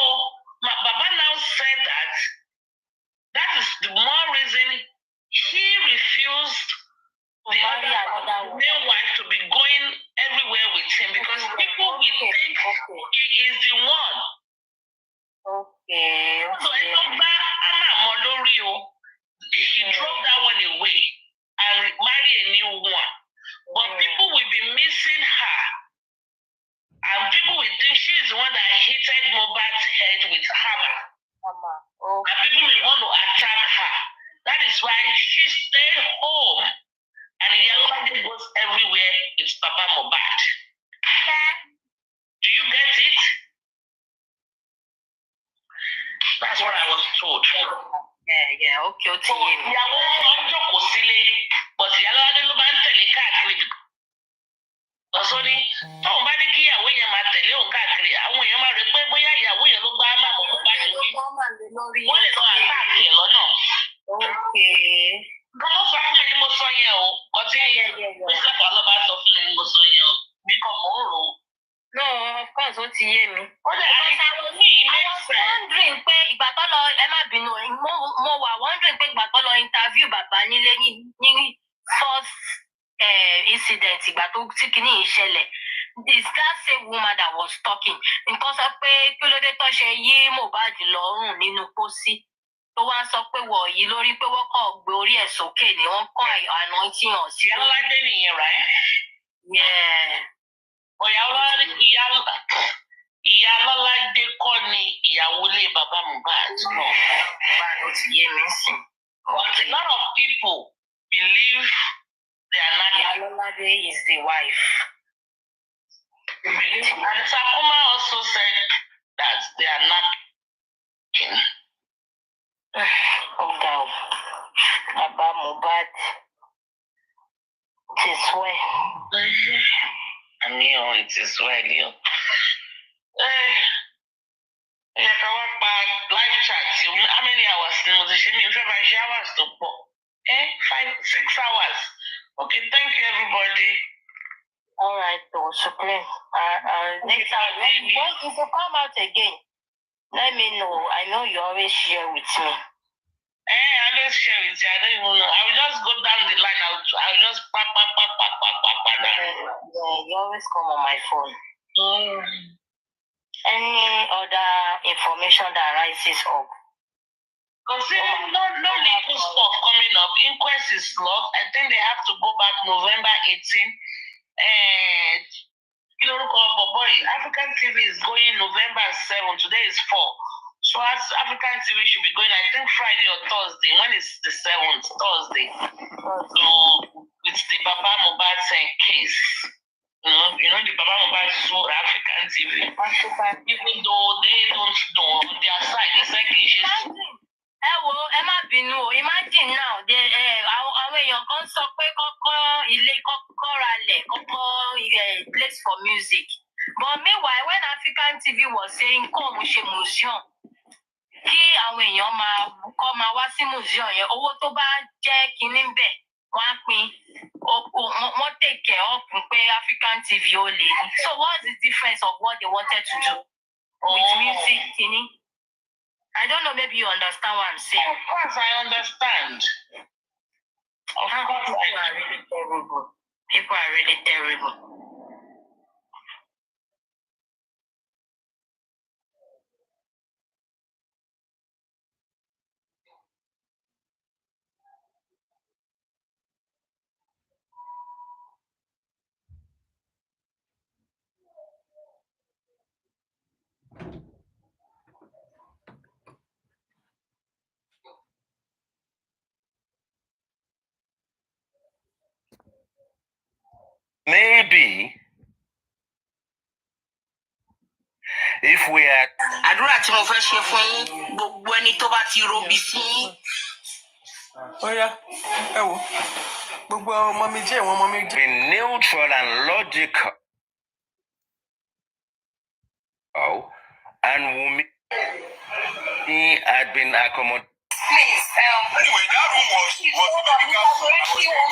Baba now said that is the more reason he refused the other male wife to be going everywhere with him because people will think he is the one. Okay. So he drove that one away and marry a new one. But people will be missing her. And people will think she's the one that hit Mohbad's head with a hammer. And people may want to attack her. That is why she stayed home. And Ìyálọ́ládé goes everywhere with Papa Mohbad. Do you get it? That's what I was told. Yeah, okay. So ìyàwó wọn jókòó sílé, but Ìyálọ́ládé ló bá ń tẹ̀lé káàkiri. Ọ̀sọ́ ni tóun bá ní kí ìyàwó yẹn máa tẹ̀lé òun káàkiri, àwọn èèyàn máa rí pé bóyá ìyàwó yẹn ló gbá máa mọ̀ nípa ìwé. Wọ́n lè lọ àtàkì ẹ̀ lọ́nà. Nǹkan tó sọ fún mi ni mo sọ yẹn o. Ọtí Bísọ̀pù Alọ́ba sọ fún mi ni mo sọ yẹn o. Bí kò mò ń rò ó. No, of course, ó ti yé mi. Ó dẹ̀ I was wondering pé ìgbà tó lọ ẹ má bínú mo wà wondering pé ìgbà tó lọ interview bàbá nílé ní first incident ìgbà tó tí kìíní yìí ṣẹlẹ̀. Is that same woman that was talking? Nǹkan sọ pé kí ló dé tó ṣe yí Mohbad lọ́rùn nínú pósí. Tó wá sọ pé wọ̀ yìí lórí pé wọ́n kàn gbé orí ẹ̀ sókè ni wọ́n kàn àná tí hàn sí. Ìyálọ́ládé nìyẹn, right? Yeah. Ìyálọ́ládé kọ́ ni ìyàwó ilé bàbá Mohbad náà. Ó ti yé mi sìn. But a lot of people believe they are not. Ìyálọ́ládé is the wife. And Sakuma also said that they are not. Okay. Baba Mohbad. It is well. I mean, it is well, you. Live chat. How many hours? Hours to pop. 5, 6 hours. Okay, thank you, everybody. All right, so please. Next time, when you come out again, let me know. I know you always share with me. I always share with you. I don't even know. I will just go down the line. I will just pack down. Yeah, you always come on my phone. Any other information that rises up? Considering no legal stuff coming up, inquest is locked. I think they have to go back November 18. African TV is going November 7. Today is 4. So as African TV should be going, I think Friday or Thursday. When is the 7th? Thursday. So it's the Baba Mohbad case. You know the Baba Mohbad sued African TV. Even though they don't know on their side, it's like ẹ má bínú o, imagine now àwọn èèyàn kan sọ pé kọ́kọ́ ilé kọ́kọ́ ralẹ̀ kọ́kọ́ place for music. But meanwhile, when African TV was saying come ṣe museum, kí àwọn èèyàn máa wá sí museum yẹn, owó tó bá jẹ́ kinní bẹ̀ wọ́n á pín wọ́n take care of pé African TV ó lè ní. So what's the difference of what they wanted to do with music kinní? I don't know, maybe you understand what I'm saying. Of course, I understand. Of course, people are really terrible. People are really terrible. Maybe if we are àdúrà tí mo fẹ́ ṣe fún yín gbogbo ẹni tó bá ti robi sí yín. Oya, ẹ wo. Gbogbo ọmọ mi jẹ́ ìwọ̀n ọmọ mi jẹ́. be neutral and logical, and Wumi had been accommodated. Please, Anyway, that room was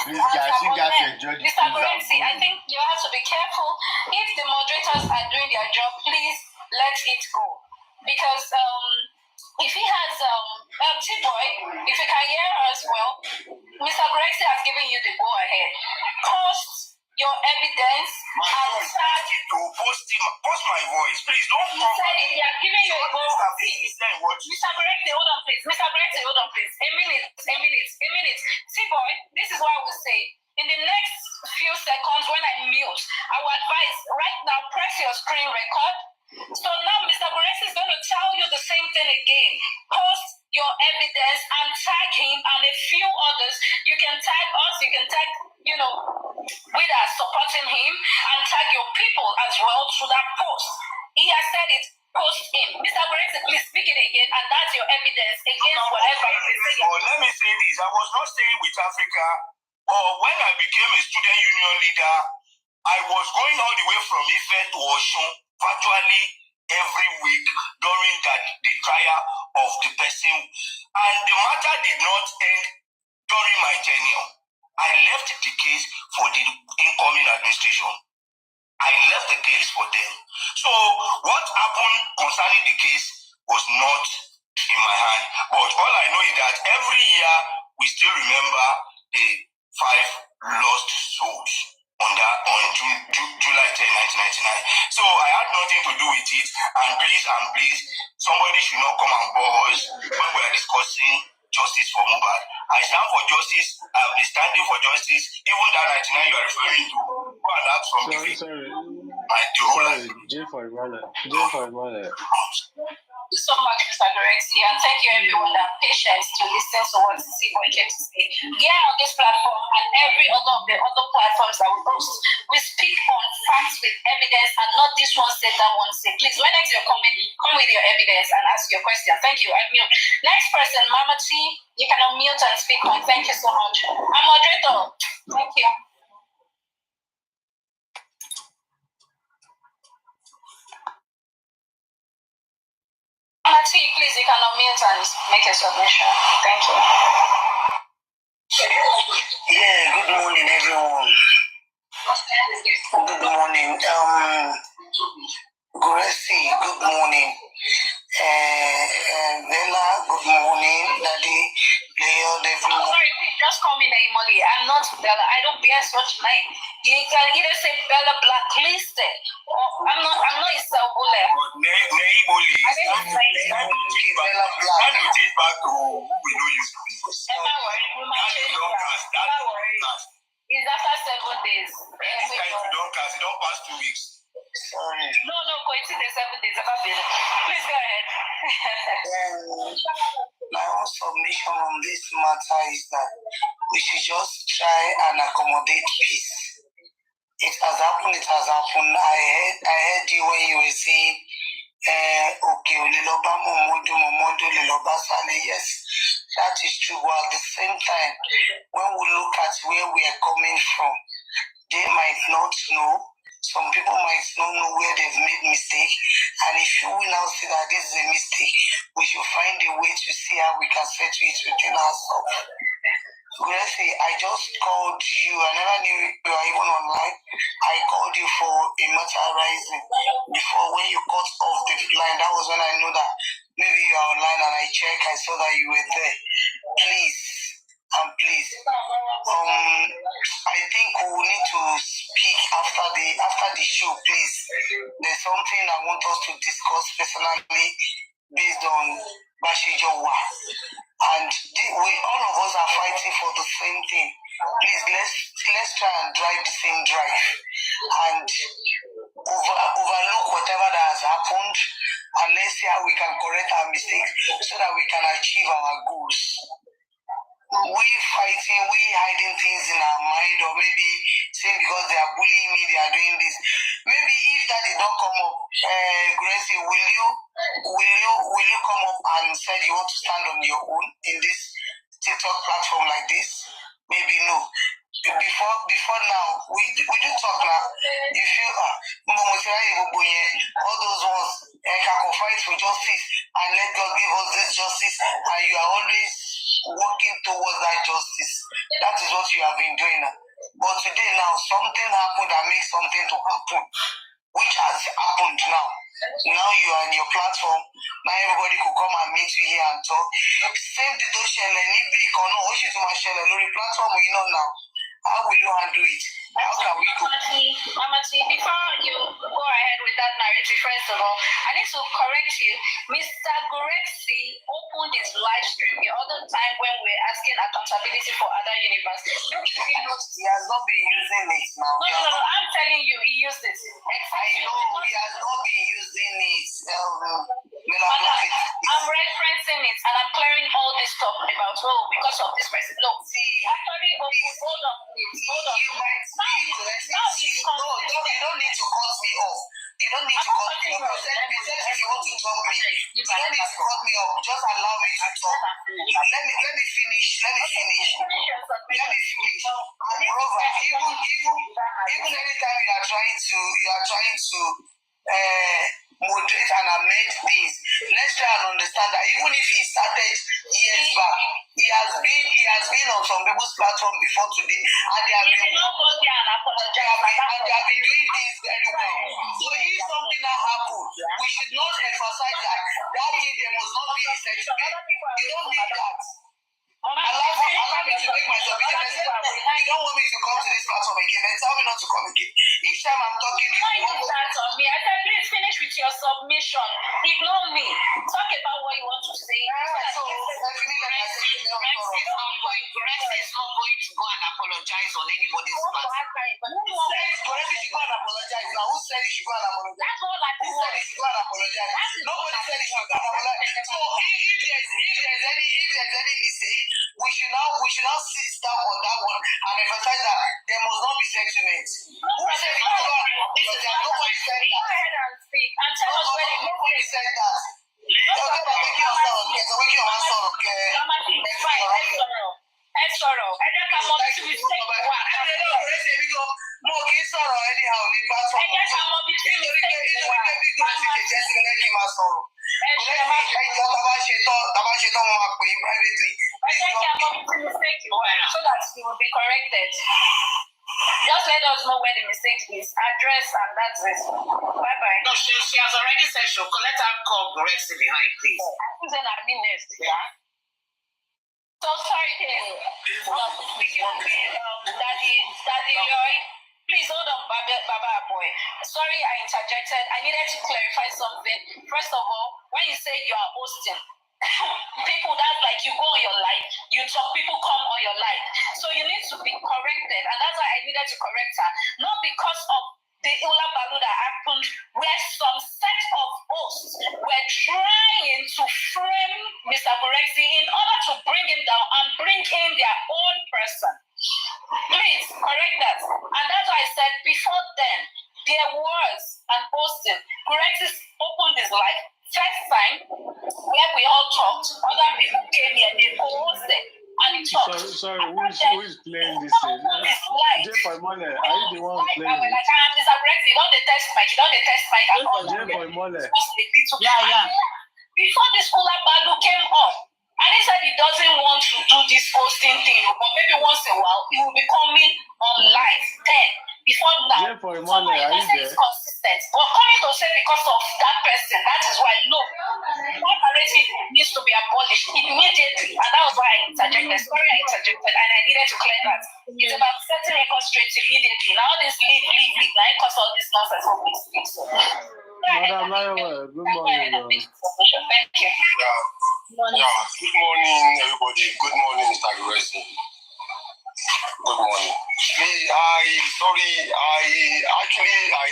Please, guys, you guys enjoy the Mr. Goretti, I think you have to be careful. If the moderators are doing their job, please let it go. Because if he has T-Boy, if you can hear us well, Mr. Goretti has given you the go-ahead. Post your evidence and start. Post my voice, please. Don't He said it. He has given you a go. Mr. Goretti, hold on, please. Mr. Goretti, hold on, please. A minute. T-Boy, this is what I will say. In the next few seconds, when I mute, I will advise right now, press your screen record. So now Mr. Goretti is going to tell you the same thing again. Post your evidence and tag him and a few others. You can tag us, you can tag, with us supporting him, and tag your people as well through that post. He has said it. Post him. Mr. Goretti, please speak it again, and that's your evidence against whatever it is. Let me say this. I was not staying with Africa, but when I became a student union leader, I was going all the way from Ife to Osun virtually every week during the trial of the person. And the matter did not end during my tenure. I left the case for the incoming administration. I left the case for them. So what happened concerning the case was not in my hand. But all I know is that every year we still remember the 5 lost souls on July 10, 1999. So I had nothing to do with it. And please, somebody should not come and bore us when we are discussing justice for Mohbad. I stand for justice. I have been standing for justice. Even that 99 you are referring to, go and ask from the Sorry, J for Emanuel. Thank you so much, Mr. Goretti, and thank you everyone that had patience to listen to what T-Boy came to say. Here on this platform and every other of the other platforms that we host, we speak on facts with evidence and not this one said, that one said. Please, when next you're coming, come with your evidence and ask your question. Thank you. I mute. Next person, Mama T, you can unmute and speak on. Thank you so much. I'm moderator. Thank you. Mama T, please, you can unmute and make a submission. Thank you. Yeah, good morning, everyone. Good morning. Goretti, good morning. Bella, good morning. Daddy, Leon, everyone. Sorry, please just call me Naimoli. I'm not Bella. I don't bear such name. You can either say Bella Blacklisted or I'm not Isabelle. Naimoli. Bella Black. When you take back to who we know you. Never worry. We might change that. Never worry. It's after 7 days. This guy, if you don't cast, it don't pass 2 weeks. Sorry. No, it's in the 7 days. Please go ahead. My own submission on this matter is that we should just try and accommodate peace. It has happened. I heard you when you were saying, okay, yes, that is true. But at the same time, when we look at where we are coming from, they might not know. Some people might not know where they've made mistake. And if you will now see that this is a mistake, we should find a way to see how we can settle it within ourselves. Gracie, I just called you. I never knew you were even online. I called you for a matter arising. Before, when you cut off the line, that was when I knew that maybe you are online, and I checked. I saw that you were there. Please. I think we will need to speak after the show, please. There's something I want us to discuss personally based on Bashijowa. And all of us are fighting for the same thing. Please, let's try and drive the same drive and overlook whatever that has happened, and let's see how we can correct our mistakes so that we can achieve our goals. We hiding things in our mind, or maybe saying because they are bullying me, they are doing this. Maybe if that did not come up, Gracie, will you come up and say you want to stand on your own in this TikTok platform like this? Maybe no. Before now, we do talk now. If you all those ones can fight for justice and let God give us this justice, and you are always working towards that justice. That is what you have been doing now. But today now, something happened that makes something to happen, which has happened now. Now you are on your platform. Now everybody could come and meet you here and talk. Same thing to Shele, Nibi, Kono, Oshi to my Shele, Lori platform we know now. How will you handle it? How can we go? Mama T, before you go ahead with that narrative, first of all, I need to correct you. Mr. Gorexi opened his live stream the other time when we were asking accountability for other universities. He has not been using it now. No, I'm telling you, he used it. I know he has not been using it. I'm referencing it and I'm clearing all this stuff about, because of this person. No, see, actually, hold on. You might speak. You don't need to cut me off. You don't need to cut me off. If you want to talk me, you don't need to cut me off. Just allow me to talk. Let me finish. And moreover, even anytime you are trying to moderate and amend things, let's try and understand that even if he started years back, he has been on some people's platform before today, and they have been doing things very well. So if something that happened, we should not emphasize that thing there must not be a sentiment. You don't need that. Allow me to make myself. You don't want me to come to this platform again, then tell me not to come again. Each time I'm talking, you start on me. I said, please finish with your submission. Ignore me. Talk about what you want to say. So, Grace is not going to go and apologize on anybody's platform. Who said he should go and apologize now? Who said he should go and apologize? That's all I Who said he should go and apologize? Nobody said he should go and apologize. So if there's any mistake, we should now sit down on that one and emphasize that there must not be sentiment. Who said it? Nobody said that. Go ahead and speak and tell us where Nobody said that. Mo kì í sọ̀rọ̀ anyhow ní platform. Tàbá ṣe tán mo máa pè é privately. So that you will be corrected. Just let us know where the mistake is. Address and that's it. Bye. No, she has already said she'll let her call Gracie behind, please. I'm saying I'll be next. Yeah. So sorry, Daddy Lloyd. Please hold on, Baba boy. Sorry I interjected. I needed to clarify something. First of all, when you say you are hosting, people that like you go on your life, you talk, people come on your life. So you need to be corrected. And that's why I needed to correct her. Not because of the Ula Balu that happened, where some set of hosts were trying to frame Mr. Gorexi in order to bring him down and bring in their own person. Please correct that. And that's why I said before then, there was an hosting. Gorexi opened his life first time where we all talked. Other people came here, they co-hosted. And sorry, who is playing this thing? Jeff Imole, are you the one playing it? Mr. Gorexi, you don't test mic at all. Jeff Imole. Yeah. Before this Ula Balu came up, and he said he doesn't want to do this hosting thing, but maybe once in a while he will be coming on live then. Before now, Jeff Imole, are you there? Consistent. But coming to say because of that person, that is why no. That narrative needs to be abolished immediately, and that was why I interjected. Sorry, I interjected, and I needed to clear that. It's about setting records straight immediately. Now this leave. Now it cause all this nonsense for me. Madam Laiwa, good morning. Thank you. Good morning, everybody. Good morning, Mr. Gorexi. Good morning. I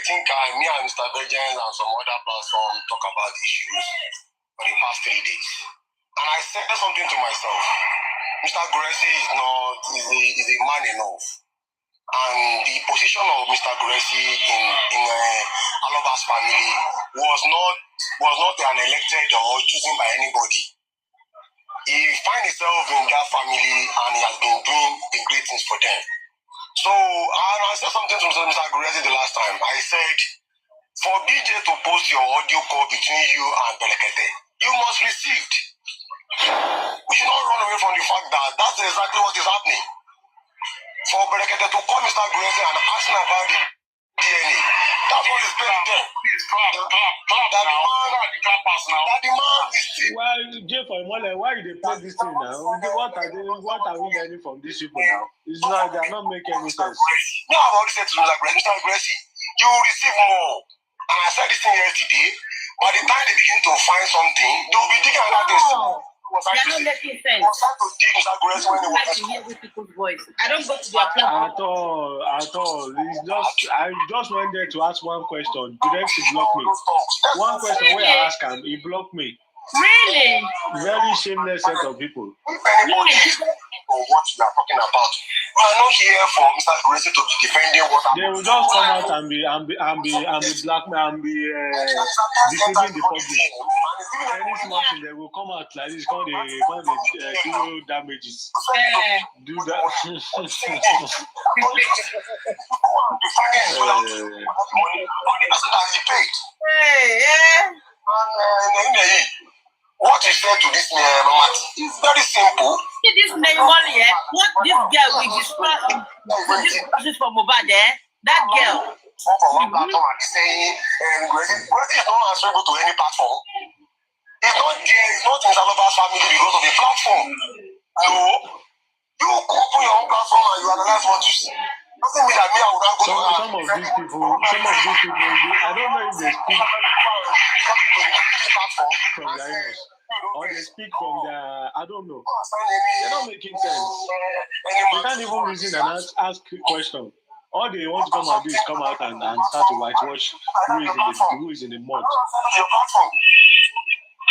think me and Mr. Virgin and some other platforms talk about issues for the past 3 days. And I said something to myself. Mr. Gorexi is a man enough. And the position of Mr. Gressy in Aloba's family was not an elected or chosen by anybody. He finds himself in that family and he has been doing the great things for them. So I said something to Mr. Gressy the last time. I said, for BJ to post your audio call between you and Belekete, you must receive. We should not run away from the fact that that's exactly what is happening. For Belekete to call Mr. Gressy and ask him about the DNA, that's what is going there. Why, Jay for Mole, why they play this thing now? What are we learning from these people now? It's not, they are not making any sense. No, I've already said to Mr. Gressy, you will receive more. And I said this thing yesterday. By the time they begin to find something, they will be digging another thing. They are not making sense. I like to hear with people's voice. I don't go to their platform. At all. It's just, I just went there to ask one question. Direct he blocked me. One question where I asked him, he blocked me. Really? Very shameless set of people. What you are talking about. We are not here for Mr. Gressy to be defending what they will just come out and be black and be deceiving the public. Any small thing they will come out like this, call the do damages. Do that. What you said to this mama is very simple. See this money, what this girl will destroy this process for Mohbad, that girl. One platform and saying Gressy is not answerable to any platform. It's not there, it's not in Aloba's family because of the platform. No. You open your own platform and you analyze what you see. Doesn't mean that me, I will not go to some of these people, I don't know if they speak from their ears or they speak from their, I don't know. They're not making sense. They can't even reason and ask questions. All they want to come out do is come out and start to whitewash who is in the mud.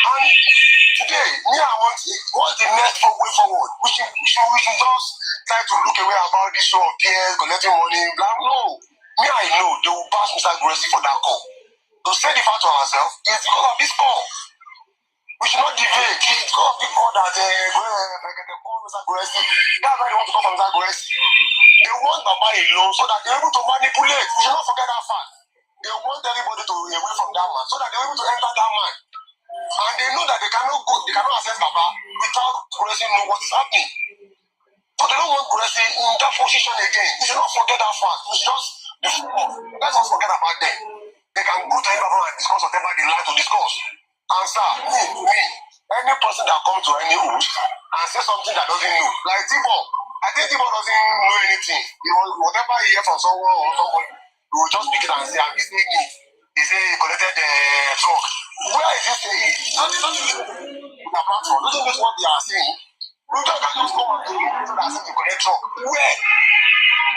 And today, me, I want what's the next way forward? We should just try to look away about this show of peers collecting money. Blah, no. Me, I know they will pass Mr. Gressy for that call. To say the fact to ourselves, it's because of this call. We should not debate. It's because of the call that call Mr. Gressy. That's why they want to call from Mr. Gressy. They want Baba alone so that they're able to manipulate. We should not forget that fact. They want everybody to away from that man so that they're able to enter that man. And they know that they cannot access Baba without Gressy know what is happening. So they don't want Gressy in that position again. We should not forget that fact. We should just let's not forget about them. They can go to any Baba and discuss whatever they like to discuss. And sir, me, any person that comes to any host and say something that doesn't know, like Tibo, I think Tibo doesn't know anything. Whatever he hears from someone or somebody, he will just pick it and say, I'm saying it. He say he collected the truck. Where is this? It's not the platform. Listen to what they are saying. You just can just come and do it so that I say you collect truck. Where?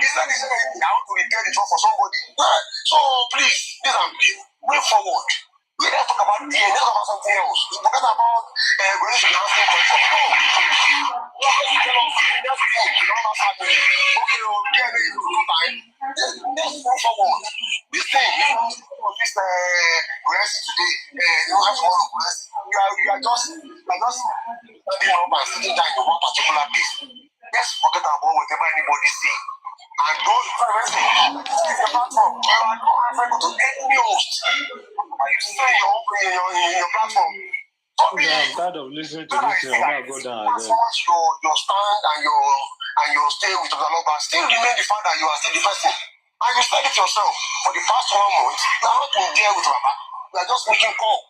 He said I want to repair the truck for somebody. Where? So please, this and way forward. We let's talk about DNA, let's talk about something else. Forget about going to the asking question. No. Okay, let's move forward. This thing, this Gressy today, you have to follow Gressy. You are just standing up and sitting down in one particular place. Let's forget about whatever anybody say. And those it's a platform. You are not answerable to any host. You say your platform. I'm tired of listening to this thing. I'm not go down again. As long as your stand and your stay with Aloba still remain the fact that you are still the person. And you said it yourself. For the past 1 month, you are not been there with Baba. You are just making call.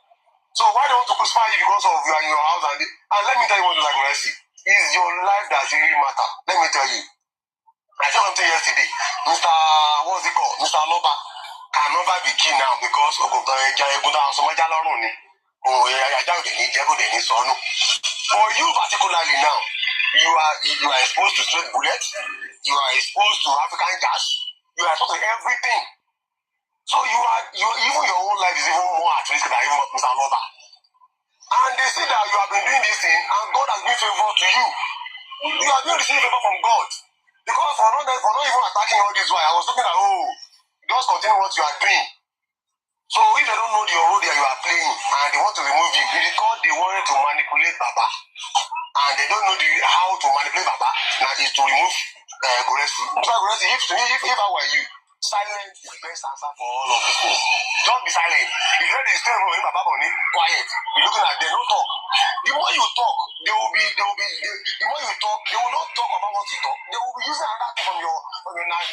So why do you want to crucify you because of you are in your house and let me tell you what you like Gressy. It's your life that really matter. Let me tell you. I said something yesterday. What's it called? Mr. Aloba can never be king now because but you particularly now, you are exposed to straight bullets, you are exposed to African gas, you are exposed to everything. So even your own life is even more at risk than even Mr. Aloba. And they say that you have been doing this thing and God has been favorable to you. You have been receiving favor from God. Because for not even attacking all this while. I was looking at, just continue what you are doing. So if they don't know your role that you are playing and they want to remove you, because they wanted to manipulate Baba and they don't know how to manipulate Baba, now is to remove Goresi. Goresi, if I were you, silence is the best answer for all of people. Don't be silent. If you're the still remove Baba Boni, quiet. You're looking at them, don't talk. The more you talk, the more you talk, they will not talk about what you talk. They will be using another thing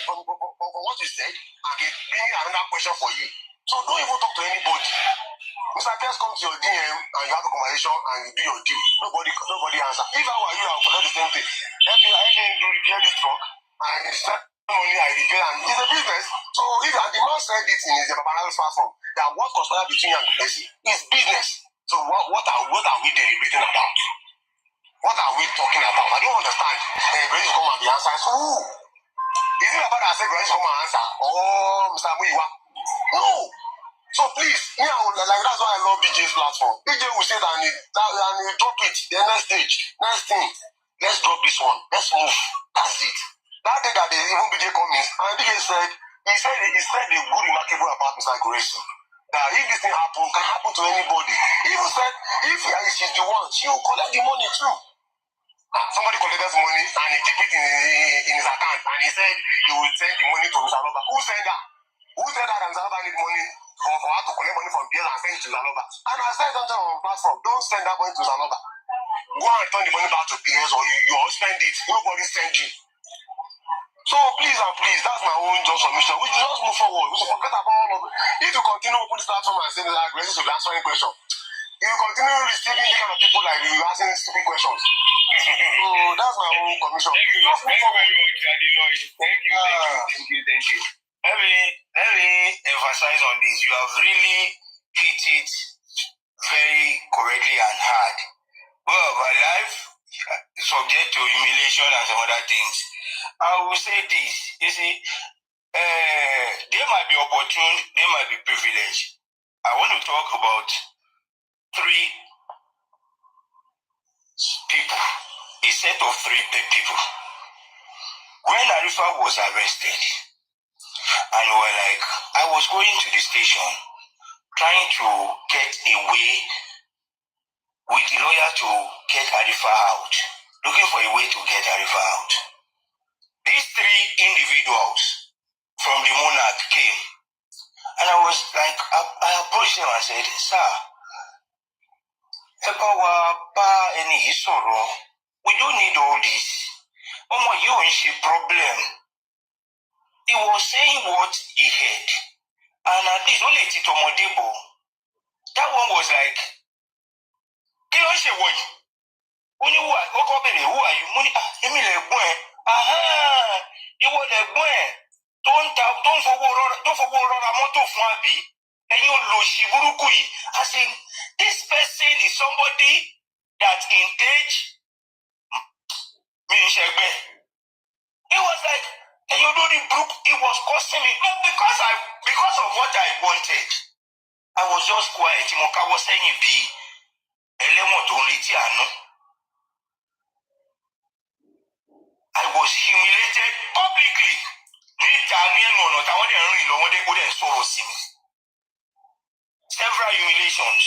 from what you said and bringing another question for you. So don't even talk to anybody. Mr. Kes come to your DM and you have a conversation and you do your deal. Nobody answer. If I were you, I would collect the same thing. Help me do repair this truck and start money I repair and it's a business. So if the man said this in his Babala's platform that what conspire between you and Messi is business. So what are we deliberating about? What are we talking about? I don't understand. Grace come and be answering. So who? Is it about that I said Grace come and answer? Oh, Mr. Muiwa. No. So please, that's why I love BJ's platform. BJ will say that and he drop it. The next stage, next thing. Let's drop this one. Let's move. That's it. That day that even BJ come in, and BJ said, he said a good remarkable about Mr. Grace. That if this thing happen, can happen to anybody. He even said, if she's the one, she will collect the money too. Somebody collected money and he keep it in his account and he said he will send the money to Mr. Loba. Who said that? Who said that Mr. Loba need money for her to collect money from Bill and send it to Mr. Loba? And I said something on the platform, don't send that money to Mr. Loba. Go and turn the money back to PS or you spend it. Nobody send you. So please, that's my own just submission. We should just move forward. We should forget about all of it. If you continue open this platform and say that Grace will be answering questions, you will continue receiving the kind of people like you asking stupid questions. So that's my own commission. Thank you very much, Daddy Lloyd. Thank you. Let me emphasize on this. You have really hit it very correctly and hard. Well, my life subject to humiliation and some other things. I will say this. You see, they might be opportune, they might be privileged. I want to talk about 3 people, a set of 3 people. When Arifa was arrested, and we're like, I was going to the station, trying to get away with the lawyer to get Arifa out, looking for a way to get Arifa out. These 3 individuals from the monarch came, and I was like, I approached them and said, sir, we don't need all this. You ain't a problem. He was saying what he heard. And at least only Tito Modebo, that one was like, who are you? Don't forget a motor for Abi. And you lo Shiburukui. I said, this person is somebody that in age it was like, and you know the book, it was costing me. Not because of what I wanted. I was just quiet. I was saying I was humiliated publicly. Several humiliations.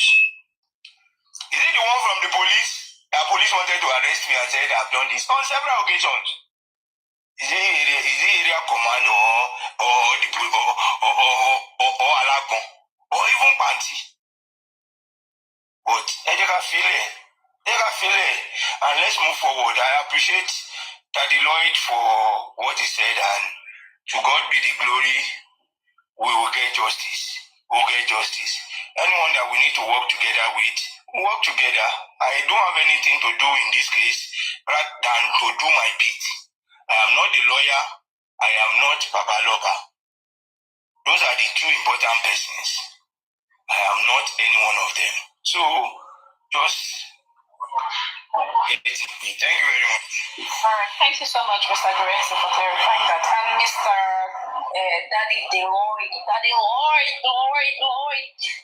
Is it the one from the police? The police wanted to arrest me and said I've done this on several occasions. Is it area command or Alagon or even Panty? But I feel it. And let's move forward. I appreciate Daddy Lloyd for what he said, and to God be the glory. We will get justice. Anyone that we need to work together with, work together. I don't have anything to do in this case rather than to do my bit. I am not the lawyer. I am not Babaloba. Those are the 2 important persons. I am not any one of them. So, just get me. Thank you very much. All right. Thank you so much, Mr. Grace, for clarifying that. And Mr. Daddy Lloyd.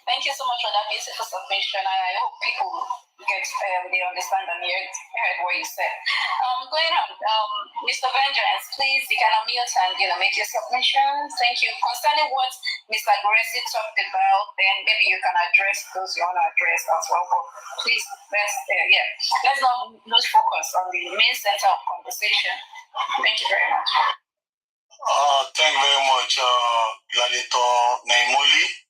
Thank you so much for that beautiful submission. I hope people get they understand and heard what you said. Going on, Mr. Vengeance, please, you can unmute and make your submissions. Thank you. Concerning what Mr. Gressy talked about, then maybe you can address those you want to address as well. But please, let's not lose focus on the main center of conversation. Thank you very much. Thank you very much, Lalito Naimoli.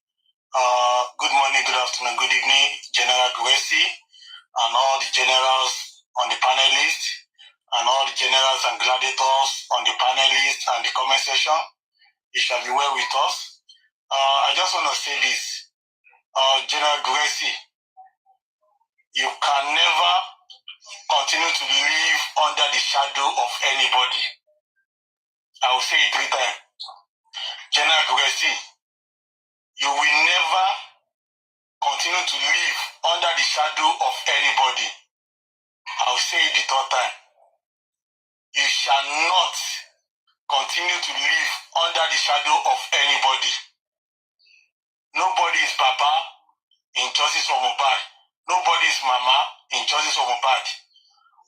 Good morning, good afternoon, good evening, General Gressy, and all the generals on the panelist, and all the generals and gladiators on the panelist and the comment section. It shall be well with us. I just want to say this, General Gressy, you can never continue to live under the shadow of anybody. I will say it 3 times. General Gressy, you will never continue to live under the shadow of anybody. I will say it the 3rd time. You shall not continue to live under the shadow of anybody. Nobody is Papa in justice for Mohbad. Nobody is Mama in justice for Mohbad.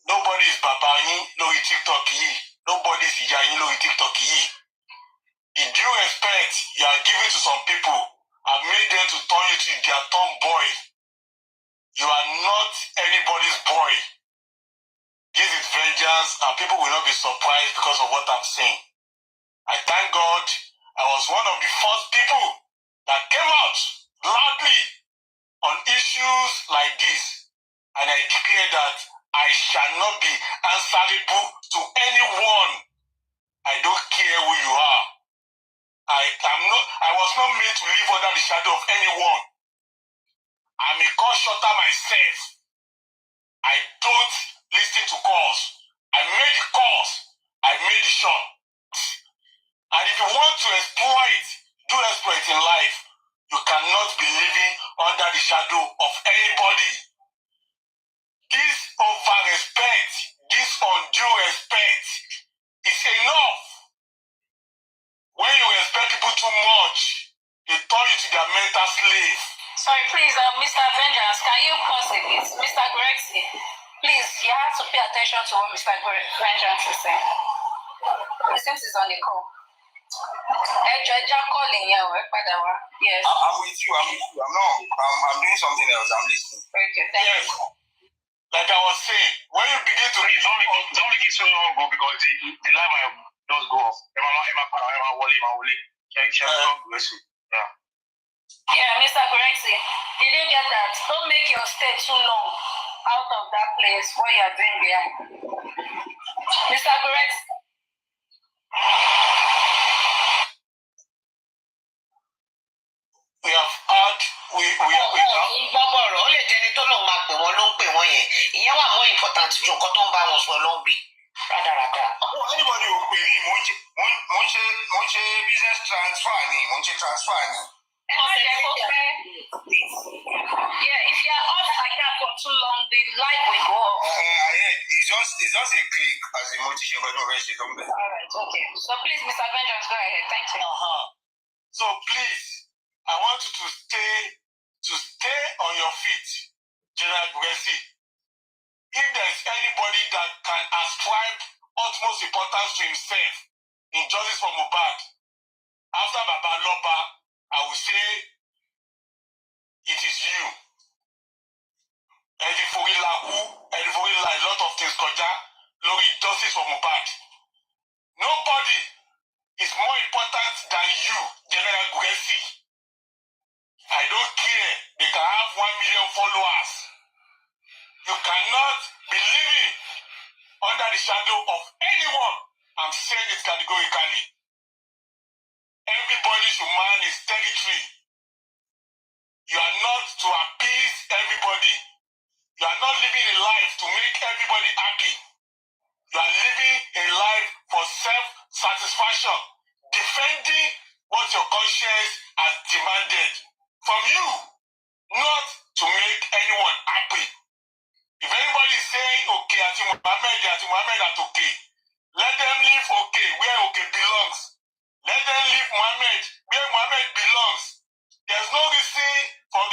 Nobody is Papa yin lórí TikTok yìí. Nobody is ìyá yin lórí TikTok yìí. The due respect you are giving to some people have made them to turn you to their tomboy. You are not anybody's boy. This is vengeance, and people will not be surprised because of what I'm saying. I thank God I was one of the first people that came out loudly on issues like this, and I declare that I shall not be answerable to anyone. I don't care who you are. I was not made to live under the shadow of anyone. I'm a call shutter myself. I don't listen to calls. I made the calls. I made the shot. And if you want to do exploit in life, you cannot be living under the shadow of anybody. This over-respect, this undue respect is enough. When you respect people too much, they turn you to their mental slave. Sorry, please, Mr. Vengeance, can you pause a bit? Mr. Grexy, please, you have to pay attention to what Mr. Vengeance is saying. It seems he's on the call. Yes. I'm with you. I'm doing something else. I'm listening. Okay, thank you. Like I was saying, when you begin to read, don't make it so long ago because the light might just go off. Yeah, Mr. Grexy, did you get that? Don't make your stay too long out of that place where you are doing behind. Mr. Grexy. We have had gbọ́gbọ́rọ̀ ó lè jẹ́ni tó lòun máa pè wọ́n ló ń pè wọ́n yẹn ìyẹn wà mọ́ important ju nǹkan tó ń bá wọn sọ ló ń bí rádaràda. Anybody ò pè mí mo ń ṣe business transfer ni mo ń ṣe transfer ni. Yeah, if you are off like that for too long, the light will go off. It's just a click as a motivation, but no rest. All right, okay. So please, Mr. Vengeance, go ahead. Thank you. So please, I want you to stay on your feet, General Gressy. If there is anybody that can ascribe utmost importance to himself in justice for Mohbad, after Baba Loba, I will say it is you. A lot of things kọjá lórí justice for Mohbad. Nobody is more important than you, General Gressy. I don't care. They can have 1 million followers. You cannot be living under the shadow of anyone. I'm saying it categorically. Everybody should man his territory. You are not to appease everybody. You are not living a life to make everybody happy. You are living a life for self-satisfaction, defending what your conscience has demanded from you, not to make anyone happy. If anybody is saying, okay, Ati Muhammad at okay, let them live okay where okay belongs. Let them live Muhammad where Muhammad belongs. There's no reason for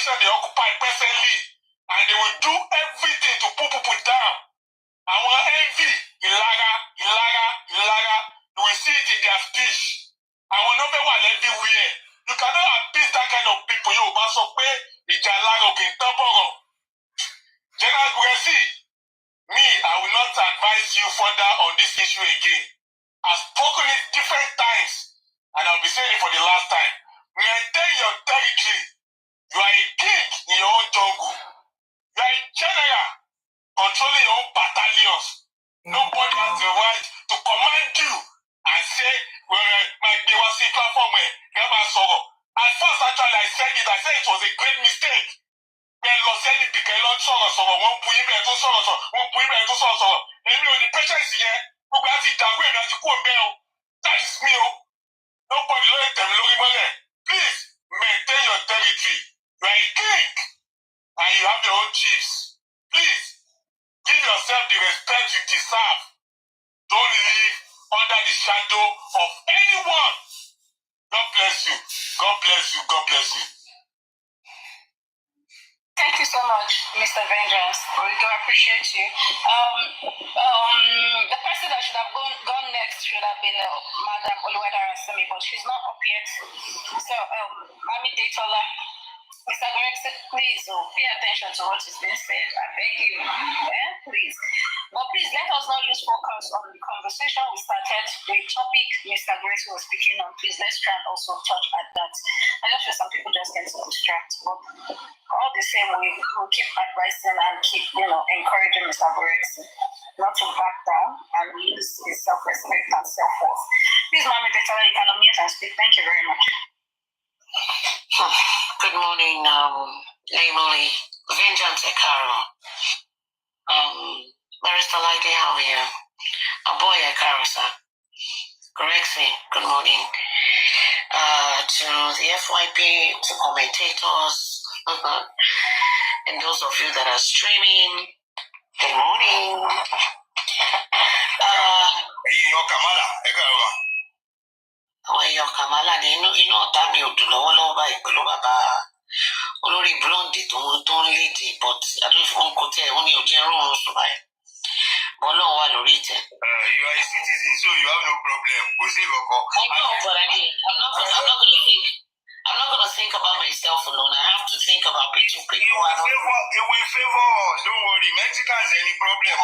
position they occupy presently, and they will do everything to put people down. Our envy, Ilara, you will see it in their speech. Our number one everywhere. You cannot appease that kind of people. You must obey the Jalaro Kintaboro. General Gresi, me, I will not advise you further on this issue again. I've spoken it different times, and I'll be saying it for the last time. Maintain your territory. You are a king in your own jungle. You are a general controlling your own battalions. Nobody has the right to command you and say, well, my BWC platform, at first, actually, I said it was a great mistake. Bẹ́ẹ̀ lọ sẹ́ni bìkẹ́ lọ sọ̀rọ̀ wọ́n bu ibẹ̀ tó sọ̀rọ̀. Èmi ò ní patience yẹn. Gbogbo àti ìdàgbé mi àti kú òǹbẹ́ o. That is me o. Nobody ló lè tẹ̀mí lórí mọ́lẹ̀. Please maintain your territory. You are a king and you have your own chiefs. Please give yourself the respect you deserve. Don't live under the shadow of anyone. God bless you. God bless you. God bless you. Thank you so much, Mr. Vengeance. We do appreciate you. The person that should have gone next should have been Madam Oluweda Rasimi, but she's not up yet. So, Mami Datola, Mr. Gregson, please pay attention to what is being said. I beg you, please. But please let us not lose focus on the conversation we started. The topic Mr. Gregson was speaking on. Please let's try and also touch at that. I just feel some people just get so distracted. But all the same, we will keep advising and keep, encouraging Mr. Gregson not to back down and lose his self-respect and self-worth. Please, Mami Datola, you can unmute and speak. Thank you very much. Good morning, namely Vengeance Ekaro. Barrister Lady, how are you? Boy Ekaro, sir. Correct, good morning. To the FYP, to commentators, and those of you that are streaming, good morning. Your Kamala, inú ọ̀tá mi ò dùn lọ́wọ́lọ́wọ́ báyìí pẹ̀lú bàbá olórí blonde tó ń lédè, but àdúgbò kò tẹ̀ wọ́n ní òjì ẹ̀rọ òun sùn báyìí. Ọlọ́run wà lórí ìtẹ́. You are a citizen, so you have no problem. Kò sí ìkọ̀kọ̀. I know, but I'm not going to think about myself alone. I have to think about people. It will favor us. Don't worry. Mexicans, any problem?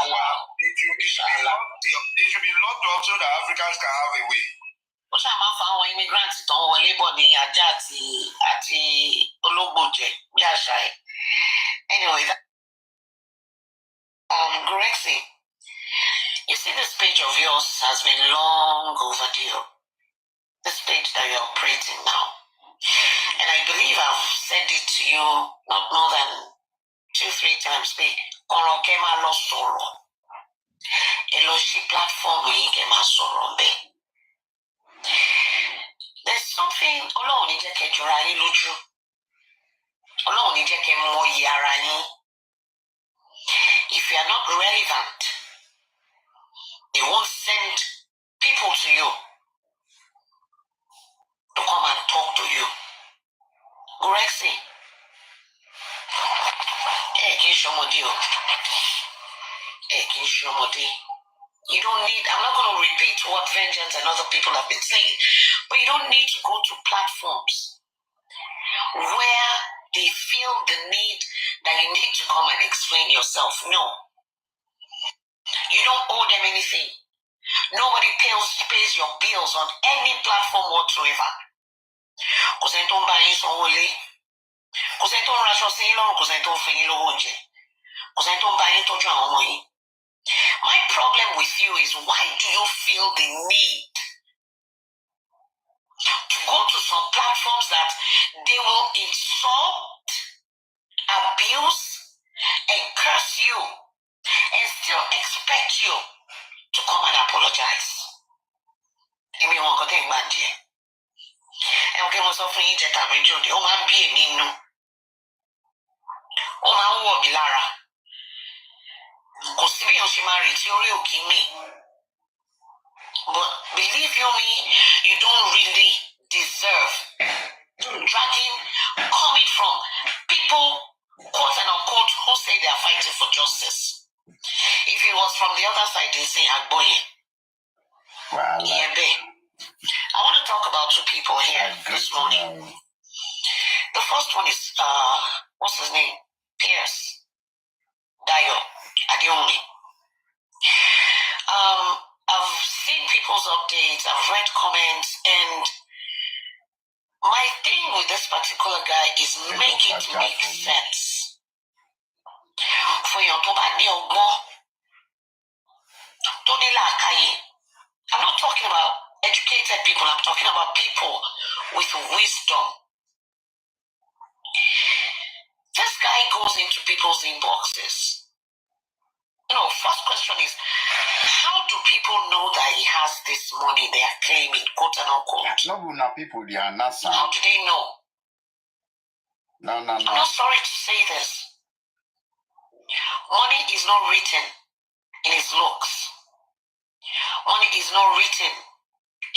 They should be locked up so that Africans can have a way. Ó ṣáà máa ń fa àwọn immigrants tó ń wọlé bọ̀ ní ajá àti ológbòjẹ bí àṣà ẹ̀. Anyway, Grexy, you see this page of yours has been long overdue. This page that you're operating now. And I believe I've said it to you not more than 2-3 times. Ọ̀rọ̀ kẹ́ máa lọ sọ̀rọ̀. Ẹ lọ sí platform yìí kẹ́ máa sọ̀rọ̀ bẹ́ẹ̀. There's something Ọlọ́run ní jẹ́ kẹ́ jọra yín lójú. Ọlọ́run ní jẹ́ kẹ́ mọ iye ara yín. If you are not relevant, they won't send people to you to come and talk to you. Gorexy, kì í ṣọmọdé o. Kì í ṣọmọdé. You don't need, I'm not going to repeat what Vengeance and other people have been saying, but you don't need to go to platforms where they feel the need that you need to come and explain yourself. No. You don't owe them anything. Nobody pays your bills on any platform whatsoever. Kò sẹ́ni tó ń bá yín sanwó ilé. Kò sẹ́ni tó ń raṣọ sí yín lọ́rùn, kò sẹ́ni tó ń fún yín lówó oúnjẹ. Kò sẹ́ni tó ń bá yín tọ́jú àwọn ọmọ yín. My problem with you is, why do you feel the need to go to some platforms that they will insult, abuse, and curse you, and still expect you to come and apologize? Èmi wọn kò tẹ́ ń gbà díẹ̀. Ẹ̀wọ̀n kí mo sọ fún yín jẹta àbẹ́jọ́ ni ó máa ń bí èmi nù. Ó máa ń wọ̀ mí lára. Kò sí bí èèyàn ṣe máa retí orí òkè mi. But believe you me, you don't really deserve dragging coming from people people, quote and unquote, who say they are fighting for justice. If it was from the other side, they say, Agboye. Wow. Yeah, babe. I want to talk about two people here this morning. The first one is, what's his name? Pierce Dayo Adeonli. I've seen people's updates, I've read comments, and my thing with this particular guy is make it make sense. For your Tobani Ogbo, Todila Akaye. I'm not talking about educated people, I'm talking about people with wisdom. This guy goes into people's inboxes. First question is, how do people know that he has this money they are claiming, quote and unquote? No, people, they are not. How do they know? No. I'm not sorry to say this. Money is not written in his looks. Money is not written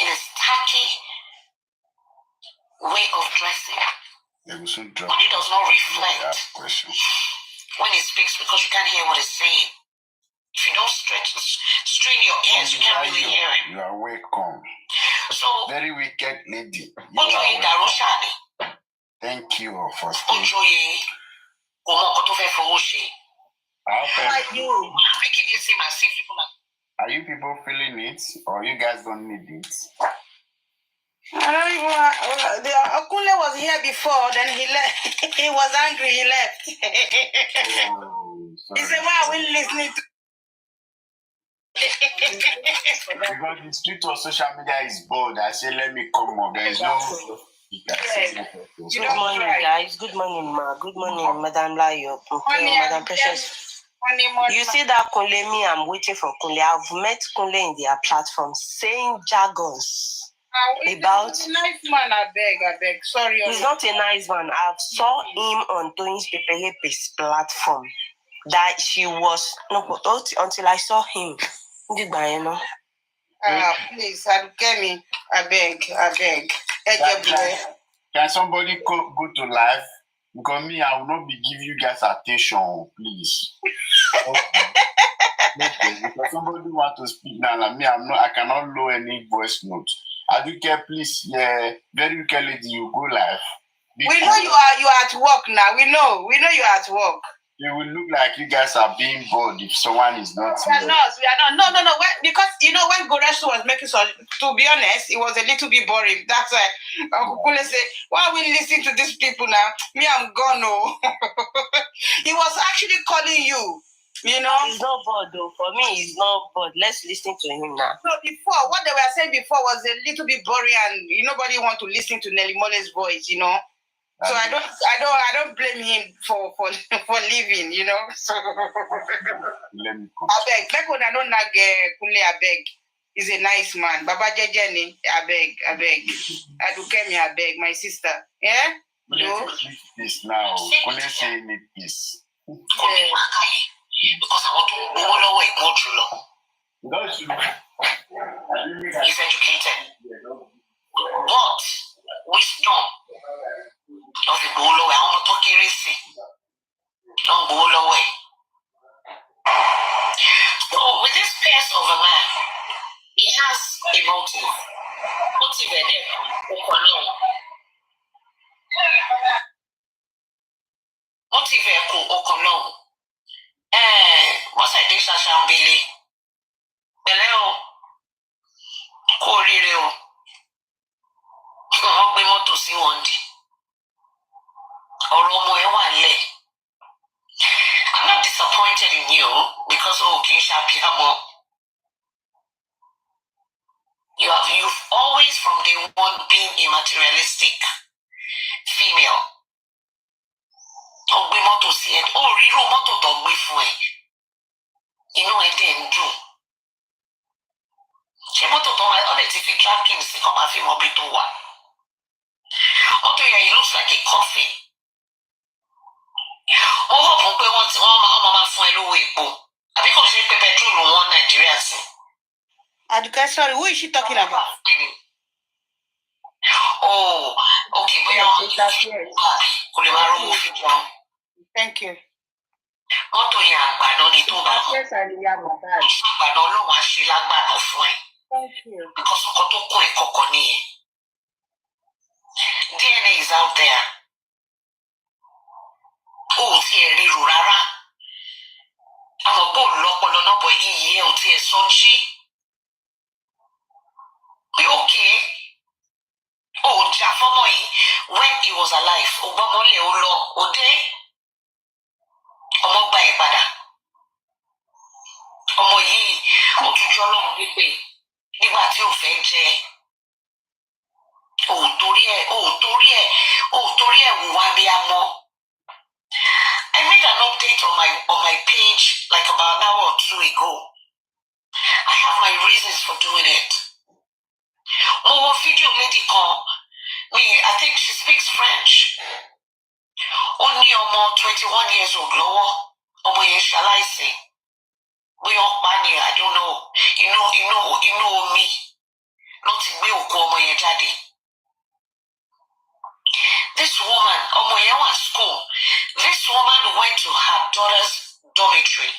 in his tacky way of dressing. Money does not reflect when he speaks because you can't hear what he's saying. If you don't strain your ears, you can't really hear him. You are welcome. So, very wicked lady. Thank you for staying. How are you? Making you seem as if people are. Are you people feeling it, or you guys don't need it? I don't even. Okunle was here before, then he left. He was angry, he left. He said, why are we listening to? Because the street of social media is bold. I say, let me come up. There is no. Good morning, guys. Good morning, ma. Good morning, Madam Layo. Okay, Madam Precious. You see that Kunle, me, I'm waiting for Kunle. I've met Kunle in their platform saying jargons about. He's a nice man, I beg. Sorry. He's not a nice man. I saw him on Toyin's Pepeyepe's platform that she was until I saw him. Please, get me. I beg. Can somebody go to live? Because me, I will not be giving you guys attention, please. Okay. Because somebody want to speak now, like me, I cannot lower any voice note. Aduke, please, very wicked lady, you go live. We know you are at work now. We know you are at work. It will look like you guys are being bored if someone is not here. We are not. No. Because, when Goresu was making so, to be honest, it was a little bit boring. That's why Uncle Kule said, why are we listening to these people now? Me, I'm gone, no. He was actually calling you, He's not bored, though. For me, he's not bored. Let's listen to him now. So before, what they were saying before was a little bit boring and nobody want to listen to Nelly Mole's voice, So I don't blame him for leaving, So I beg. Back when I don't nag Kunle, I beg. He's a nice man. Baba Jejeni, I beg. Adukemi, I beg. My sister. Yeah? Peace now. Kunle say need peace. Because I want to go lower and go through law. He's educated. But wisdom. Don't go lower. I want to talk crazy. Don't go lower. So with this pace of a man, he has a motive. Motive what's I think Shashambili? Beleo Korireo. I'll be more to see one day. I'm not disappointed in you because you've always from day one been a materialistic female. Ogbe moto si e riro moto to gbe fun e. Inu e de ndu. Se moto to ma o le ti fi tracking si ko ma fi mo bi to wa. Moto here it looks like a coffin. Hope pe won ti won ma fun e lowo epo. Abi ko se pe petrol won Nigeria si. Aduke, sorry, who is she talking about? Oh, okay, but Thank you. Mọ́tò yẹn àgbàdo ni tó bá mọ̀. Yes, I am Mohbad. Àgbàdo Ọlọ́run á ṣe lágbàdo fún ẹ. Thank you. Because nǹkan tó kún ẹ̀ kọ̀ọ̀kan nìyẹn. DNA is out there. O ò tiẹ̀ ríru rárá. Àwọn bóòlù lọ́pọ̀lọ́ náà bọ̀ yíyí ẹ̀ ò tiẹ̀ sọ jí. Pé òkè o ò jà fọ́mọ yìí when he was alive. O gbọ́mọlẹ̀ o lọ o dé. Ọmọ gba ẹ̀ padà. Ọmọ yìí ó tún jọ́ lọ́run wípé nígbà tí ò fẹ́ jẹ ò torí ẹ̀ wùwá bí a mọ́. I made an update on my page like about an hour or two ago. I have my reasons for doing it. Mo wo fídíò lady kan I think she speaks French. Ó ní ọmọ 21 years old lọ́wọ́. Ọmọ yẹn ṣaláìsí. Bóyá ọ̀pá ni I don't know. Inú omi ló ti gbé òkú ọmọ yẹn jáde. This woman, ọmọ yẹn wà school. This woman went to her daughter's dormitory.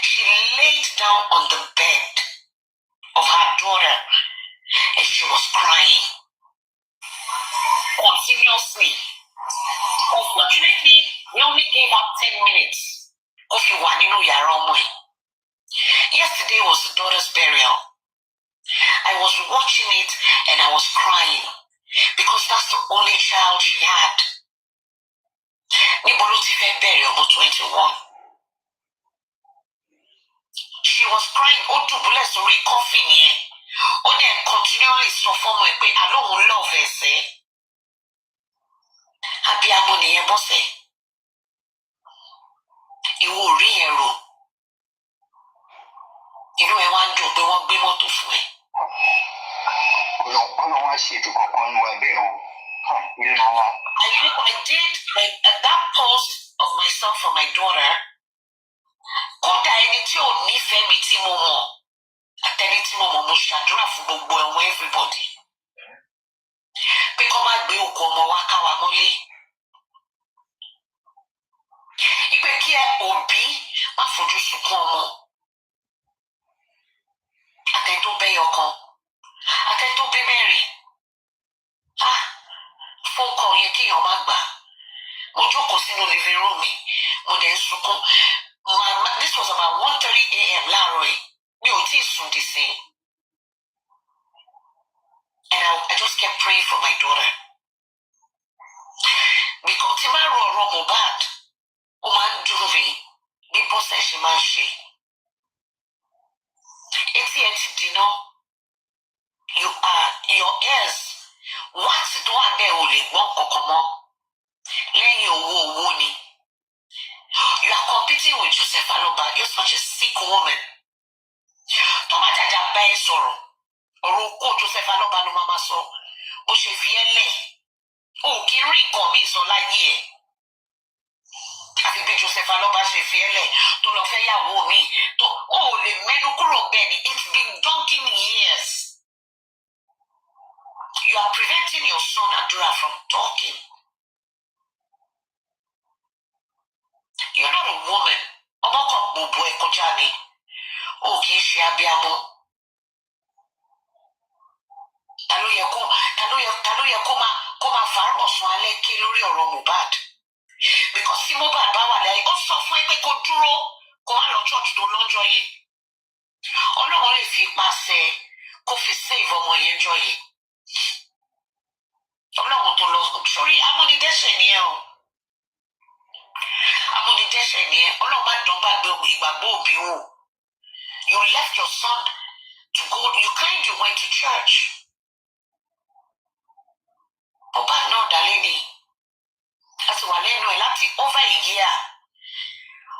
She laid down on the bed of her daughter and she was crying continuously. Unfortunately, we only gave her 10 minutes. If you want to know your own. Yesterday was the daughter's burial. I was watching it and I was crying because that's the only child she had. Níbo ló ti fẹ́ bẹ̀rẹ̀ ọmọ 21. She was crying. Ó dùbúlẹ̀ sórí coffin yẹn. Ó dẹ̀ continually sọ fọ́mọ ẹ̀ pé àlóhùn love ẹ̀sẹ̀. Abíamọ nìyẹn Bọ́sẹ̀. Ìwọ ò rí yẹn rò. Inú ẹ wá ń dùn pé wọ́n gbé mọ́tò fún ẹ. Ọlọ́run wá ṣe ètò kankan nínú ẹgbẹ́ o. I did that post of myself for my daughter. Kódà ẹni tí ò nífẹ̀ẹ́ mi tí mo mọ̀ àtẹni tí mo mọ̀ mo ṣàdúrà fún gbogbo ẹ̀wọ̀n everybody. Pé kó má gbé òkú ọmọ wa ká wa mọ́lé. Ìpè kí òbí má fojú sunkún ọmọ. Àtẹni tó bẹ́yọ kan. Àtẹni tó bí mẹ́rin. Fún nǹkan yẹn kéèyàn má gbà. Mo jókòó sínú living room mi. Mo dẹ̀ ń sunkún. This was about 1:30 a.m. láàárọ̀ yìí. Mi ò tí ì sùn dì sí. And I just kept praying for my daughter. Because tí máa rọ ọ̀rọ̀ Mohbad, ó máa ń dùn mí bí Bọ́sẹ̀ ṣe máa ń ṣe. Etí ẹ ti dìná. Your ears. Wáàtí tó wà bẹ́ẹ̀ ò lè gbọ́n kankan mọ́. Lẹ́yìn owó ni. You are competing with Joseph Aloba. You're such a sick woman. Tọ́mọ jàjà bá ẹ sọ̀rọ̀. Ọ̀rọ̀ okó Joseph Aloba ló máa sọ. Bó ṣe fi ẹ́ lẹ̀. O kì í rí nǹkan míì sọ láyé ẹ̀. Àfi bí Joseph Aloba ṣe fi ẹ́ lẹ̀ tó lọ fẹ́ yàwó mi. O ò lè mẹ́nu kúrò bẹ́ẹ̀ ni. It's been donkey years. You are preventing your son Adura from talking. You're not a woman. Ọmọ kan gbogbo ẹ kọjá ni. O kì í ṣe abiyamọ. Ta ló yẹ kó máa fàárọ̀ sùn alẹ́ ké lórí ọ̀rọ̀ Mohbad? Because tí Mohbad bá wà láyé, ó sọ fún ẹ pé kó dúró kó má lọ church tó lọ́jọ́ yẹn. Ọlọ́run lè fi ipasẹ̀ kó fi save ọmọ yẹn jọ yẹn. Ọlọ́run tó lọ sórí amúnidẹ́ṣẹ̀ ni ẹ o. Amúnidẹ́ṣẹ̀ ni ẹ. Ọlọ́run má dán gbàgbé ìgbàgbọ́ òbí wò. You left your son to go, you claimed you went to church. Mohbad náà dálé ni. A ti wà lẹ́nu ẹ̀ láti over a year.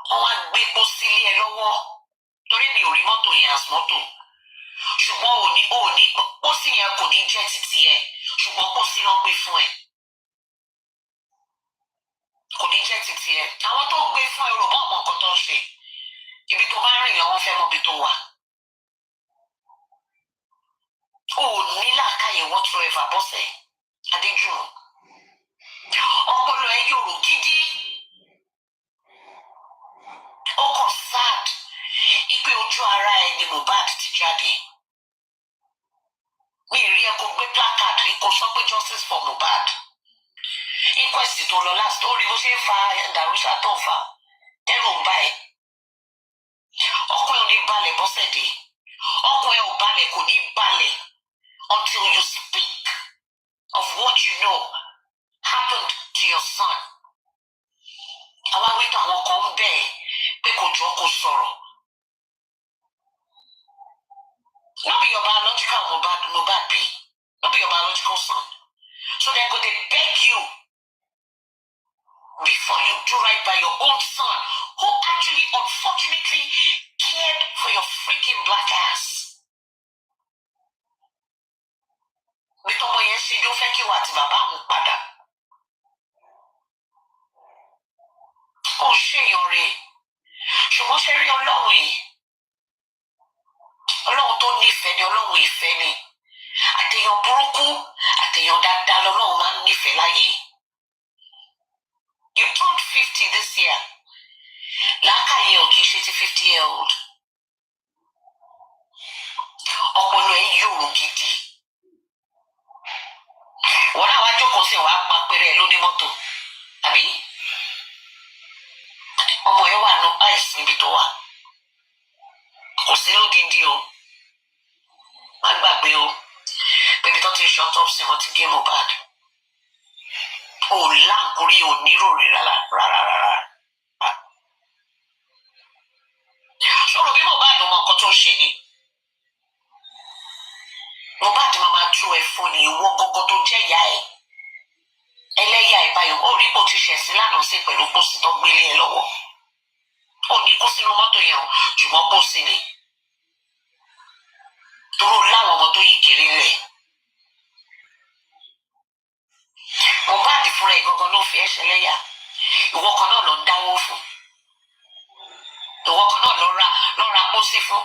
Wọ́n wá gbé epo sílé ẹ lọ́wọ́. Torí mi ò rí mọ́tò yẹn as mọ́tò. Ṣùgbọ́n pósí yẹn kò ní jẹ́ títí ẹ. Ṣùgbọ́n pósí náà gbé fún ẹ. Kò ní jẹ́ títí ẹ. Àwọn tó gbé fún ẹ rò bọ́ ọmọ nǹkan tó ń ṣe. Ibi tó bá rìn lọ́wọ́ fẹ́ mọ ibi tó wà. O ò ní làákàyè whatsoever Bọ́sẹ̀ Adéjùmọ̀. Ọpọlọ ẹ yòrò gidi. August tó lọ last story bó ṣe ń fa dàrúṣà tó ń fa ẹrù ń bá ẹ ọkùnrin ò ní balẹ̀ bọ́sẹ̀ dé ọkùnrin ò balẹ̀ kò ní balẹ̀ until you speak of what you know happened to your son. Àwa wípé àwọn kan ń bẹ̀ ẹ́ pé kò jọ kó sọ̀rọ̀. No be your biological Mohbad be. No be your biological son. So they go they beg you before you do right by your own son, who actually unfortunately cared for your freaking black ass. Bítọ́mọ yẹn ṣe ló fẹ́ kí wà àti bàbá àwọn padà. Ó ṣèyàn rè ṣùgbọ́n ṣe rí Ọlọ́run yìí. Ọlọ́run tó nífẹ̀ẹ́ ni Ọlọ́run ìfẹ́ ni. Àtẹ̀yàn burúkú àtẹ̀yàn dáadáa lọ́lọ́run máa ń nífẹ̀ẹ́ láyé. You turned 50 this year. Lákàyè ò kì í ṣe ti 50-year-old. Ọpọlọ ẹ̀ yòrò gidi. Wọ́n náà wá jókòó sí wàá pa péré ẹ̀ lóní mọ́tò. Àbí? Ọmọ ẹ̀ wà ní àìsàn ibi tó wà. Kò sí lódìdí o. Má gbàgbé o. Bébí tó ti shut up sí wọn ti gé Mohbad. O láǹkórí ò nírò rí rárá. Sọ̀rọ̀ bí Mohbad mọ nǹkan tó ń ṣe ni. Mohbad máa tú ẹ fún ni ìwọ gọ́gọ́ tó jẹ́ ìyá ẹ̀. Ẹlẹ́yà ìbáyọ̀ ó rí kò ti ṣẹ̀ sí lánàá sí pẹ̀lú pósí tó gbélé ẹ lọ́wọ́. Ó ní kó sínú mọ́tò yẹn o ṣùgbọ́n pósí ni. Toró láwọn ọmọ tó yí kiri rẹ̀. Mohbad fúnra ẹ̀ gangan ló fi ẹ̀ṣẹ̀ lẹ́yà. Ìwọ kan náà ló ń dáwó fún. Ìwọ kan náà ló ra pósí fún.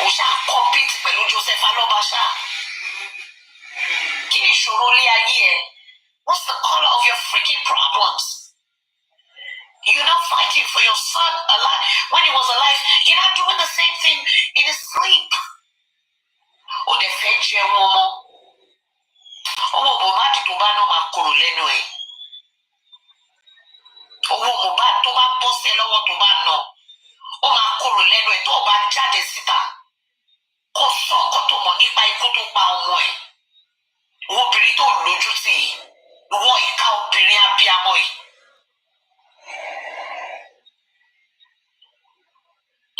O ṣáà compete pẹ̀lú Joseph Alọ́baṣá. Kí ni ìṣòro ilé ayé ẹ? What's the color of your freaking problems? You're not fighting for your son alive when he was alive. You're not doing the same thing in his sleep. O dẹ̀ fẹ́ jẹun ọmọ. Owó Mohbad tó bá náà máa korò lẹ́nu ẹ̀. Owó Mohbad tó bá bọ́ sí ẹ lọ́wọ́ tó bá nà ó máa korò lẹ́nu ẹ̀ tó o bá jáde síta. Kò sọ ọkọ tó mọ̀ nípa ikú tó pa ọmọ ẹ̀. Ìwọ obìnrin tó lójú tì í. Ìwọ ìka obìnrin abiyamọ yìí.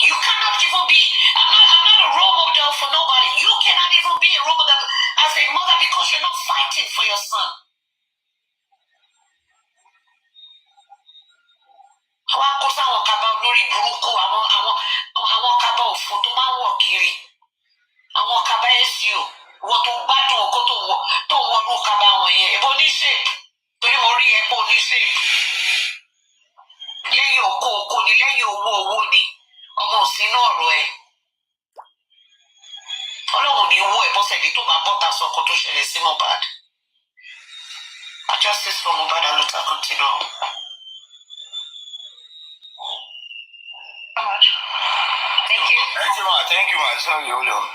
You cannot even be. I'm not a role model for nobody. You cannot even be a role model as a mother because you're not fighting for your son. Àwọn akọ́sọ́ àwọn kaba olórí burúkú àwọn kaba òfò tó máa ń wọ̀ kiri. Àwọn kaba SU wọ́n tó gbádùn ọkọ tó wọnú kaba wọn yẹn. Èbó ní shape torí mo rí ẹ̀pọ̀ ní shape. Lẹ́yìn oko ni lẹ́yìn owó ni. Ọmọ òsínú ọ̀rọ̀ ẹ̀. Ọlọ́run ní wọ́ ẹ̀ bọ́sẹ̀dé tó bá bọ́ta sọ̀kọ tó ṣẹlẹ̀ sí Mohbad. Justice for Mohbad and Luther continue. Thank you. Thank you, ma. Sorry, hold on.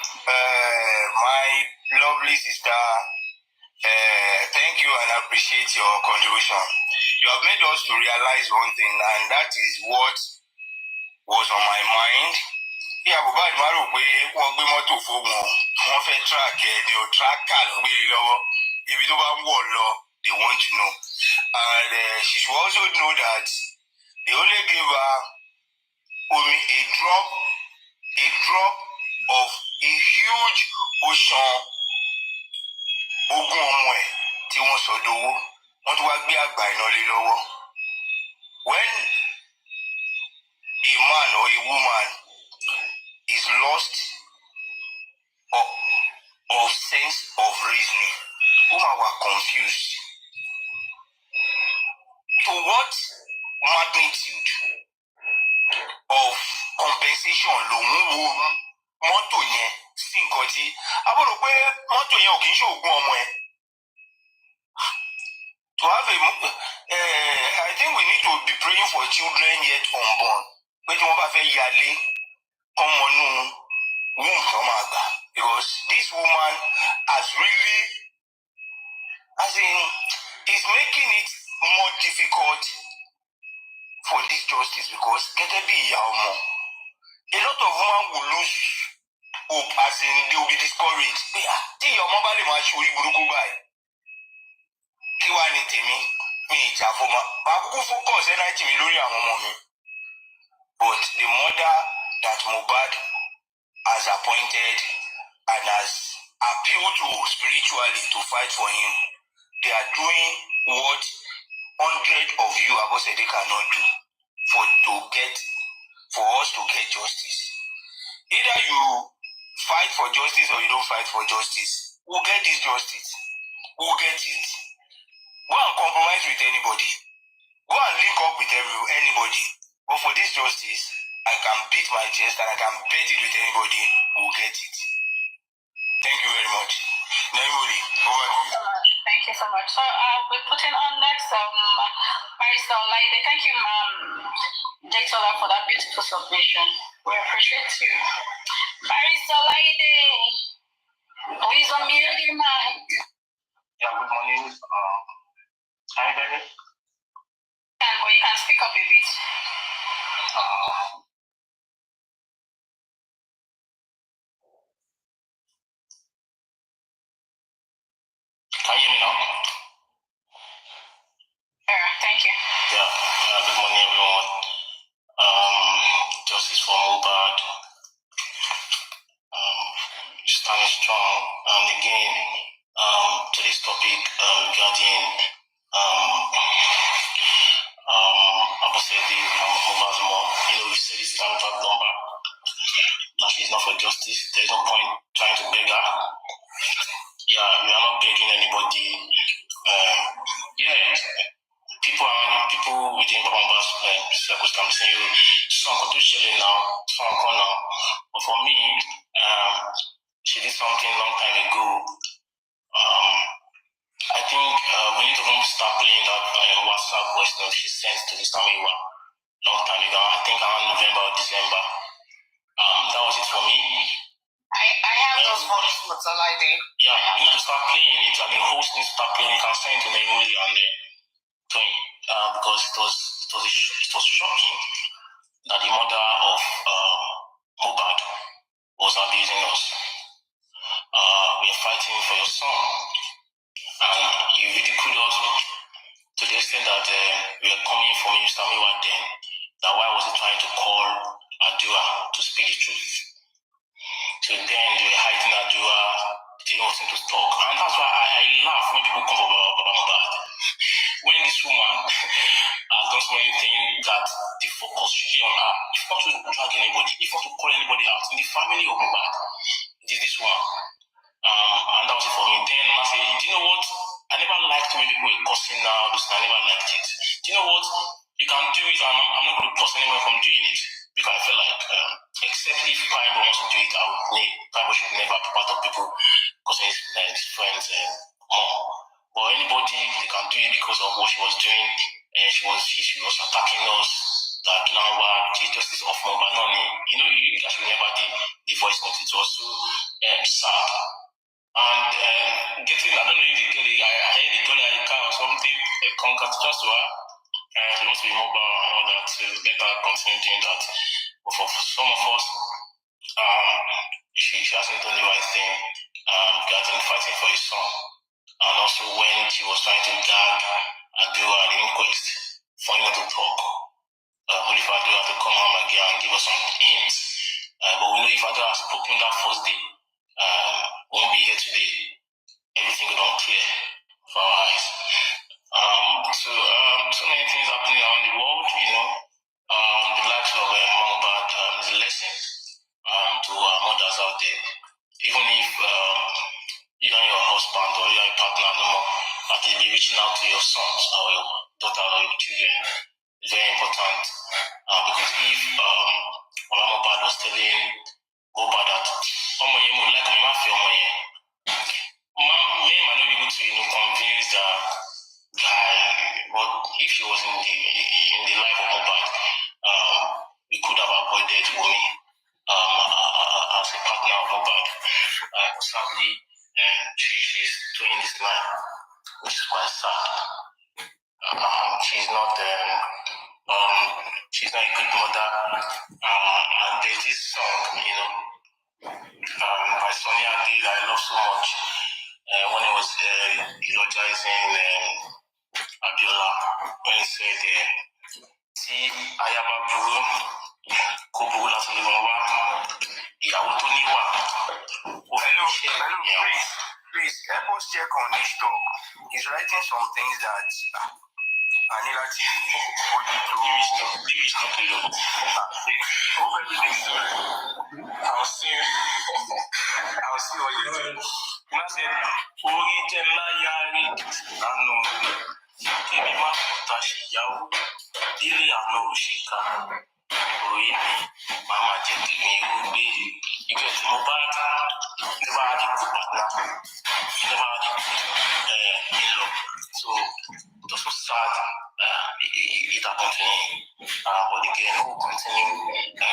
My lovely sister, thank you and I appreciate your contribution. You have made us to realize one thing, and that is what was on my mind. Yeah, Mohbad máa rò pé wọ́n gbé mọ́tò fóun wọ́n fẹ́ track ẹ̀ ní o tracker ló gbé lọ́wọ́ ibi tó bá ń wọ̀ lọ they want to know, and she should also know that they only gave her only a drop of a huge ocean ogún ọmọ ẹ̀ tí wọ́n sọ dowó wọ́n tún wá gbé àgbà iná lé lọ́wọ́. When a man or a woman is lost of sense of reasoning, woman were confused. To what magnitude of compensation lòun wo mọ́tò yẹn sí nǹkan tí a bọ̀ rò pé mọ́tò yẹn ò kì í ṣe òògùn ọmọ ẹ̀. To have I think we need to be praying for children yet unborn. Pé tí wọ́n bá fẹ́ yálé ọmọ inú womb tó máa gbà. Because this woman has really, as in, is making it more difficult for this justice because gẹ́gẹ́ bí ìyá ọmọ, a lot of women will lose hope as in they will be discouraged. Tí ìyá ọmọ bá lè máa ṣe orí burúkú báyìí, kí wá ní tèmi? Mi ìjà fọmọ. Màá kúkú focus energy mi lórí àwọn ọmọ mi. But the mother that Mohbad has appointed and has appealed to spiritually to fight for him, they are doing what 100 of you Abosede cannot do for us to get justice. Either you fight for justice or you don't fight for justice. We'll get this justice. We'll get it. Go and compromise with anybody. Go and link up with anybody. But for this justice, I can beat my chest and I can bet it with anybody who will get it. Thank you very much. Naimuli, over to you. Thank you so much. So we're putting on next Barrister Olaide. Thank you, ma'am, Daytola, for that beautiful submission. We appreciate you. Barrister Olaide, please unmute your mic. Yeah, good morning. Can you hear me? But you can speak up a bit. Can you hear me now? Thank you. Yeah, good morning, everyone. Justice for Mohbad. Standing strong. And again, today's topic regarding Abosede Mohbad's mom. We said this time back number that she's not for justice. There's no point trying to beg her. Yeah, we are not begging anybody. People within Babamba's circles can say, something to share now, something now. But for me, she did something long time ago. I think we need to start playing that WhatsApp voice note she sent to the Samiwa long time ago. I think around November or December. That was it for me. I have those voice notes, Olaide. Yeah, we need to start playing it. I mean, host needs to start playing it. You can send it to Naimuli and Tony, because it was shocking that the mother of Mohbad was abusing us. We are fighting for your son, and you ridiculed us to the extent that we are coming from Mr. Miwa then. That why was he trying to call Adua to speak the truth? So then they were hiding Adua, they didn't want him to talk, and that's why I laugh when people come for Baba Mohbad. When this woman has done so many things that the focus should be on her, if not to drag anybody, if not to call anybody out in the family of Mohbad, it is this woman. And that was it for me. Then I said, do you know what? I never liked when people were cursing now, I never liked it. Do you know what? You can do it, and I'm not going to curse anyone from doing it. Because I feel like, except if Bible wants to do it, Bible should never be part of people cursing his friends and more. But anybody, they can do it because of what she was doing, and she was attacking us. That now justice of Mohbad, no name. You guys remember the voice note. It was so sad. And getting, I don't know if the girl, I heard the girl at the car or something, congrats just to her. She must be mobile and all that to let her continue doing that. But for some of us, she hasn't done the right thing, regarding fighting for his son. And also when she was trying to gag Adua at the inquest for him to talk. Only for Adua to come home again and give us some hints. But we know if Adua has spoken that first day, won't be here today. Everything will not clear for our eyes. So many things happening around the world, the likes of Mohbad is a lesson to our mothers out there. Even if you and your husband or your partner no more, that they be reaching out to your sons or your daughter or your children is very important. Because if Mohbad was telling Mohbad that someone like me, my family, might not be able to convince the guy, but if she was in the life of Mohbad, we could have avoided Wumi as a partner of Mohbad. Sadly, she's doing this now, which is quite sad. not she's not a good mother. And there's this song, by Sonny Adi that I love so much. When he was eulogizing Abiola, when he said, "Tí ayaba burú, kò burú láti lè wọ́n wá, ìyàwó tó níwà." Please help us check on this talk. He's writing some things that I need to hold you to. I'll see what you do. I said, "Orí jẹ́ láyà rí lánà, kébí má kọ̀tà ṣìyàwó, délé àná òṣìkà, orí mi, màmá jẹ́ tèmi gbé." You get Mohbad, never had a good partner, never had a good in-law. So it was so sad it happened to him. But again, we'll continue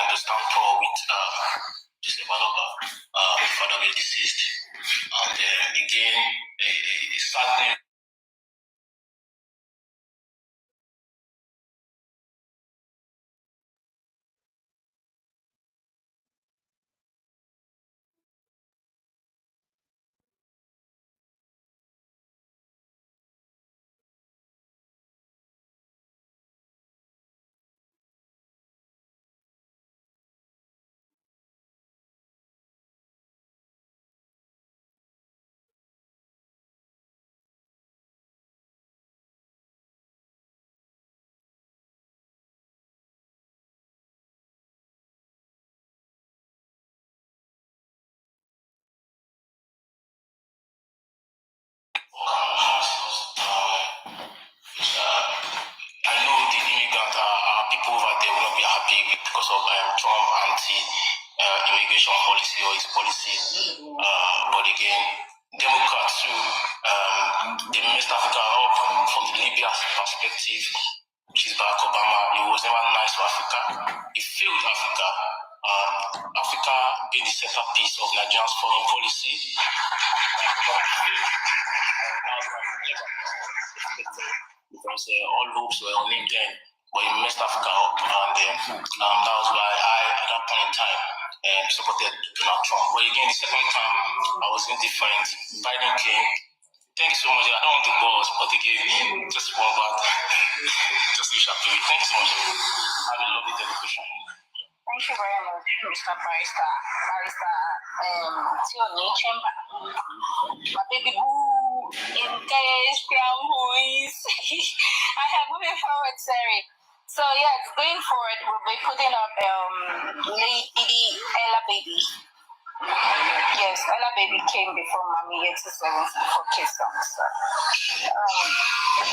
to stand tall with Joseph Aloba, father of the deceased. And again, a sad thing. I know the immigrant people over there will not be happy because of Trump anti-immigration policy or his policy. But again, Democrats too, they messed Africa up from the Libya perspective, which is Barack Obama. He was never nice to Africa. He failed Africa. Africa being the centerpiece of Nigeria's foreign policy. Because all hopes were on him then, but he messed Africa up, and that was why I, at that point in time, supported Donald Trump. But again, the second time, I was indifferent. Biden came. Thank you so much. I don't want to boast, but again, just one word, just wish happy. Thank you so much. Have a lovely dedication. Thank you very much, Mr. Barrister. Tioni Chamber. My baby boo, engaged, brown voice. I have moving forward, sorry. So yes, going forward, we'll be putting up Lady Ella Baby. Yes, Ella Baby came before Mommy Yeti 70 for Kiss songs.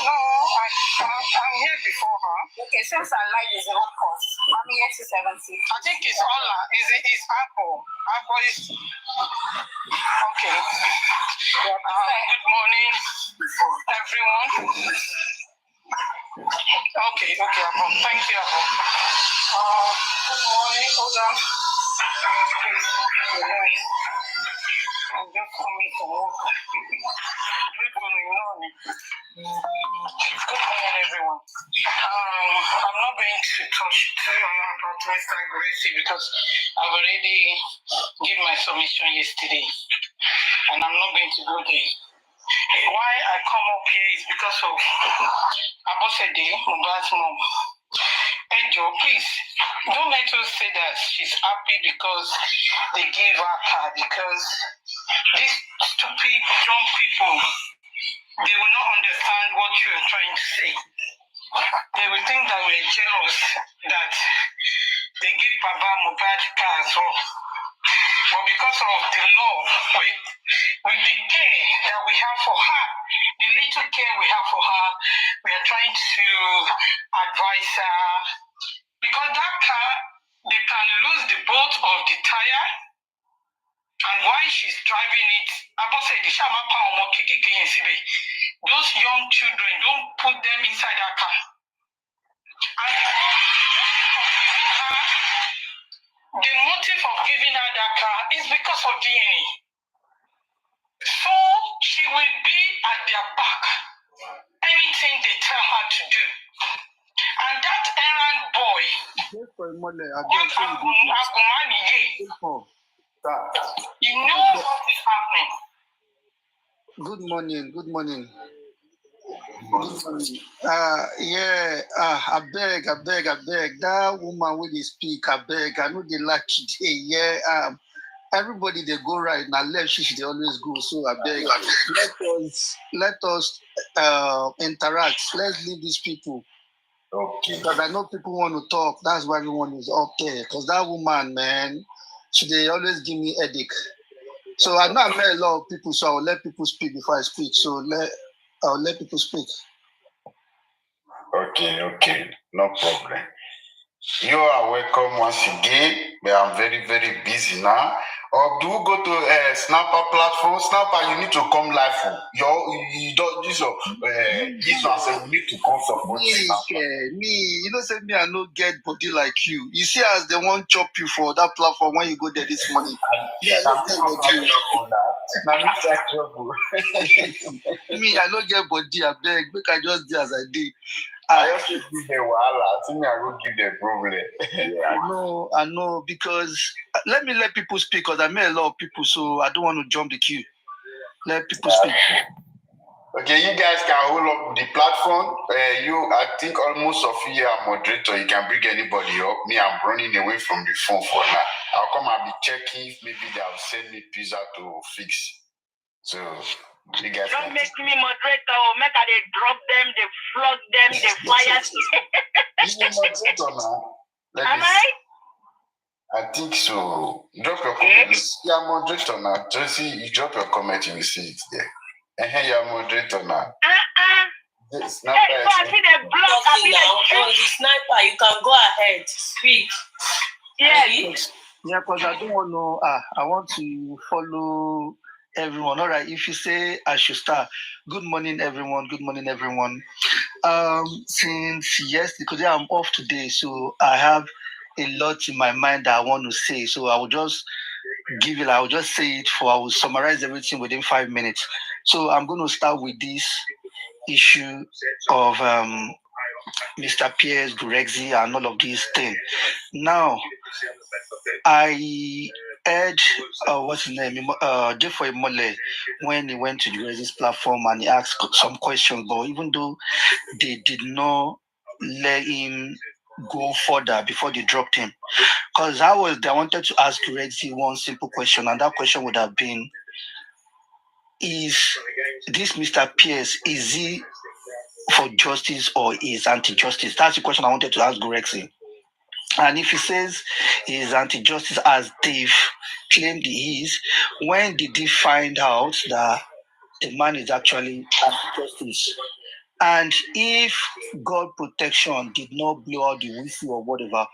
No, I'm here before her. Okay, since I like is own course. Mommy Yeti 70. I think it's Ola. It's Apple. Apple is okay. Good morning, everyone. Okay, Apple. Thank you, Apple. Good morning. Hold on. Please. I'm just coming to work. Good morning, everyone. I'm not going to touch too about Mr. Gracie because I've already given my submission yesterday, and I'm not going to go there. Why I come up here is because of Abosede, Mohbad's mom. Hey Joe, please don't let us say that she's happy because they gave her car, because these stupid drunk people, they will not understand what you are trying to say. They will think that we're jealous that they give Baba Mohbad car as well. But because of the love, with the care that we have for her, the little care we have for her, we are trying to advise her. Because that car, they can lose the bolt of the tire, and while she's driving it, those young children, don't put them inside that car. And the motive of giving her that car is because of DNA. So she will be at their back. Anything they tell her to do. for a moment. You know what is happening. Good morning. Good morning. Yeah. I beg. That woman when they speak, I beg. I know they like it. Hey, yeah. Everybody they go right now. Left, she always go. So I beg. Let us interact. Let's leave these people. Okay. Because I know people want to talk. That's why everyone is up there. Because that woman, man, they always give me headache. So I know I met a lot of people, so I'll let people speak before I speak. So I'll let people speak. Okay, no problem. You are welcome once again, but I'm very, very busy now. Or do you go to a Snapper platform? Snapper, you need to come live. You don't this one say you need to come support me, you know, say me, I no get body like you. You see, as they won't chop you for that platform when you go there this morning. Yeah, me, I don't get body. I beg, make I just do as I did. I also give them wahala. I think I will give them problem. Yeah, I know, because let people speak, because I met a lot of people, so I don't want to jump the queue. Let people speak. Okay, you guys can hold up the platform. I think almost of you are moderator. You can bring anybody up. Me, I'm running away from the phone for now. I'll come and be checking if maybe they'll send me pizza to fix. So you guys don't make me moderator. Make they drop them, they flog them, they fire. You moderator now? Am I? I think so. Drop your comment. You're moderator now. Josie, you drop your comment, you will see it there. You're moderator now. The sniper, you can go ahead, speak. Yes. Yeah, because I don't want to. I want to follow everyone. All right. If you say I should start. Good morning, everyone. Good morning, everyone. Since because I'm off today, so I have a lot in my mind that I want to say. So I will just I will just say it I will summarize everything within 5 minutes. So I'm going to start with this issue of Mr. Pierce, Gurexi, and all of these things. Now, I heard what's his name, Jeffrey Mole, when he went to Gurexi's platform and he asked some questions, but even though they did not let him go further before they dropped him, because I wanted to ask Gurexi one simple question, and that question would have been: is this Mr. Pierce, is he for justice or is anti-justice? That's the question I wanted to ask Gurexi. And if he says he is anti-justice, as they've claimed he is, when did he find out that the man is actually anti-justice? And if God protection did not blow out the whistle or whatever,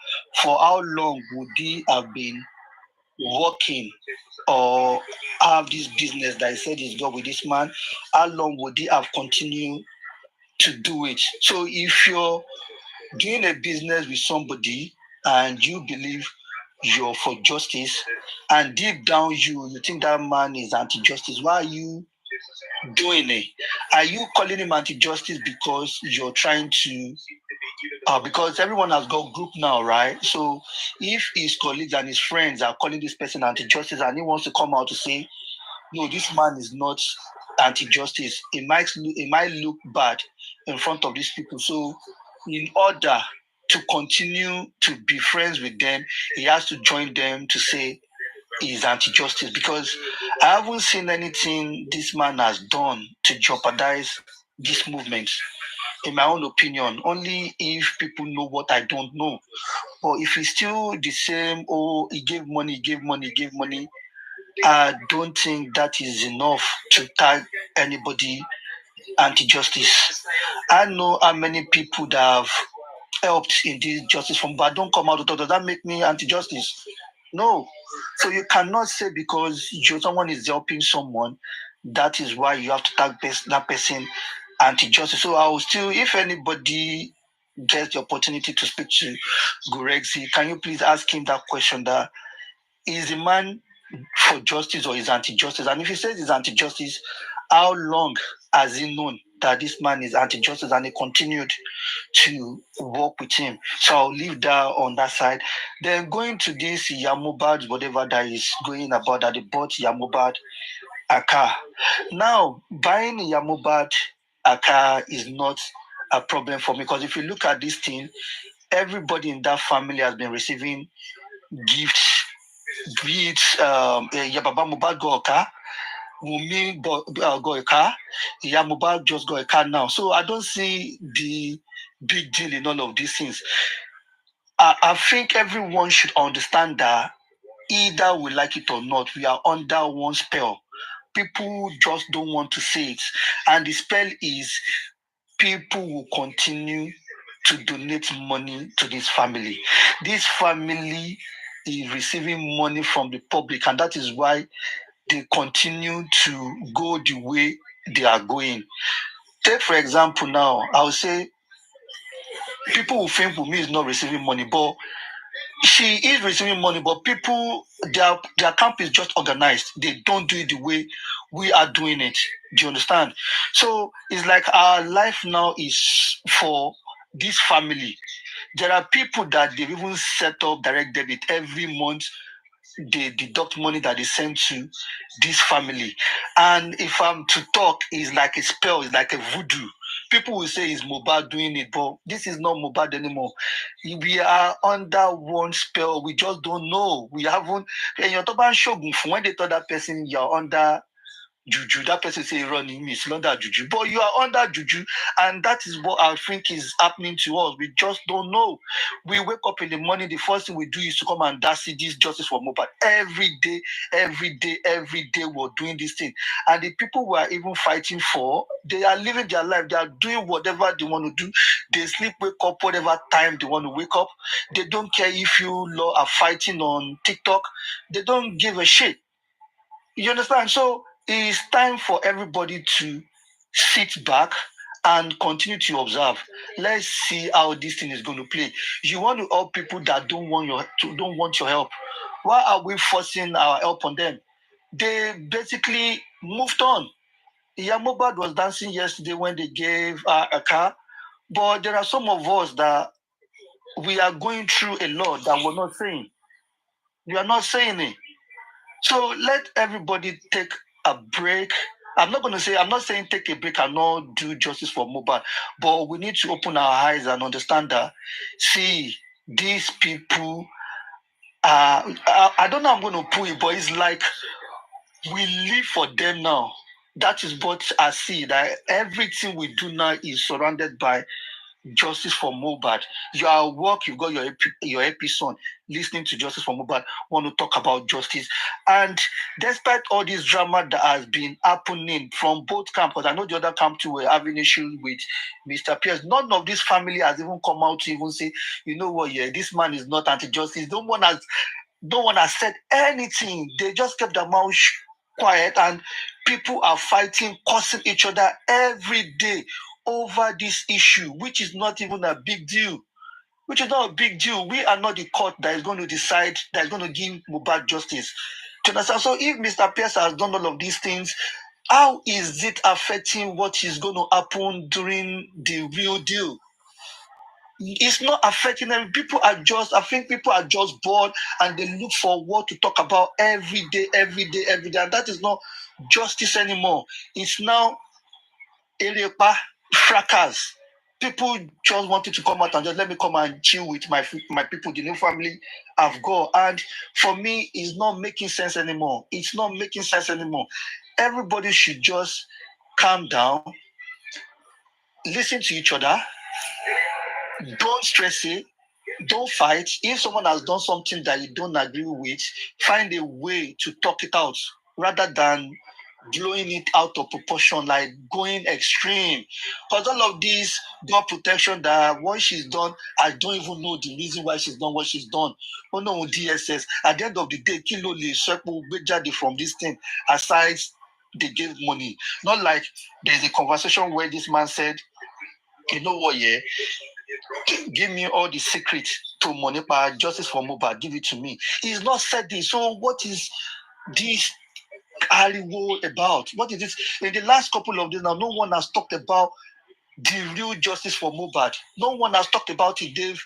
for how long would he have been working or have this business that he said he's got with this man? How long would he have continued to do it? So if you're doing a business with somebody and you believe you're for justice, and deep down you think that man is anti-justice, why are you doing it? Are you calling him anti-justice because you're trying to because everyone has got group now, right? So if his colleagues and his friends are calling this person anti-justice and he wants to come out to say, no, this man is not anti-justice, it might look bad in front of these people. So in order to continue to be friends with them, he has to join them to say he's anti-justice, because I haven't seen anything this man has done to jeopardize this movement, in my own opinion. Only if people know what I don't know. But if it's still the same, he gave money, I don't think that is enough to tag anybody anti-justice. I know how many people that have helped in this justice from, but don't come out to talk. Does that make me anti-justice? No. So you cannot say because someone is helping someone, that is why you have to tag that person anti-justice. So I will still, if anybody gets the opportunity to speak to Gurexi, can you please ask him that question, that is the man for justice or is anti-justice? And if he says he's anti-justice, how long has he known that this man is anti-justice and he continued to work with him. So I'll leave that on that side. Then going to this Yamubad, whatever that is going about, that they bought Yamubad a car. Now, buying Yamubad a car is not a problem for me, because if you look at this thing, everybody in that family has been receiving gifts. Be it Yababa Mubad got a car, Wumi got a car, Yamubad just got a car now. So I don't see the big deal in all of these things. I think everyone should understand that either we like it or not, we are under one spell. People just don't want to say it. And the spell is people will continue to donate money to this family. This family is receiving money from the public, and that is why they continue to go the way they are going. Take, for example, now, I would say people will think Wumi is not receiving money, but she is receiving money, but people, their camp is just organized. They don't do it the way we are doing it. Do you understand? So it's like our life now is for this family. There are people that they've even set up direct debit every month. They deduct money that they send to this family. And if I'm to talk, it's like a spell, it's like a voodoo. People will say it's Mohbad doing it, but this is not Mohbad anymore. We are under one spell. We just don't know. We haven't. And you're talking about Shogun. When they told that person you're under juju, that person say running me, it's under juju. But you are under juju, and that is what I think is happening to us. We just don't know. We wake up in the morning, the first thing we do is to come and see this justice for Mohbad. Every day we're doing this thing. And the people we are even fighting for, they are living their life. They are doing whatever they want to do. They sleep, wake up, whatever time they want to wake up. They don't care if you are fighting on TikTok. They don't give a shit. You understand? So it's time for everybody to sit back and continue to observe. Let's see how this thing is going to play. You want to help people that don't want your help. Why are we forcing our help on them? They basically moved on. Yamobad was dancing yesterday when they gave a car, but there are some of us that we are going through a lot that we're not saying. We are not saying it. So let everybody take a break. I'm not saying take a break and not do justice for Mohbad, but we need to open our eyes and understand that, see, these people I don't know how I'm going to put it, but it's like we live for them now. That is what I see, that everything we do now is surrounded by justice for Mohbad. You are at work, you've got your AP son listening to justice for Mohbad, want to talk about justice. And despite all this drama that has been happening from both camps, because I know the other camp too were having issues with Mr. Pierce, none of this family has even come out to even say, you know what, yeah, this man is not anti-justice. No one has said anything. They just kept their mouth quiet, and people are fighting, cursing each other every day over this issue, which is not even a big deal. We are not the court that is going to decide, that is going to give Mohbad justice. Do you understand? So if Mr. Pierce has done all of these things, how is it affecting what is going to happen during the real deal? It's not affecting them. I think people are just bored, and they look for what to talk about every day. And that is not justice anymore. It's now Erepa, fracas. People just wanted to come out and just let me come and chill with my people, the new family I've got. And for me, it's not making sense anymore. Everybody should just calm down, listen to each other, don't stress it, don't fight. If someone has done something that you don't agree with, find a way to talk it out rather than blowing it out of proportion, like going extreme. Because all of this God protection, that what she's done, I don't even know the reason why she's done what she's done. Oh no, DSS. At the end of the day, Kilo Le Shepu Bejade from this thing, aside they gave money. Not like there's a conversation where this man said, you know what, yeah, give me all the secrets to money, but justice for Mohbad, give it to me. He's not said this. So what is this Ariwo about? What is this? In the last couple of days now, no one has talked about the real justice for Mohbad. No one has talked about it. They've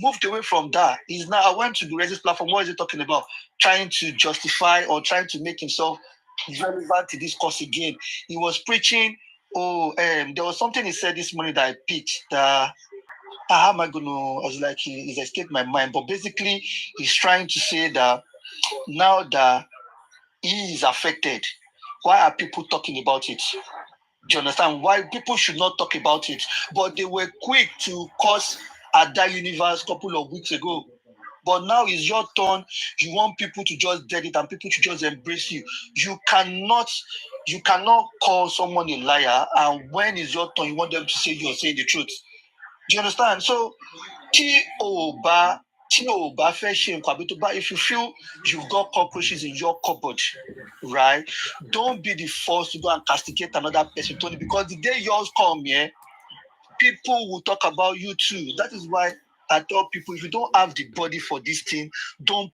moved away from that. He's now, I went to the Resist platform. What is he talking about? Trying to justify or trying to make himself relevant to this cause again. He was preaching. There was something he said this morning that I picked. How am I going to? I was like, he's escaped my mind. But basically, he's trying to say that now that he is affected, why are people talking about it? Do you understand why people should not talk about it? But they were quick to curse at that universe a couple of weeks ago. But now it's your turn. You want people to just dead it and people to just embrace you. You cannot call someone a liar, and when it's your turn, you want them to say you're saying the truth. Do you understand? So, if you feel you've got cockroaches in your cupboard, right? Don't be the first to go and castigate another person, Tony, because the day yours come, people will talk about you too. That is why I tell people, if you don't have the body for this thing, don't